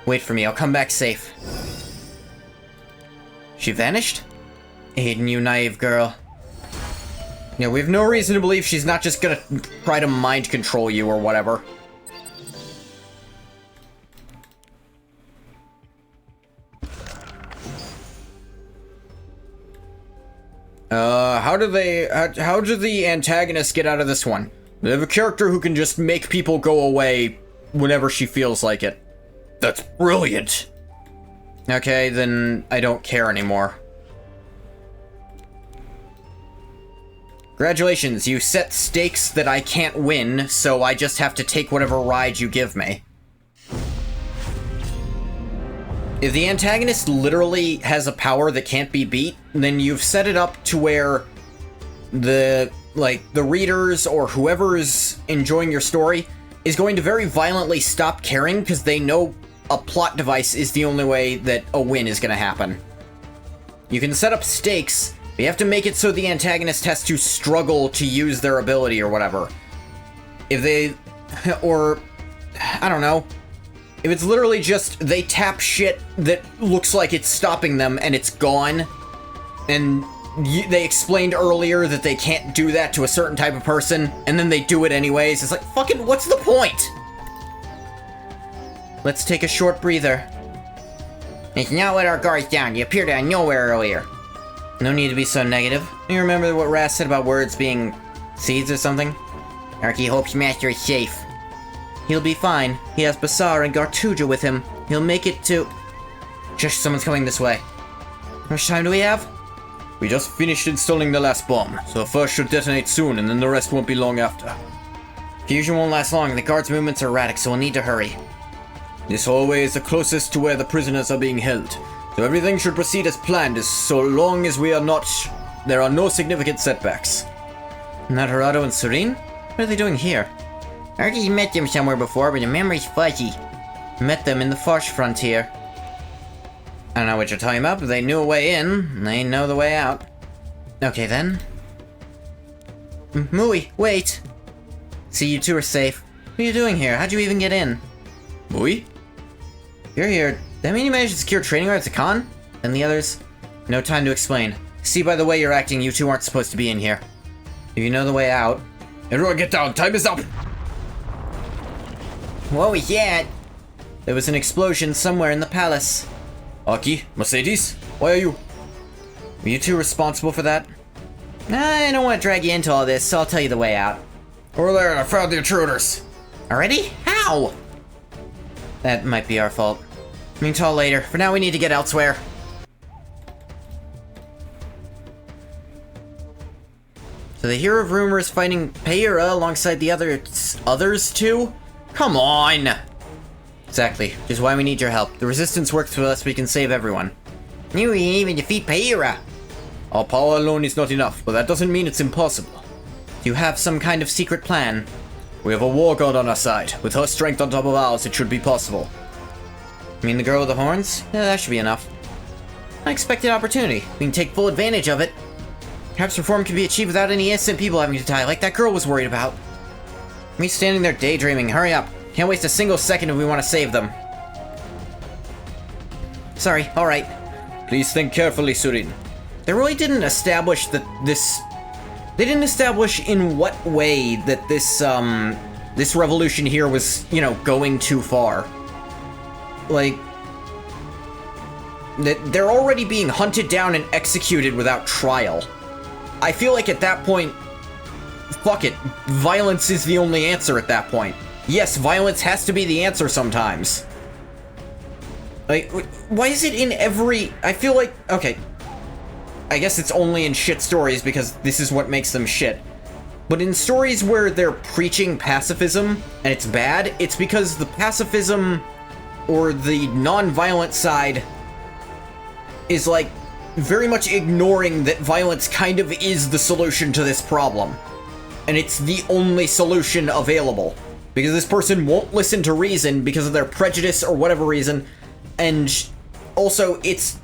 Wait for me. I'll come back safe. She vanished? Aiden, you naive girl. Yeah, we have no reason to believe she's not just gonna try to mind control you or whatever. How do the antagonists get out of this one? They have a character who can just make people go away whenever she feels like it. That's brilliant! Okay, then I don't care anymore. Congratulations, you set stakes that I can't win, so I just have to take whatever ride you give me. If the antagonist literally has a power that can't be beat, then you've set it up to where the readers or whoever's enjoying your story is going to very violently stop caring because they know a plot device is the only way that a win is going to happen. You can set up stakes, but you have to make it so the antagonist has to struggle to use their ability or whatever. If they... or... I don't know. If it's literally just they tap shit that looks like it's stopping them and it's gone, and they explained earlier that they can't do that to a certain type of person, and then they do it anyways, it's like, fucking, what's the point? Let's take a short breather. Let's not let our guards down. You appeared out of nowhere earlier. No need to be so negative. You remember what Raz said about words being seeds or something? Arky hopes Master is safe. He'll be fine. He has Basar and Gartuja with him. He'll make it to... Just someone's coming this way. How much time do we have? We just finished installing the last bomb, so the first should detonate soon, and then the rest won't be long after. Fusion won't last long. The guards' movements are erratic, so we'll need to hurry. This hallway is the closest to where the prisoners are being held, so everything should proceed as planned, as so long as there are no significant setbacks. Not Harado and Serene? What are they doing here? Arky's met them somewhere before, but the memory's fuzzy. Met them in the Farsh frontier. I don't know what you're talking about, but they knew a way in, they know the way out. Okay then. Mui, wait! See, you two are safe. What are you doing here? How'd you even get in? Mui? You're here. That mean you managed to secure training rights at Khan? And the others? No time to explain. See by the way you're acting, you two aren't supposed to be in here. If you know the way out... Everyone get down, time is up! What was that? There was an explosion somewhere in the palace. Aki, Mercedes, why are you... Were you two responsible for that? I don't want to drag you into all this, so I'll tell you the way out. Over there, I found the intruders. Already? How? That might be our fault. I mean, talk later. For now, we need to get elsewhere. So the hero of rumor is fighting Payura alongside the others too? Come on! Exactly, which is why we need your help. The resistance works with us, we can save everyone. You can even defeat Payura. Our power alone is not enough, but that doesn't mean it's impossible. Do you have some kind of secret plan? We have a war god on our side. With her strength on top of ours, it should be possible. You mean the girl with the horns? Yeah, that should be enough. Unexpected opportunity. We can take full advantage of it. Perhaps reform can be achieved without any innocent people having to die, like that girl was worried about. Me standing there daydreaming. Hurry up. Can't waste a single second if we want to save them. Sorry, alright. Please think carefully, Surin. They really didn't establish that this... They didn't establish in what way that this, this revolution here was, you know, going too far. Like... They're already being hunted down and executed without trial. I feel like at that point... Fuck it. Violence is the only answer at that point. Yes, violence has to be the answer sometimes. Like, why is it in every... I feel like... Okay. I guess it's only in shit stories because this is what makes them shit. But in stories where they're preaching pacifism and it's bad, it's because the pacifism or the non-violent side is like very much ignoring that violence kind of is the solution to this problem. And it's the only solution available. Because this person won't listen to reason because of their prejudice or whatever reason. And also, it's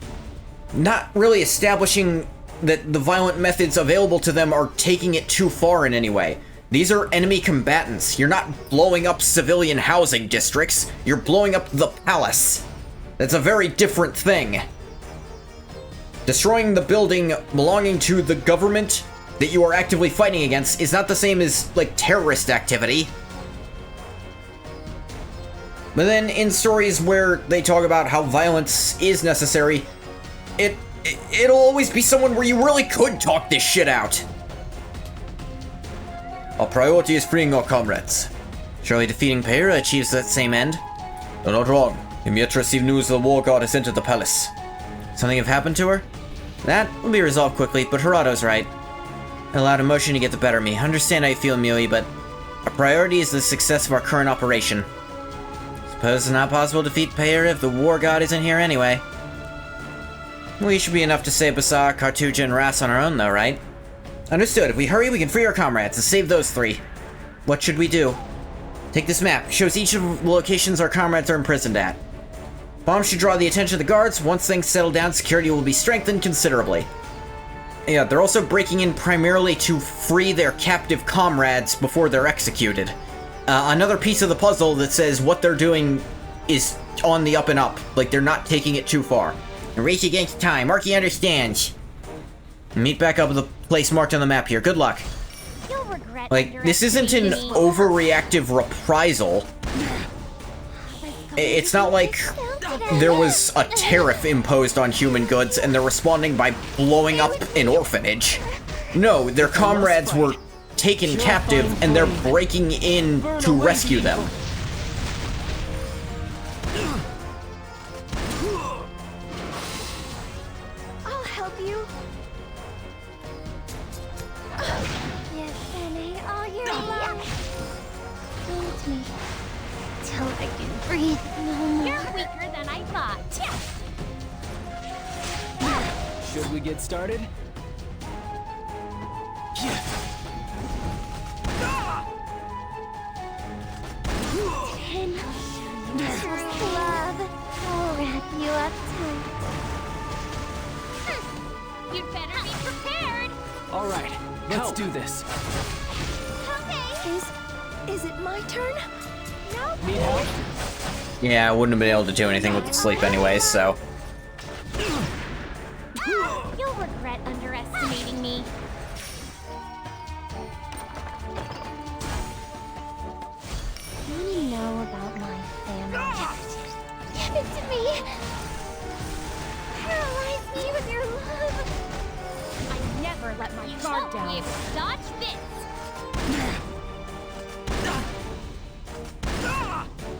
not really establishing that the violent methods available to them are taking it too far in any way. These are enemy combatants. You're not blowing up civilian housing districts. You're blowing up the palace. That's a very different thing. Destroying the building belonging to the government that you are actively fighting against is not the same as, like, terrorist activity. But then in stories where they talk about how violence is necessary, it'll always be someone where you really could talk this shit out. Our priority is freeing our comrades. Surely defeating Payura achieves that same end. You're not wrong. You yet to receive news the war god has entered the palace. Something have happened to her? That will be resolved quickly, but Harado's right. I allowed emotion to get the better of me. I understand how you feel, Mui, but our priority is the success of our current operation. Suppose it's not possible to defeat Payer if the War God isn't here anyway. We should be enough to save Bazaar, Cartuja, and Ras on our own though, right? Understood. If we hurry, we can free our comrades and save those three. What should we do? Take this map. It shows each of the locations our comrades are imprisoned at. Bombs should draw the attention of the guards. Once things settle down, security will be strengthened considerably. Yeah, they're also breaking in primarily to free their captive comrades before they're executed. Another piece of the puzzle that says what they're doing is on the up and up. Like, they're not taking it too far. A race against time. Marky understands. Meet back up at the place marked on the map here. Good luck. You'll regret Like, this isn't an underestimating me. overreactive reprisal. It's not like there was a tariff imposed on human goods and they're responding by blowing up an orphanage. No, their comrades were taken captive and they're breaking in to rescue them. I'll help you. Yes, Benny, all your love. Hold me till I can breathe no more. You're weaker than I thought. Should we get started? And I'll show you first love. I'll wrap you up tight. You'd better be prepared. All right, let's do this. Okay. Is it my turn? Nope. Need help? Yeah, I wouldn't have been able to do anything with the sleep anyway, so... You'll regret underestimating me. Want to know about my family? Give it to me. Paralyze me with your love. I never let my guard down. Be able to dodge this.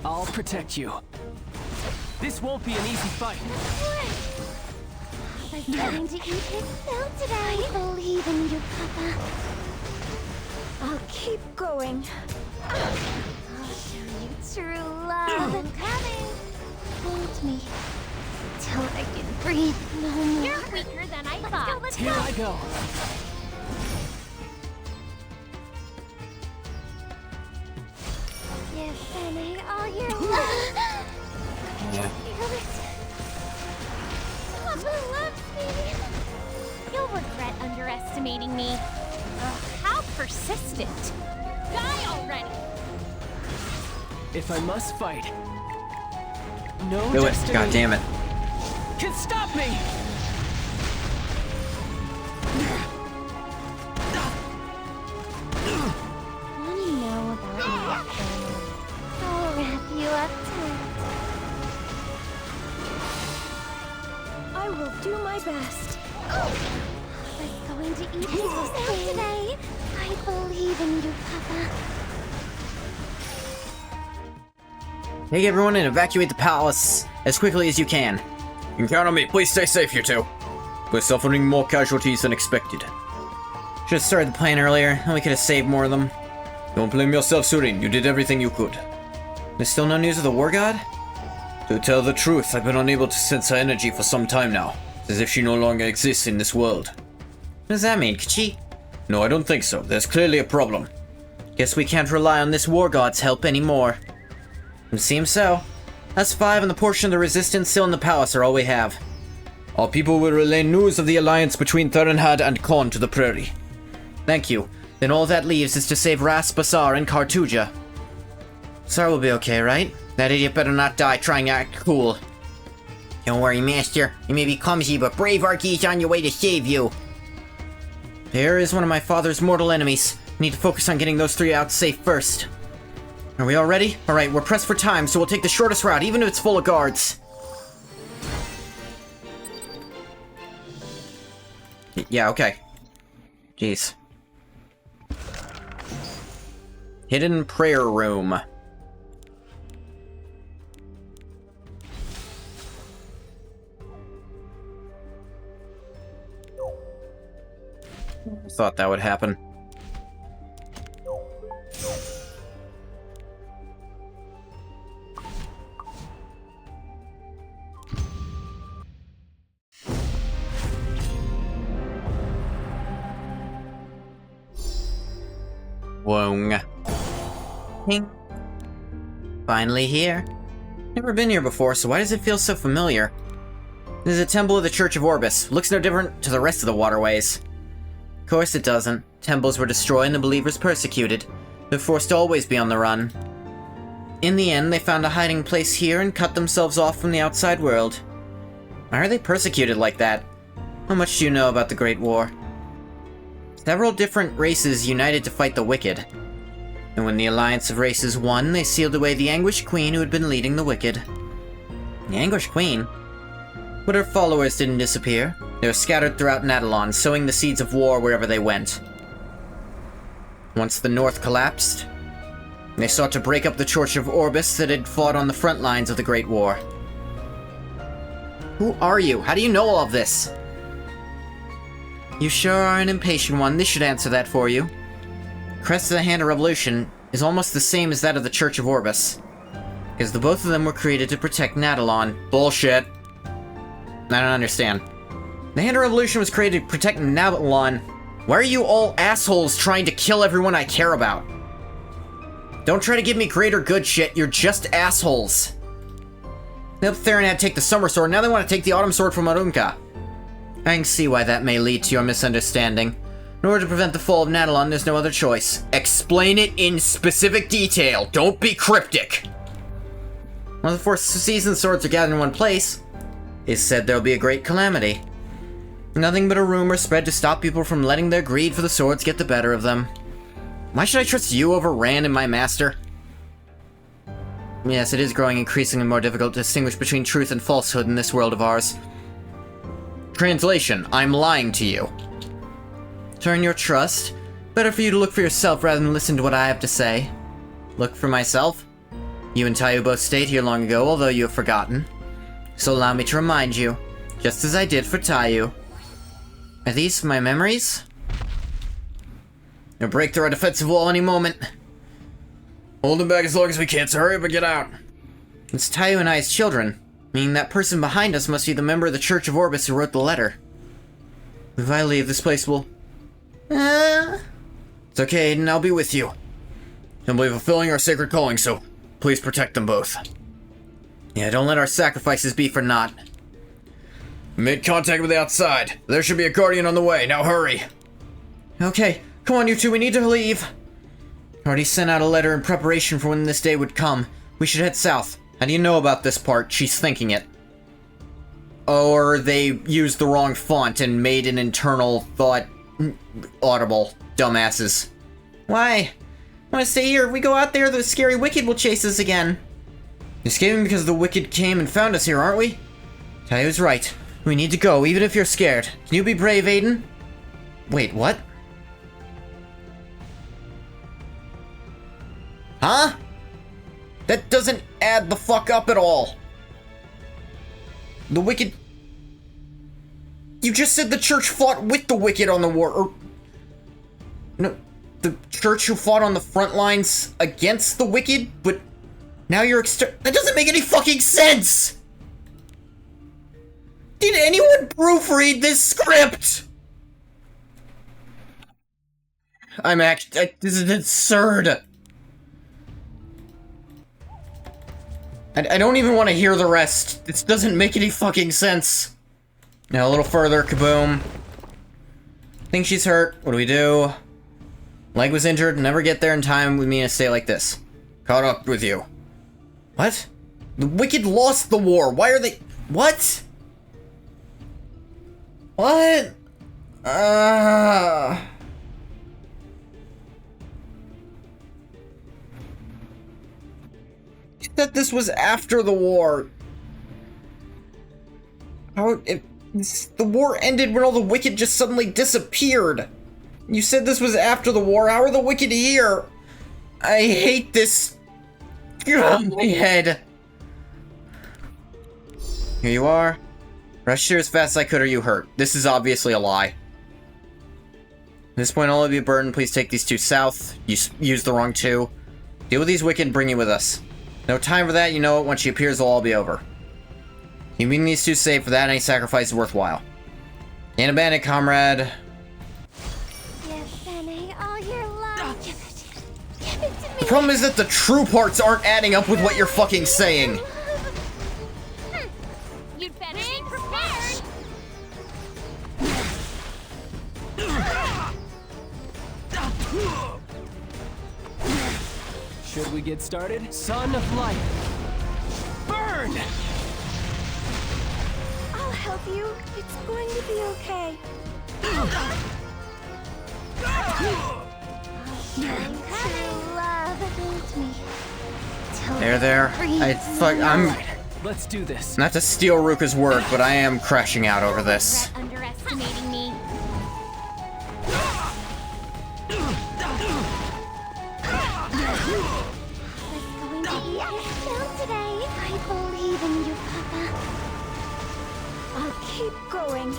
I'll protect you. This won't be an easy fight. Papa's going to eat his fill today. I believe in you, Papa. I'll keep going. I'll show you true love. I'm coming. Hold me till I can breathe no more. You're weaker than I thought. Let's Here I go. Give Benny all your love. Yeah. Feel it. Papa loves me. You'll regret underestimating me. Ugh, how persistent. Die already. If I must fight, no Do it. destiny God damn it. can stop me. Want to know about my family? I'll wrap you up tight. I will do my best. Papa's going to eat his fill today. I believe in you, Papa. Take everyone and evacuate the palace as quickly as you can. You can count on me. Please stay safe, you two. We're suffering more casualties than expected. Should have started the plan earlier, and we could have saved more of them. Don't blame yourself, Surin. You did everything you could. There's still no news of the War God? To tell the truth, I've been unable to sense her energy for some time now. It's as if she no longer exists in this world. What does that mean, Kachi? No, I don't think so. There's clearly a problem. Guess we can't rely on this War God's help anymore. It seems so. Us 5 and the portion of the Resistance still in the palace are all we have. Our people will relay news of the alliance between Thurenhad and Khon to the prairie. Thank you. Then all that leaves is to save Ras, Bazaar, and Cartuja. Bazaar will be okay, right? That idiot better not die trying to act cool. Don't worry, Master. You may be clumsy, but brave Arky's on your way to save you. There is one of my father's mortal enemies. Need to focus on getting those 3 out safe first. Are we all ready? Alright, we're pressed for time, so we'll take the shortest route, even if it's full of guards. Yeah, okay. Jeez. Hidden prayer room. Thought that would happen. Wong. Ping. Finally here. Never been here before, so why does it feel so familiar? This is a temple of the Church of Orbis. Looks no different to the rest of the waterways. Of course it doesn't. Temples were destroyed and the believers persecuted. They're forced to always be on the run. In the end, they found a hiding place here and cut themselves off from the outside world. Why are they persecuted like that? How much do you know about the Great War? Several different races united to fight the wicked. And when the alliance of races won, they sealed away the Anguished Queen who had been leading the wicked. The Anguished Queen? But her followers didn't disappear. They were scattered throughout Nadalon, sowing the seeds of war wherever they went. Once the North collapsed, they sought to break up the Church of Orbis that had fought on the front lines of the Great War. Who are you? How do you know all of this? You sure are an impatient one. This should answer that for you. Crest of the Hand of Revolution is almost the same as that of the Church of Orbis. Because the both of them were created to protect Nadalon. Bullshit. I don't understand. The Hand of Revolution was created to protect Nadalon. Why are you all assholes trying to kill everyone I care about? Don't try to give me greater good shit, you're just assholes. They helped Theron take the Summer Sword, now they want to take the Autumn Sword from Arunca. I can see why that may lead to your misunderstanding. In order to prevent the fall of Nadalon, there's no other choice. Explain it in specific detail, don't be cryptic! When the 4 seasoned swords are gathered in one place, it's said there'll be a great calamity. Nothing but a rumor spread to stop people from letting their greed for the swords get the better of them. Why should I trust you over Rand and my master? Yes, it is growing increasingly more difficult to distinguish between truth and falsehood in this world of ours. Translation, I'm lying to you. Turn your trust. Better for you to look for yourself rather than listen to what I have to say. Look for myself? You and Tayu both stayed here long ago, although you have forgotten. So allow me to remind you, just as I did for Tayu. Are these my memories? They'll break through our defensive wall any moment. Hold them back as long as we can, so hurry up and get out. It's Tayu and I's children, meaning that person behind us must be the member of the Church of Orbis who wrote the letter. If I leave, this place will... It's okay, Aiden, I'll be with you. He'll be fulfilling our sacred calling, so please protect them both. Yeah, don't let our sacrifices be for naught. We made contact with the outside. There should be a guardian on the way, now hurry. Okay, come on you two, we need to leave. Already sent out a letter in preparation for when this day would come. We should head south. How do you know about this part? She's thinking it. Or they used the wrong font and made an internal thought audible. Dumbasses. Why? I want to stay here. If we go out there, the scary wicked will chase us again. Escaping because the wicked came and found us here, aren't we? Tayu's right. We need to go, even if you're scared. Can you be brave, Aiden? Wait, what? Huh? That doesn't add the fuck up at all. The wicked... You just said the church fought with the wicked on the war, or... No, the church who fought on the front lines against the wicked, but now you're that doesn't make any fucking sense! Did anyone proofread this script? This is absurd. I don't even want to hear the rest. This doesn't make any fucking sense. Now a little further, kaboom. Think she's hurt. What do we do? Leg was injured. Never get there in time with me in a state like this. Caught up with you. What? The wicked lost the war. Why are they... What? What? That this was after the war. The war ended when all the wicked just suddenly disappeared. You said this was after the war. How are the wicked here? I hate this. Ugh, my head. Here you are. Rushed here as fast as I could or you hurt. This is obviously a lie. At this point, all of you burden, please take these two south. You used the wrong two. Deal with these wicked and bring you with us. No time for that, you know it. Once she appears, it'll all be over. Keeping these two safe, for that any sacrifice is worthwhile. Can't abandon it, comrade. Give Bene all your love. The problem is that the true parts aren't adding up with what you're fucking saying. You'd better be prepared. Should we get started? Son of light! Burn! I'll help you. It's going to be okay. True love holds me. There. I'm Let's do this. not to steal Ruka's word, but I am crashing out over this. Regret underestimating me. Was going to eat his tail today. I believe in you, Papa. I'll keep going.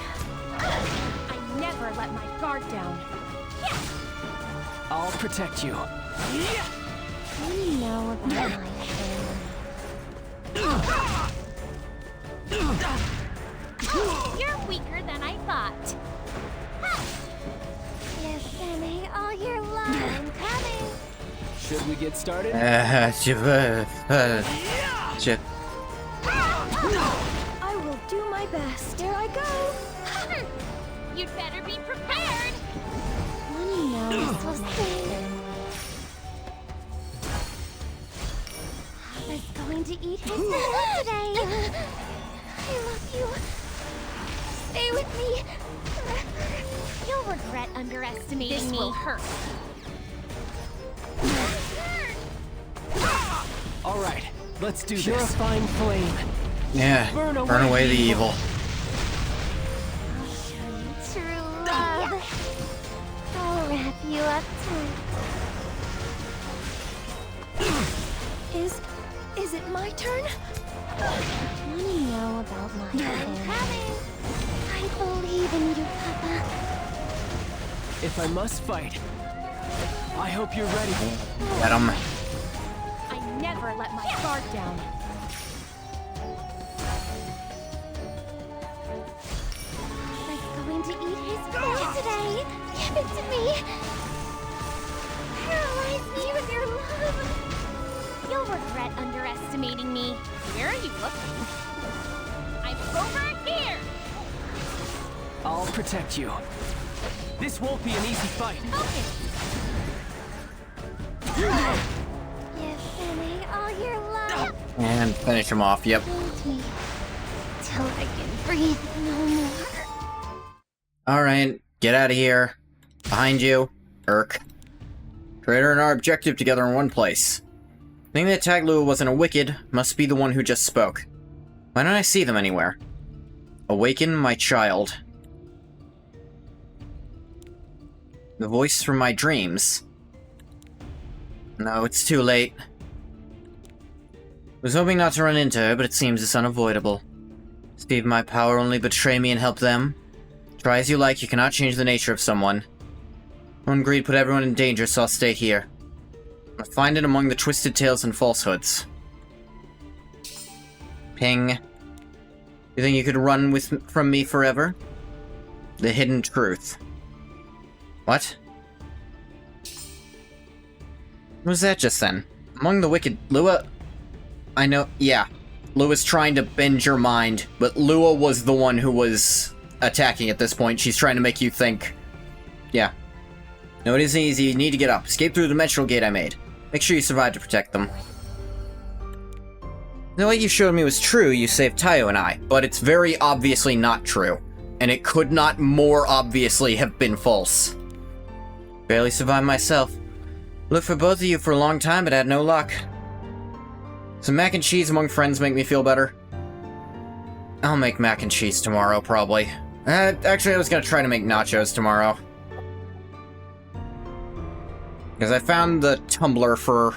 I never let my guard down. I'll protect you. What do you know about my family? You're weaker than I thought. Yes, Sammy, all your love. I'm coming. Should we get started? I will do my best. Here I go. You'd better be prepared. Money knows will sing. Was going to eat his tail today. I love you. Stay with me forever. You'll regret underestimating This me. will hurt. All right, let's do this. Purifying flame. Yeah, burn away the evil. I'll show you true love. I'll wrap you up tight. Is it my turn? What do you know about my family? I believe in you, Papa. If I must fight, I hope you're ready. Get him. I never let my guard down. Was going to eat his tail today. Give it to me. Paralyze me with your love. You'll regret underestimating me. Where are you looking? I'm over here. I'll protect you. This won't be an easy fight. Focus. Give Sammy all your love. And finish him off, yep. Hold me till I can breathe no more. Alright, get out of here. Behind you. Irk. Traitor and our objective together in one place. The thing that attacked Lua wasn't a wicked, must be the one who just spoke. Why don't I see them anywhere? Awaken my child. The voice from my dreams. No, it's too late. Was hoping not to run into her, but it seems it's unavoidable. Speed my power only betray me and help them. Try as you like, you cannot change the nature of someone. One greed put everyone in danger, so I'll stay here. I'll find it among the twisted tales and falsehoods. Ping. You think you could run from me forever? The hidden truth. What? What was that just then? Among the wicked... Lua... I know... Yeah. Lua's trying to bend your mind, but Lua was the one who was attacking at this point. She's trying to make you think. Yeah. No, it isn't easy. You need to get up. Escape through the dimensional gate I made. Make sure you survive to protect them. The what you showed me was true. You saved Tayo and I, but it's very obviously not true. And it could not more obviously have been false. Barely survived myself. Looked for both of you for a long time, but had no luck. Some mac and cheese among friends make me feel better. I'll make mac and cheese tomorrow, probably. Actually, I was gonna try to make nachos tomorrow. Because I found the tumbler for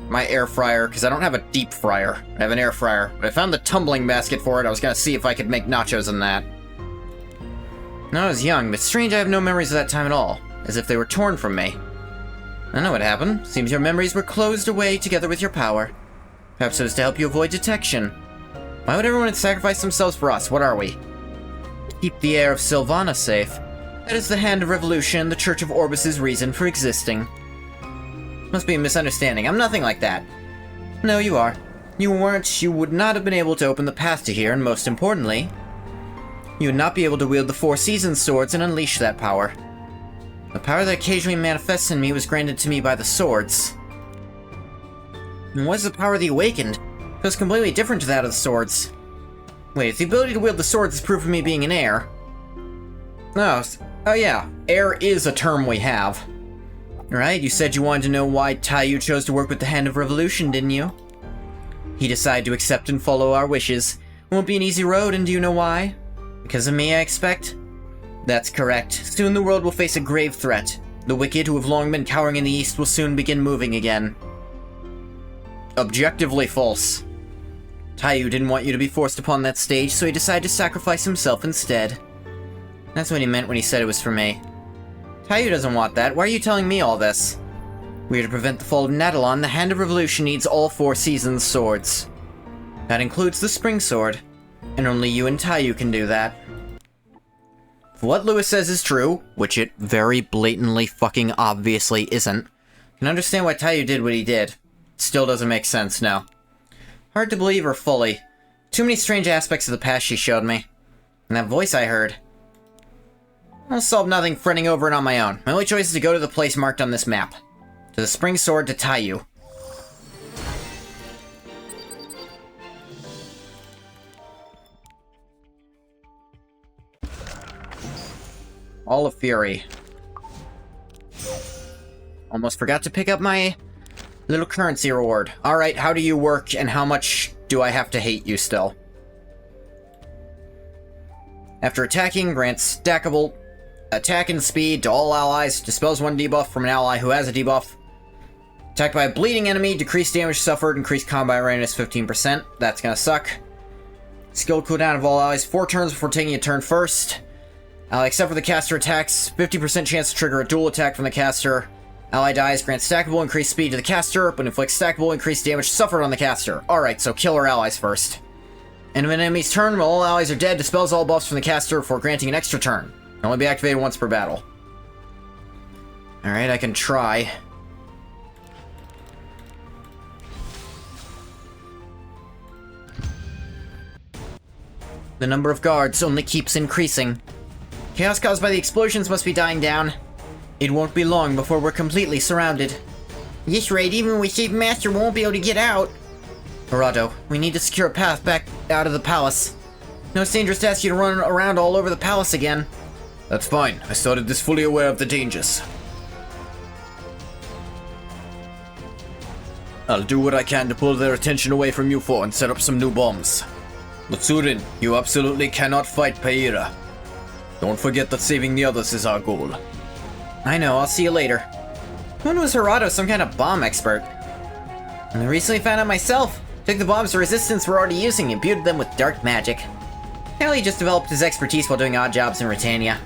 my air fryer, because I don't have a deep fryer. I have an air fryer. But I found the tumbling basket for it. I was gonna see if I could make nachos in that. No, I was young, but strange I have no memories of that time at all. As if they were torn from me. I know what happened. Seems your memories were closed away together with your power. Perhaps it was to help you avoid detection. Why would everyone sacrifice themselves for us? What are we? Keep the air of Sylvana safe. That is the hand of revolution, the Church of Orbis's reason for existing. Must be a misunderstanding. I'm nothing like that. No, you are. You weren't. You would not have been able to open the path to here, and most importantly, you would not be able to wield the Four Seasons swords and unleash that power. The power that occasionally manifests in me was granted to me by the swords. And what is the power of the Awakened? It was completely different to that of the swords. Wait, if the ability to wield the swords is proof of me being an heir. Oh yeah, heir is a term we have. Right, you said you wanted to know why Taiyu chose to work with the Hand of Revolution, didn't you? He decided to accept and follow our wishes. It won't be an easy road, and do you know why? Because of me, I expect? That's correct. Soon the world will face a grave threat. The wicked who have long been cowering in the east will soon begin moving again. Objectively false. Taiyu didn't want you to be forced upon that stage, so he decided to sacrifice himself instead. That's what he meant when he said it was for me. Taiyu doesn't want that. Why are you telling me all this? We are to prevent the fall of Nadalon. The Hand of Revolution needs all Four Seasons swords. That includes the Spring Sword. And only you and Taiyu can do that. If what Lewis says is true, which it very blatantly fucking obviously isn't, I can understand why Taiyu did what he did. Still doesn't make sense, no. Hard to believe her fully. Too many strange aspects of the past she showed me. And that voice I heard. I'll solve nothing fretting over it on my own. My only choice is to go to the place marked on this map. To the Spring Sword to Taiyu. All of Fury. Almost forgot to pick up my little currency reward. Alright, how do you work and how much do I have to hate you still? After attacking, grants stackable attack and speed to all allies, dispels one debuff from an ally who has a debuff. Attacked by a bleeding enemy, decreased damage suffered, increased combat readiness 15%. That's gonna suck. Skill cooldown of all allies 4 turns before taking a turn first. Ally except for the caster attacks, 50% chance to trigger a dual attack from the caster. Ally dies, grants stackable increased speed to the caster, but inflicts stackable increased damage suffered on the caster. Alright, so kill our allies first. End of an enemy's turn, while all allies are dead, dispels all buffs from the caster before granting an extra turn. Can only be activated once per battle. Alright, I can try. The number of guards only keeps increasing. Chaos caused by the explosions must be dying down. It won't be long before we're completely surrounded. This rate, even with Chief Master, won't be able to get out. Harado, we need to secure a path back out of the palace. No, it's dangerous to ask you to run around all over the palace again. That's fine. I started this fully aware of the dangers. I'll do what I can to pull their attention away from you four and set up some new bombs. But Surin, you absolutely cannot fight Paira. Don't forget that saving the others is our goal. I know, I'll see you later. When was Harado some kind of bomb expert? I recently found out myself. Took the bombs the Resistance were already using and imbued them with dark magic. Apparently he just developed his expertise while doing odd jobs in Britannia.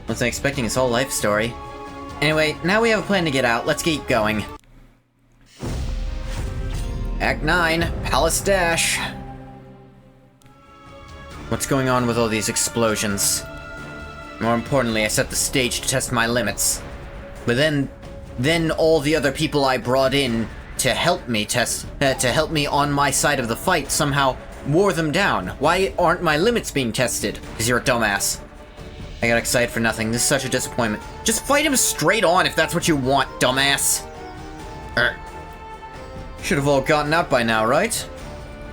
Wasn't expecting his whole life story. Anyway, now we have a plan to get out. Let's keep going. Act 9, Palace Dash. What's going on with all these explosions? More importantly, I set the stage to test my limits. But then all the other people I brought in to help me on my side of the fight somehow wore them down. Why aren't my limits being tested? Because you're a dumbass. I got excited for nothing. This is such a disappointment. Just fight him straight on if that's what you want, dumbass. Should have all gotten out by now, right?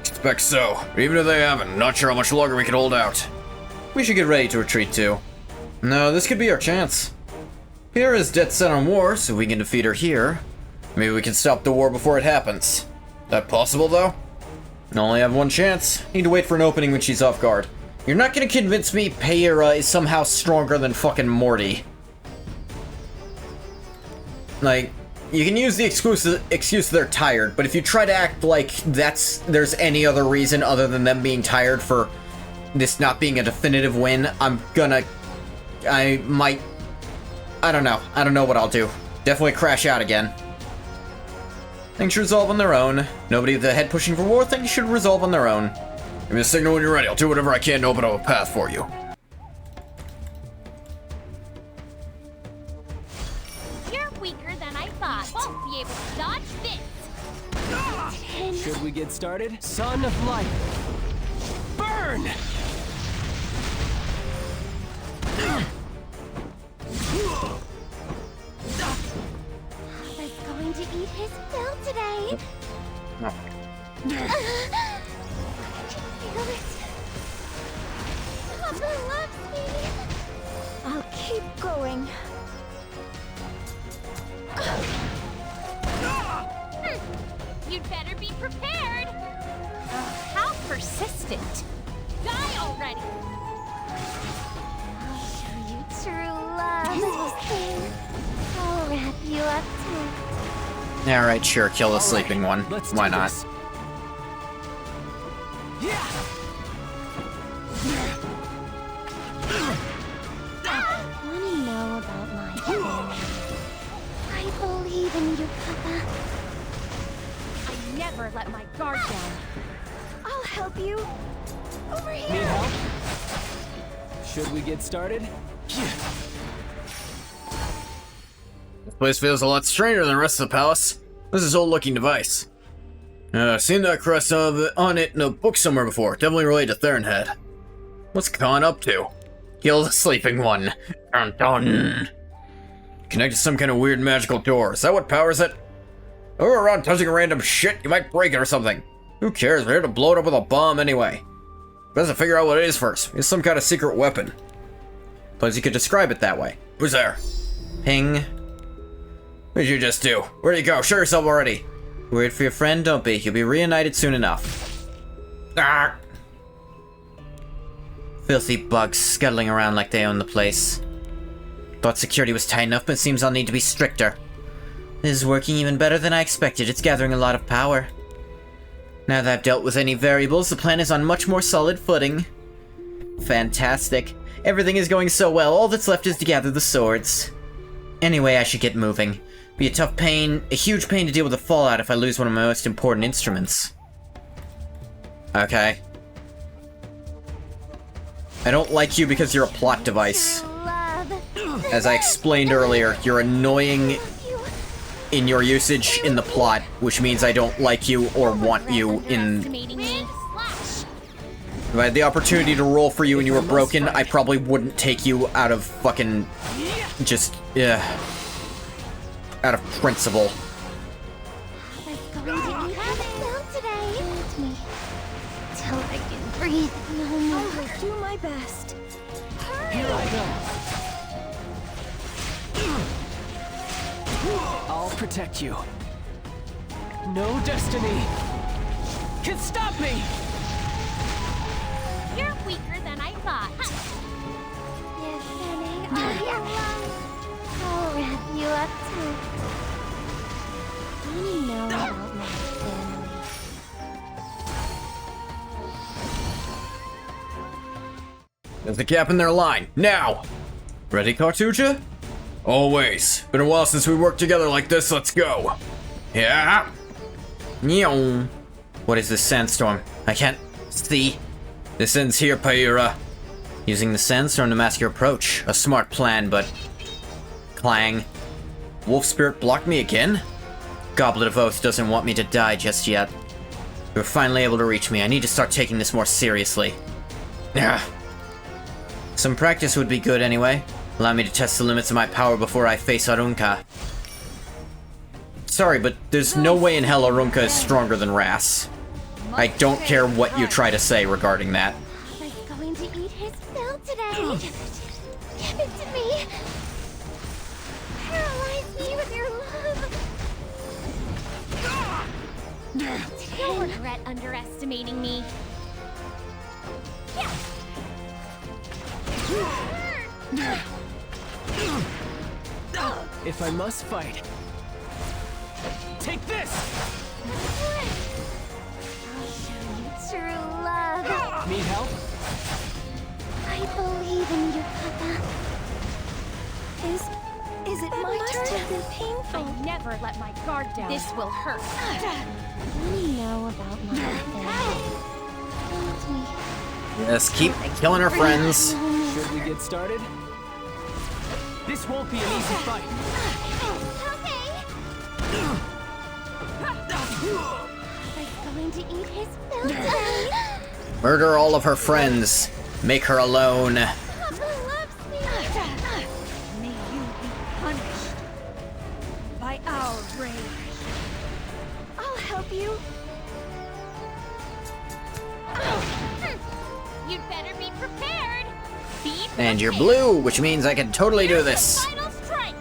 Expect so. Even if they haven't, not sure how much longer we can hold out. We should get ready to retreat too. No, this could be our chance. Here is dead set on war, so we can defeat her here. Maybe we can stop the war before it happens. That possible, though? I only have one chance. Need to wait for an opening when she's off guard. You're not gonna convince me Paira is somehow stronger than fucking Morty. Like, you can use the excuse they're tired, but if you try to act like there's any other reason other than them being tired for this not being a definitive win, I don't know. I don't know what I'll do. Definitely crash out again. Things should resolve on their own. Nobody with the head pushing for war, things should resolve on their own. Give me a signal when you're ready. I'll do whatever I can to open up a path for you. You're weaker than I thought. Won't be able to dodge this. Should we get started? Son of light. Burn! Papa's going to eat his fill today. No. I can feel it. Papa loves me. I'll keep going. You'd better be prepared. How persistent. Die already. I'll show you true love. I'll wrap you up too. Alright, sure, kill the All right, sleeping one. let's Why do not? this. Yeah. Want to know about my family? I believe in you, Papa. I never let my guard down. I'll help you. Over Need here. help? Should we get started? This place feels a lot stranger than the rest of the palace. This is an old-looking device. Seen that crest on it in a book somewhere before. Definitely related to Theronhead. What's Khan up to? Kill the sleeping one. Dun dun. Connected to some kind of weird magical door. Is that what powers it? If we're around touching random shit, you might break it or something. Who cares? We're here to blow it up with a bomb anyway. Best to figure out what it is first. It's some kind of secret weapon. Suppose you could describe it that way. Who's there? Ping. What did you just do? Where'd you go? Show yourself already. Worried for your friend? Don't be. You'll be reunited soon enough. Ah! Filthy bugs scuttling around like they own the place. Thought security was tight enough, but it seems I'll need to be stricter. This is working even better than I expected. It's gathering a lot of power. Now that I've dealt with any variables, the plan is on much more solid footing. Fantastic. Everything is going so well, all that's left is to gather the swords. Anyway, I should get moving. Be a tough pain, a huge pain to deal with the fallout if I lose one of my most important instruments. Okay. I don't like you because you're a plot device. True love. As I explained earlier, you're annoying You. in your usage in the plot, which means I don't like you or want you in... Underestimating me. Slash. If I had the opportunity to roll for you and you were broken, I probably wouldn't take you out of fucking... just... out of principle. Papa's going to eat his fill today. Hold me. Till I can breathe no more. I will do my best. Here I go. I'll protect you. No destiny can stop me. You're weaker than I thought. Yes, Annie, all your love. I'll wrap you up too. Want to know about my family? There's a gap in their line. Now! Ready, Cartuja? Always. Been a while since we worked together like this. Let's go. Yeah. Nyeong. What is this sandstorm? I can't see. This ends here, Pyra. Using the sandstorm to mask your approach. A smart plan, but... Clang. Wolf Spirit blocked me again? Goblet of Oath doesn't want me to die just yet. You're finally able to reach me. I need to start taking this more seriously. Yeah. Some practice would be good anyway. Allow me to test the limits of my power before I face Arunka. Sorry, but there's no way in hell Arunka is stronger than Ras. I don't care what you try to say regarding that. Papa's going to eat his fill today. Give it to me. Paralyze me with your love. You'll regret underestimating me. If I must fight, take this. I'll show you true love. Need help? I believe in you, Papa. Is it my turn? Have been painful. I never let my guard down. This will hurt. Want to know about my family? Hold me. Yes, keep killing our friends. Should we get started? This won't be an easy fight. Okay. to eat his fill today. Murder all of her friends. Make her alone. Papa loves me. May you be punished by our rage. I'll help you. You'd better be prepared. Be And you're prepared. blue, which means I can totally do this. Final strike.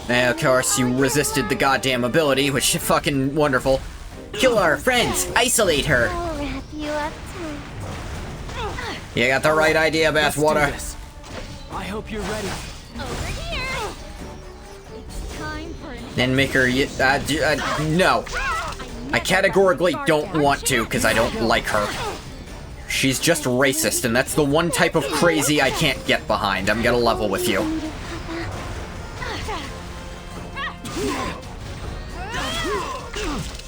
And of course, you resisted the goddamn ability, which is fucking wonderful. Kill our friends. Isolate her. I'll wrap you up tight. You got the right idea, Let's do Bathwater. this. I hope you're ready. Over here. It's time for an And make her. No. I categorically don't want to, because I don't like her. She's just racist, and that's the one type of crazy I can't get behind. I'm gonna level with you.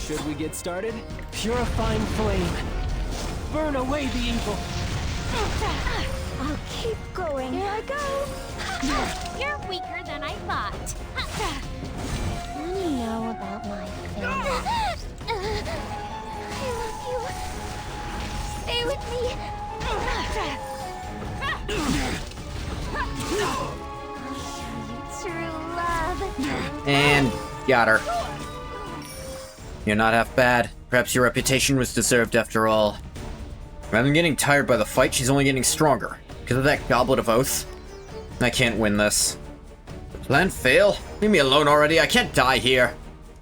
Should we get started? Purifying flame. Burn away the evil. I'll keep going. Here I go. You're weaker than I thought. Let me know about my family. I love you. Stay with me. I'll show you true love. And got her. You're not half bad. Perhaps your reputation was deserved after all. Rather than getting tired by the fight, she's only getting stronger. Because of that Goblet of Oath. I can't win this. Plan fail? Leave me alone already, I can't die here.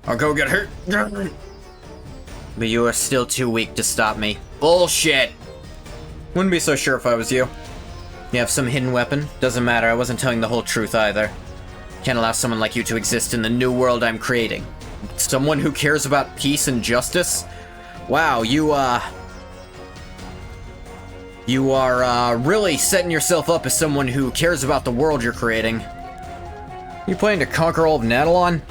I'll go get hurt. But you are still too weak to stop me. Bullshit! Wouldn't be so sure if I was you. You have some hidden weapon? Doesn't matter, I wasn't telling the whole truth either. Can't allow someone like you to exist in the new world I'm creating. Someone who cares about peace and justice? Wow, you are really setting yourself up as someone who cares about the world you're creating. You planning to conquer all of Nadalon?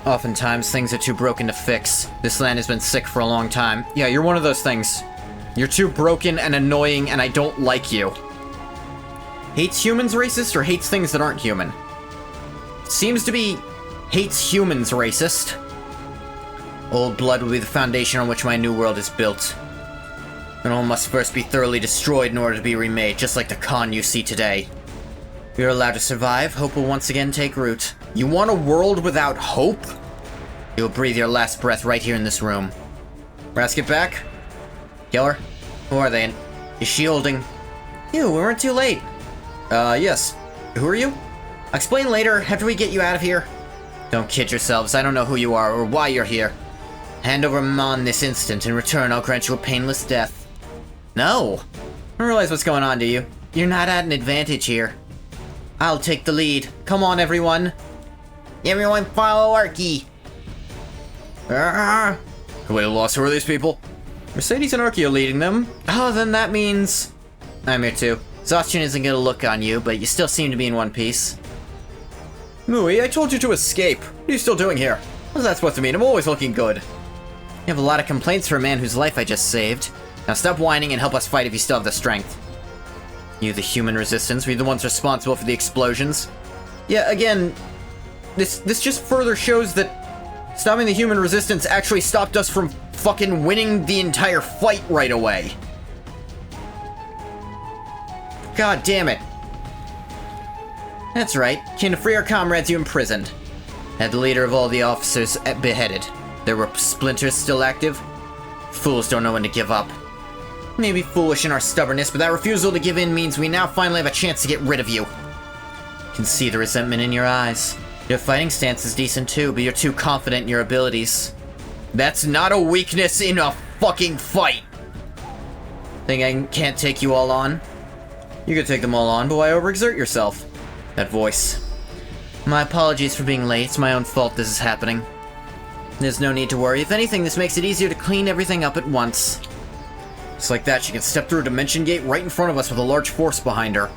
Oftentimes, things are too broken to fix. This land has been sick for a long time. Yeah, you're one of those things. You're too broken and annoying, and I don't like you. Hates humans racist, or hates things that aren't human? Seems to be hates humans racist. Old blood will be the foundation on which my new world is built. And all must first be thoroughly destroyed in order to be remade, just like the Khan you see today. If you're allowed to survive, hope will once again take root. You want a world without hope? You'll breathe your last breath right here in this room. Brass, get back. Geller? Who are they? Is she holding... Ew, we weren't too late. Yes. Who are you? I'll explain later, after we get you out of here. Don't kid yourselves, I don't know who you are or why you're here. Hand over Mon this instant. In return, I'll grant you a painless death. No! I don't realize what's going on, do you? You're not at an advantage here. I'll take the lead. Come on, everyone. Everyone follow Arky. Wait, lost. Who are these people? Mercedes and Arky are leading them. Oh, then that means... I'm here too. Exhaustion isn't gonna look on you, but you still seem to be in one piece. Mui, I told you to escape. What are you still doing here? What's that supposed to mean? I'm always looking good. You have a lot of complaints for a man whose life I just saved. Now stop whining and help us fight if you still have the strength. You, the human resistance, we're the ones responsible for the explosions. Yeah, again, this just further shows that stopping the human resistance actually stopped us from fucking winning the entire fight right away. God damn it. That's right. Came to free our comrades you imprisoned. Had the leader of all the officers beheaded. There were splinters still active. Fools don't know when to give up. Maybe foolish in our stubbornness, but that refusal to give in means we now finally have a chance to get rid of you. Can see the resentment in your eyes. Your fighting stance is decent too, but you're too confident in your abilities. That's not a weakness in a fucking fight! Think I can't take you all on? You could take them all on, but why overexert yourself? That voice. My apologies for being late, it's my own fault this is happening. There's no need to worry, if anything this makes it easier to clean everything up at once. Just like that, she can step through a dimension gate right in front of us with a large force behind her.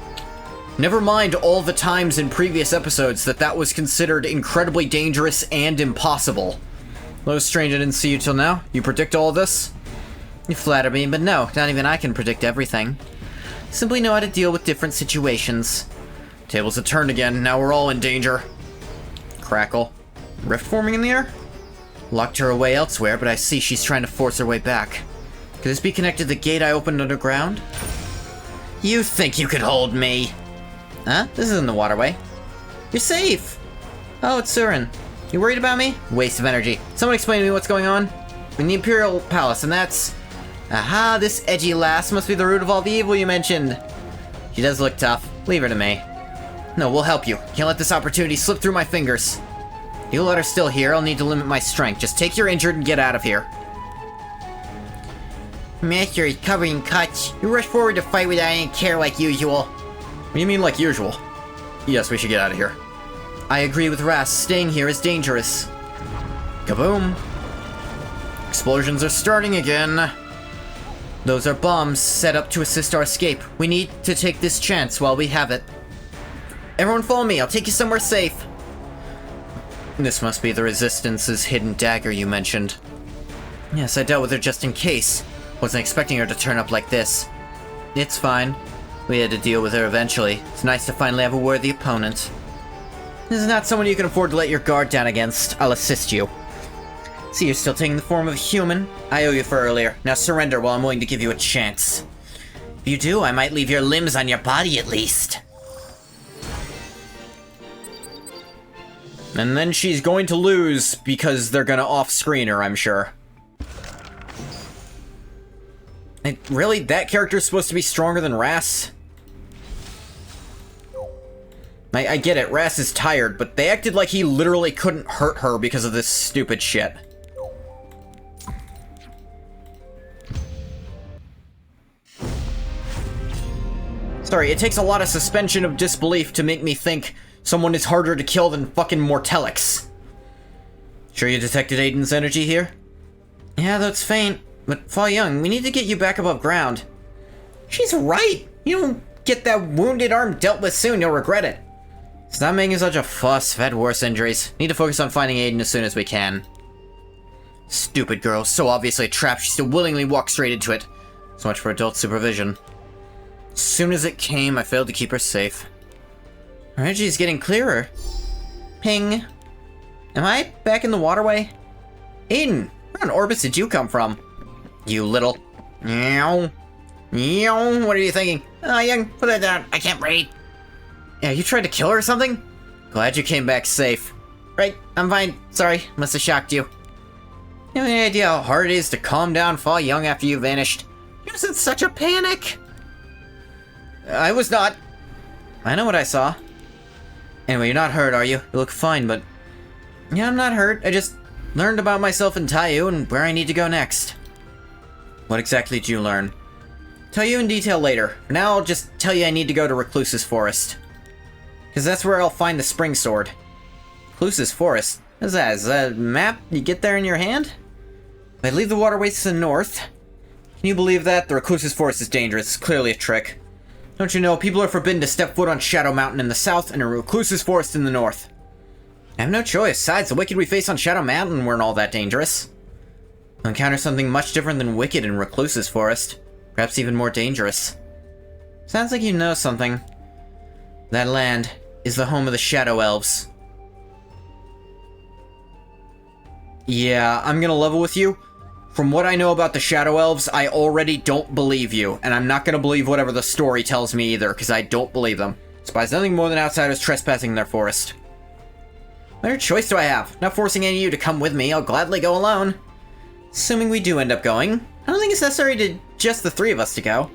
Never mind all the times in previous episodes that was considered incredibly dangerous and impossible. Hello, strange, I didn't see you till now. You predict all this? You flatter me, but no, not even I can predict everything. Simply know how to deal with different situations. Tables have turned again, now we're all in danger. Crackle. Rift forming in the air? Locked her away elsewhere, but I see she's trying to force her way back. Could this be connected to the gate I opened underground? You think you could hold me? Huh? This isn't the waterway. You're safe! Oh, it's Surin. You worried about me? Waste of energy. Someone explain to me what's going on. I'm in the Imperial Palace, and that's... Aha, this edgy lass must be the root of all the evil you mentioned. She does look tough. Leave her to me. No, we'll help you. Can't let this opportunity slip through my fingers. You let her still here, I'll need to limit my strength. Just take your injured and get out of here. Master is covered in cuts. You rush forward to fight without any care like usual. What do you mean like usual? Yes, we should get out of here. I agree with Ras. Staying here is dangerous. Kaboom. Explosions are starting again. Those are bombs set up to assist our escape. We need to take this chance while we have it. Everyone follow me. I'll take you somewhere safe. This must be the Resistance's hidden dagger you mentioned. Yes, I dealt with her just in case. Wasn't expecting her to turn up like this. It's fine. We had to deal with her eventually. It's nice to finally have a worthy opponent. This is not someone you can afford to let your guard down against. I'll assist you. See, you're still taking the form of a human. I owe you for earlier. Now surrender while I'm willing to give you a chance. If you do, I might leave your limbs on your body at least. And then she's going to lose because they're gonna off-screen her, I'm sure. And really? That character's supposed to be stronger than Ras? I get it, Ras is tired, but they acted like he literally couldn't hurt her because of this stupid shit. Sorry, it takes a lot of suspension of disbelief to make me think someone is harder to kill than fucking Mortellix. Sure you detected Aiden's energy here? Yeah, though it's faint. But Fa Young, we need to get you back above ground. She's right! You don't get that wounded arm dealt with soon, you'll regret it. Stop making such a fuss, I've had worse injuries. Need to focus on finding Aiden as soon as we can. Stupid girl, so obviously trapped, she still willingly walked straight into it. So much for adult supervision. As soon as it came, I failed to keep her safe. Her energy's getting clearer. Ping. Am I back in the waterway? Aiden, where on Orbis did you come from? You little... Meow. Meow. What are you thinking? Oh, Young, put that down. I can't breathe. Yeah, you tried to kill her or something? Glad you came back safe. Right, I'm fine. Sorry, must have shocked you. You have any idea how hard it is to calm down Fa Young after you vanished? You was in such a panic! I was not. I know what I saw. Anyway, you're not hurt, are you? You look fine, but... Yeah, I'm not hurt. I just learned about myself in Taiyu and where I need to go next. What exactly did you learn? Tell you in detail later. For now, I'll just tell you I need to go to Recluse's Forest. Because that's where I'll find the Spring Sword. Recluse's Forest? What is that? Is that a map you get there in your hand? If I leave the waterways to the north... Can you believe that? The Recluse's Forest is dangerous. It's clearly a trick. Don't you know, people are forbidden to step foot on Shadow Mountain in the south and a Recluse's Forest in the north. I have no choice. Besides, the wicked we face on Shadow Mountain weren't all that dangerous. We'll encounter something much different than wicked in Recluse's Forest. Perhaps even more dangerous. Sounds like you know something. That land is the home of the Shadow Elves. Yeah, I'm gonna level with you. From what I know about the Shadow Elves, I already don't believe you, and I'm not gonna believe whatever the story tells me either, because I don't believe them. Despise nothing more than outsiders trespassing in their forest. What other choice do I have? Not forcing any of you to come with me, I'll gladly go alone. Assuming we do end up going, I don't think it's necessary to just the three of us to go.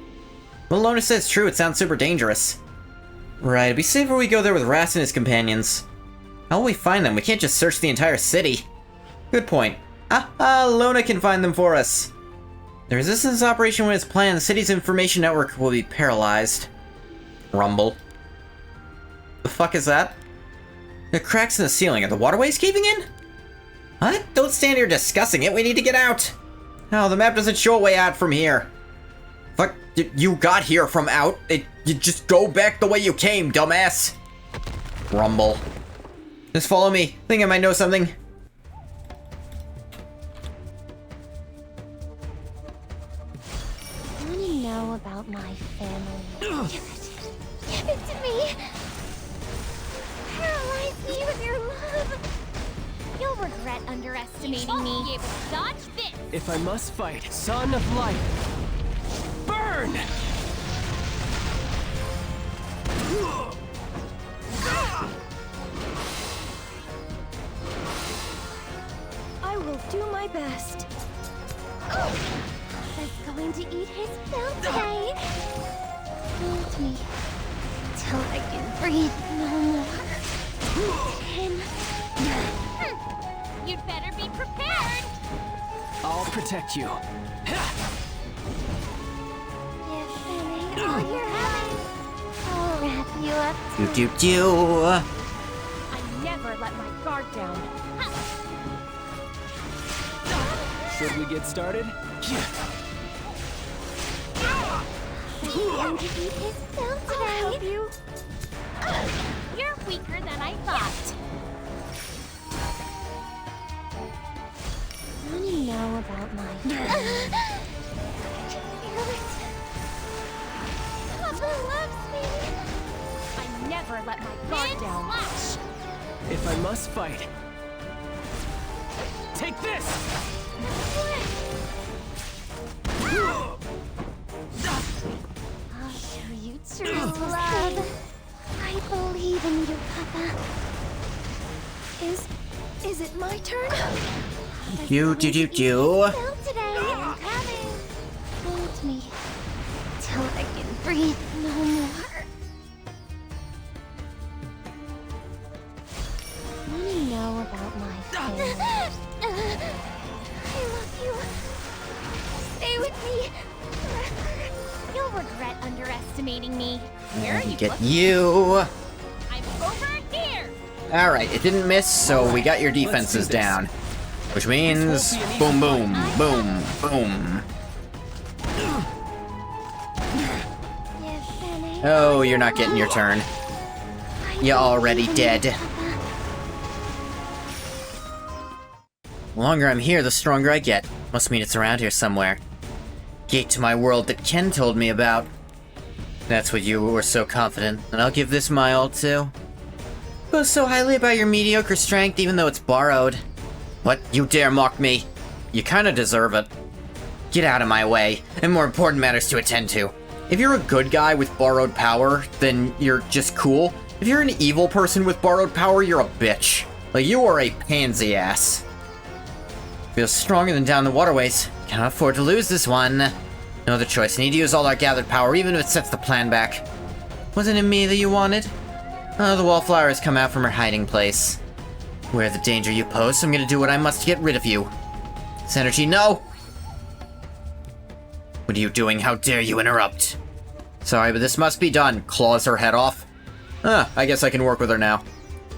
What Lona says is true, it sounds super dangerous. Right, it'd be safer we go there with Ras and his companions. How will we find them? We can't just search the entire city. Good point. Lona can find them for us. The Resistance operation when it's planned, the city's information network will be paralyzed. Rumble. The fuck is that? There are cracks in the ceiling. Are the waterways caving in? What? Don't stand here discussing it. We need to get out. No, the map doesn't show a way out from here. Fuck, you got here from out. You just go back the way you came, dumbass. Rumble. Just follow me. Think I might know something. Want to know about my family? Give it to me. Paralyze me with your love. You'll regret underestimating me. Be able to dodge this. If I must fight, son of light, burn! I will do my best. Is going to eat his fill today. Hold me till I can breathe no more. Him. You'd better be prepared. I'll protect you. Give Benny all your love. I'll wrap you up. Do. I never let my guard down. Should we get started? Going to eat his fill today. You're weaker than I thought. Want to know about my Papa loves me. I never let my guard down. Flash. If I must fight, take this! I'll show you true love. I believe in you, Papa. Is it my turn? Do. Fill today. I'm coming. Hold me till I can breathe no more. Want to know about my family? I love you. Stay with me. You'll regret underestimating me. Where are you Get looking? you. I'm over here. Alright, it didn't miss, so we got your defenses down. Which means boom, boom, boom, boom. Give Benny Oh, you're not getting your turn. You're already dead. The longer I'm here, the stronger I get. Must mean it's around here somewhere. Gate to my world that Ken told me about. That's what you were so confident, and I'll give this my all too. Boast so highly about your mediocre strength even though it's borrowed. What? You dare mock me? You kinda deserve it. Get out of my way, and more important matters to attend to. If you're a good guy with borrowed power, then you're just cool. If you're an evil person with borrowed power, you're a bitch. Like, you are a pansy ass. Feels stronger than down the waterways. Cannot afford to lose this one. No other choice. Need to use all our gathered power, even if it sets the plan back. Wasn't it me that you wanted? Oh, the wallflower has come out from her hiding place. Where the danger you pose, I'm gonna do what I must to get rid of you. Synergy, no! What are you doing? How dare you interrupt? Sorry, but this must be done. Claws her head off. I guess I can work with her now.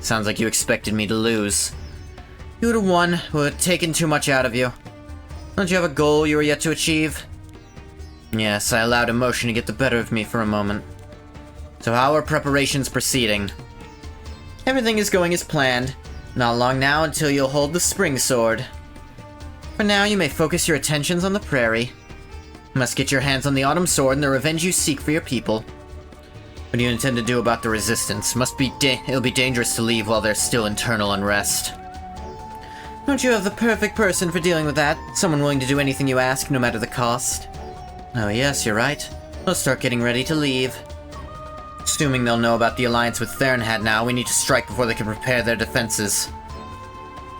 Sounds like you expected me to lose. You would have won, would have taken too much out of you. Don't you have a goal you were yet to achieve? Yes, I allowed emotion to get the better of me for a moment. So how are preparations proceeding? Everything is going as planned. Not long now until you'll hold the spring sword. For now, you may focus your attentions on the prairie. You must get your hands on the autumn sword and the revenge you seek for your people. What do you intend to do about the resistance? It'll be dangerous to leave while there's still internal unrest. Don't you have the perfect person for dealing with that? Someone willing to do anything you ask, no matter the cost. Oh yes, you're right. I'll start getting ready to leave. Assuming they'll know about the alliance with Theronhad now, we need to strike before they can prepare their defenses.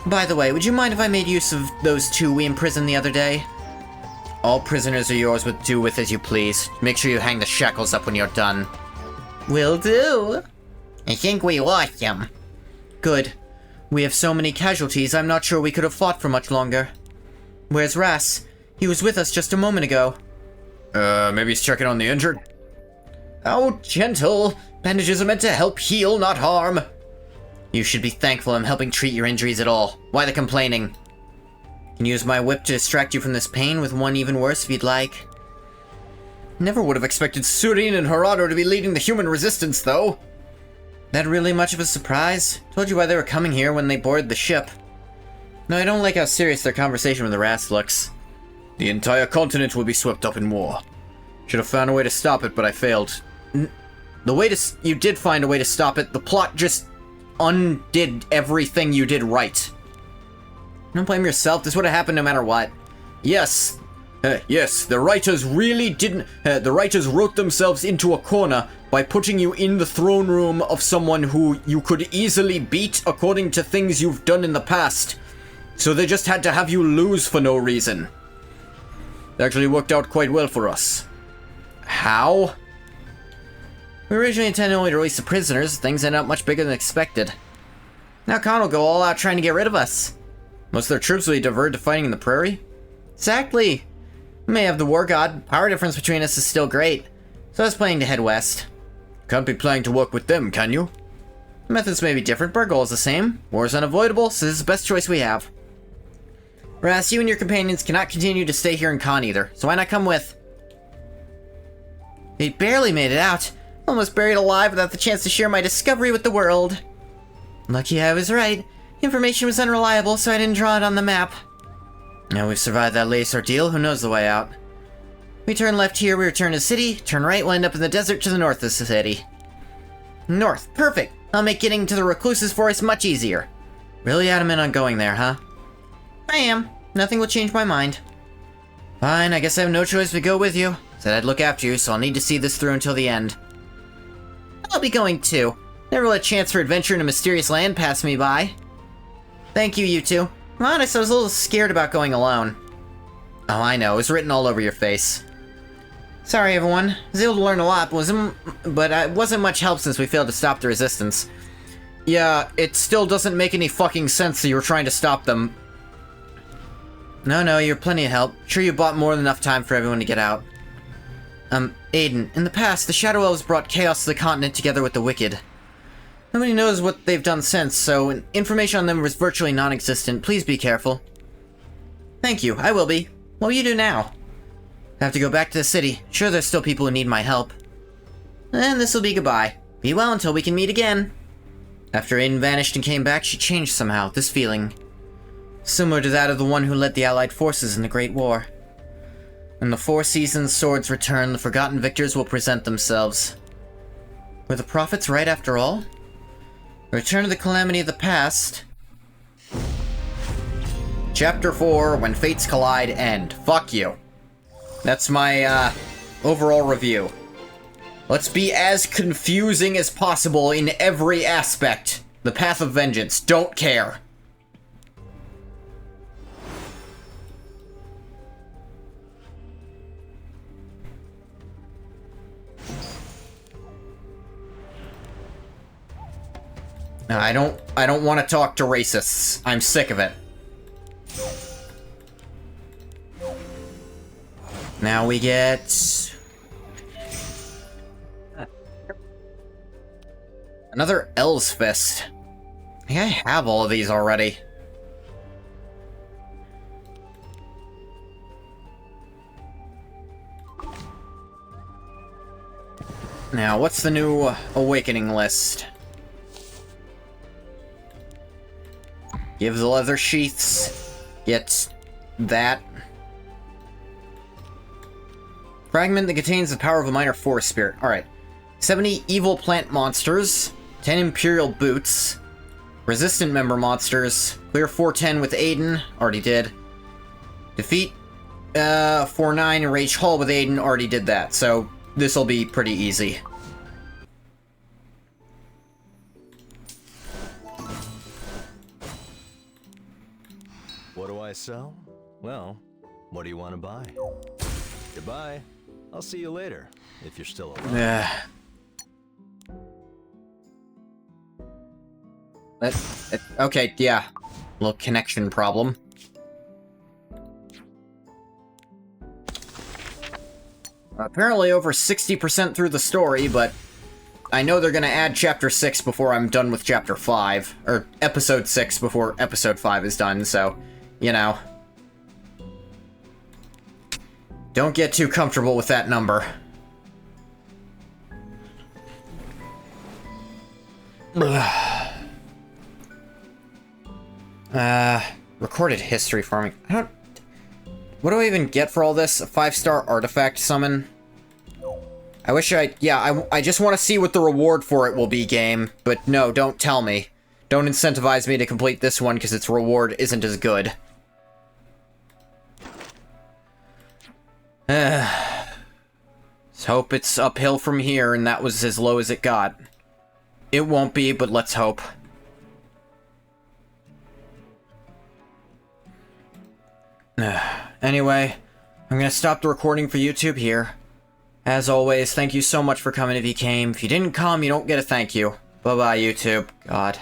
By the way, would you mind if I made use of those two we imprisoned the other day? All prisoners are yours, but do with as you please. Make sure you hang the shackles up when you're done. Will do. I think we lost him. Good. We have so many casualties, I'm not sure we could have fought for much longer. Where's Ras? He was with us just a moment ago. Maybe he's checking on the injured? Oh, gentle. Bandages are meant to help heal, not harm. You should be thankful I'm helping treat your injuries at all. Why the complaining? Can use my whip to distract you from this pain with one even worse if you'd like. Never would have expected Surin and Harado to be leading the human resistance, though. That really much of a surprise? Told you why they were coming here when they boarded the ship. No, I don't like how serious their conversation with the Ras looks. The entire continent will be swept up in war. Should have found a way to stop it, but I failed. You did find a way to stop it. The plot just undid everything you did right. Don't blame yourself, this would have happened no matter what. Yes. Yes, the writers really didn't... the writers wrote themselves into a corner by putting you in the throne room of someone who you could easily beat according to things you've done in the past. So they just had to have you lose for no reason. It actually worked out quite well for us. How? We originally intended only to release the prisoners. Things ended up much bigger than expected. Now Khan will go all out trying to get rid of us. Most of their troops will be diverted to fighting in the prairie. Exactly. We may have the war god. Power difference between us is still great. So I was planning to head west. Can't be planning to work with them, can you? The methods may be different, but our goal is the same. War is unavoidable, so this is the best choice we have. Whereas you and your companions cannot continue to stay here in Khan either, so why not come with? We barely made it out. Almost buried alive without the chance to share my discovery with the world. Lucky I was right. Information was unreliable, so I didn't draw it on the map. Now we've survived that latest ordeal, who knows the way out? We turn left here, we return to the city. Turn right, we'll end up in the desert to the north of the city. North, perfect! I'll make getting to the Recluse's Forest much easier. Really adamant on going there, huh? I am. Nothing will change my mind. Fine, I guess I have no choice but to go with you. Said I'd look after you, so I'll need to see this through until the end. I'll be going too. Never let a chance for adventure in a mysterious land pass me by. Thank you, you two. I'm honest, I was a little scared about going alone. Oh, I know. It was written all over your face. Sorry, everyone. I was able to learn a lot, but it wasn't much help since we failed to stop the resistance. Yeah, it still doesn't make any fucking sense that you were trying to stop them. No, you're plenty of help. Sure you bought more than enough time for everyone to get out. Aiden, in the past, the Shadow Elves brought chaos to the continent together with the wicked. Nobody knows what they've done since, so information on them was virtually non-existent. Please be careful. Thank you, I will be. What will you do now? I have to go back to the city. Sure, there's still people who need my help. And this'll be goodbye. Be well until we can meet again. After Aiden vanished and came back, she changed somehow, this feeling. Similar to that of the one who led the Allied forces in the Great War. When the Four Seasons swords return, the forgotten victors will present themselves. Were the prophets right after all? Return to the calamity of the past. Chapter 4, When Fates Collide, End. Fuck you. That's my, overall review. Let's be as confusing as possible in every aspect. The Path of Vengeance. Don't care. I don't want to talk to racists. I'm sick of it. Now we get... another El's Fist. I think I have all of these already. Now, what's the new Awakening list? Give the leather sheaths. Get that. Fragment that contains the power of a minor forest spirit. Alright. 70 evil plant monsters. 10 Imperial boots. Resistant member monsters. Clear 410 with Aiden. Already did. Defeat 4-9 Rage Hall with Aiden. Already did that. So this'll be pretty easy. What do I sell? Well, what do you want to buy? Goodbye. I'll see you later, if you're still alive. Okay, yeah. Little connection problem. Apparently over 60% through the story, but I know they're gonna add Chapter 6 before I'm done with Chapter 5. Or Episode 6 before Episode 5 is done, so, you know. Don't get too comfortable with that number. Recorded history farming. What do I even get for all this? A 5-star artifact summon? I just want to see what the reward for it will be, game. But no, don't tell me. Don't incentivize me to complete this one because its reward isn't as good. Let's hope it's uphill from here, and that was as low as it got. It won't be, but let's hope. Anyway, I'm gonna stop the recording for YouTube here. As always, thank you so much for coming if you came. If you didn't come, you don't get a thank you. Bye-bye, YouTube. God.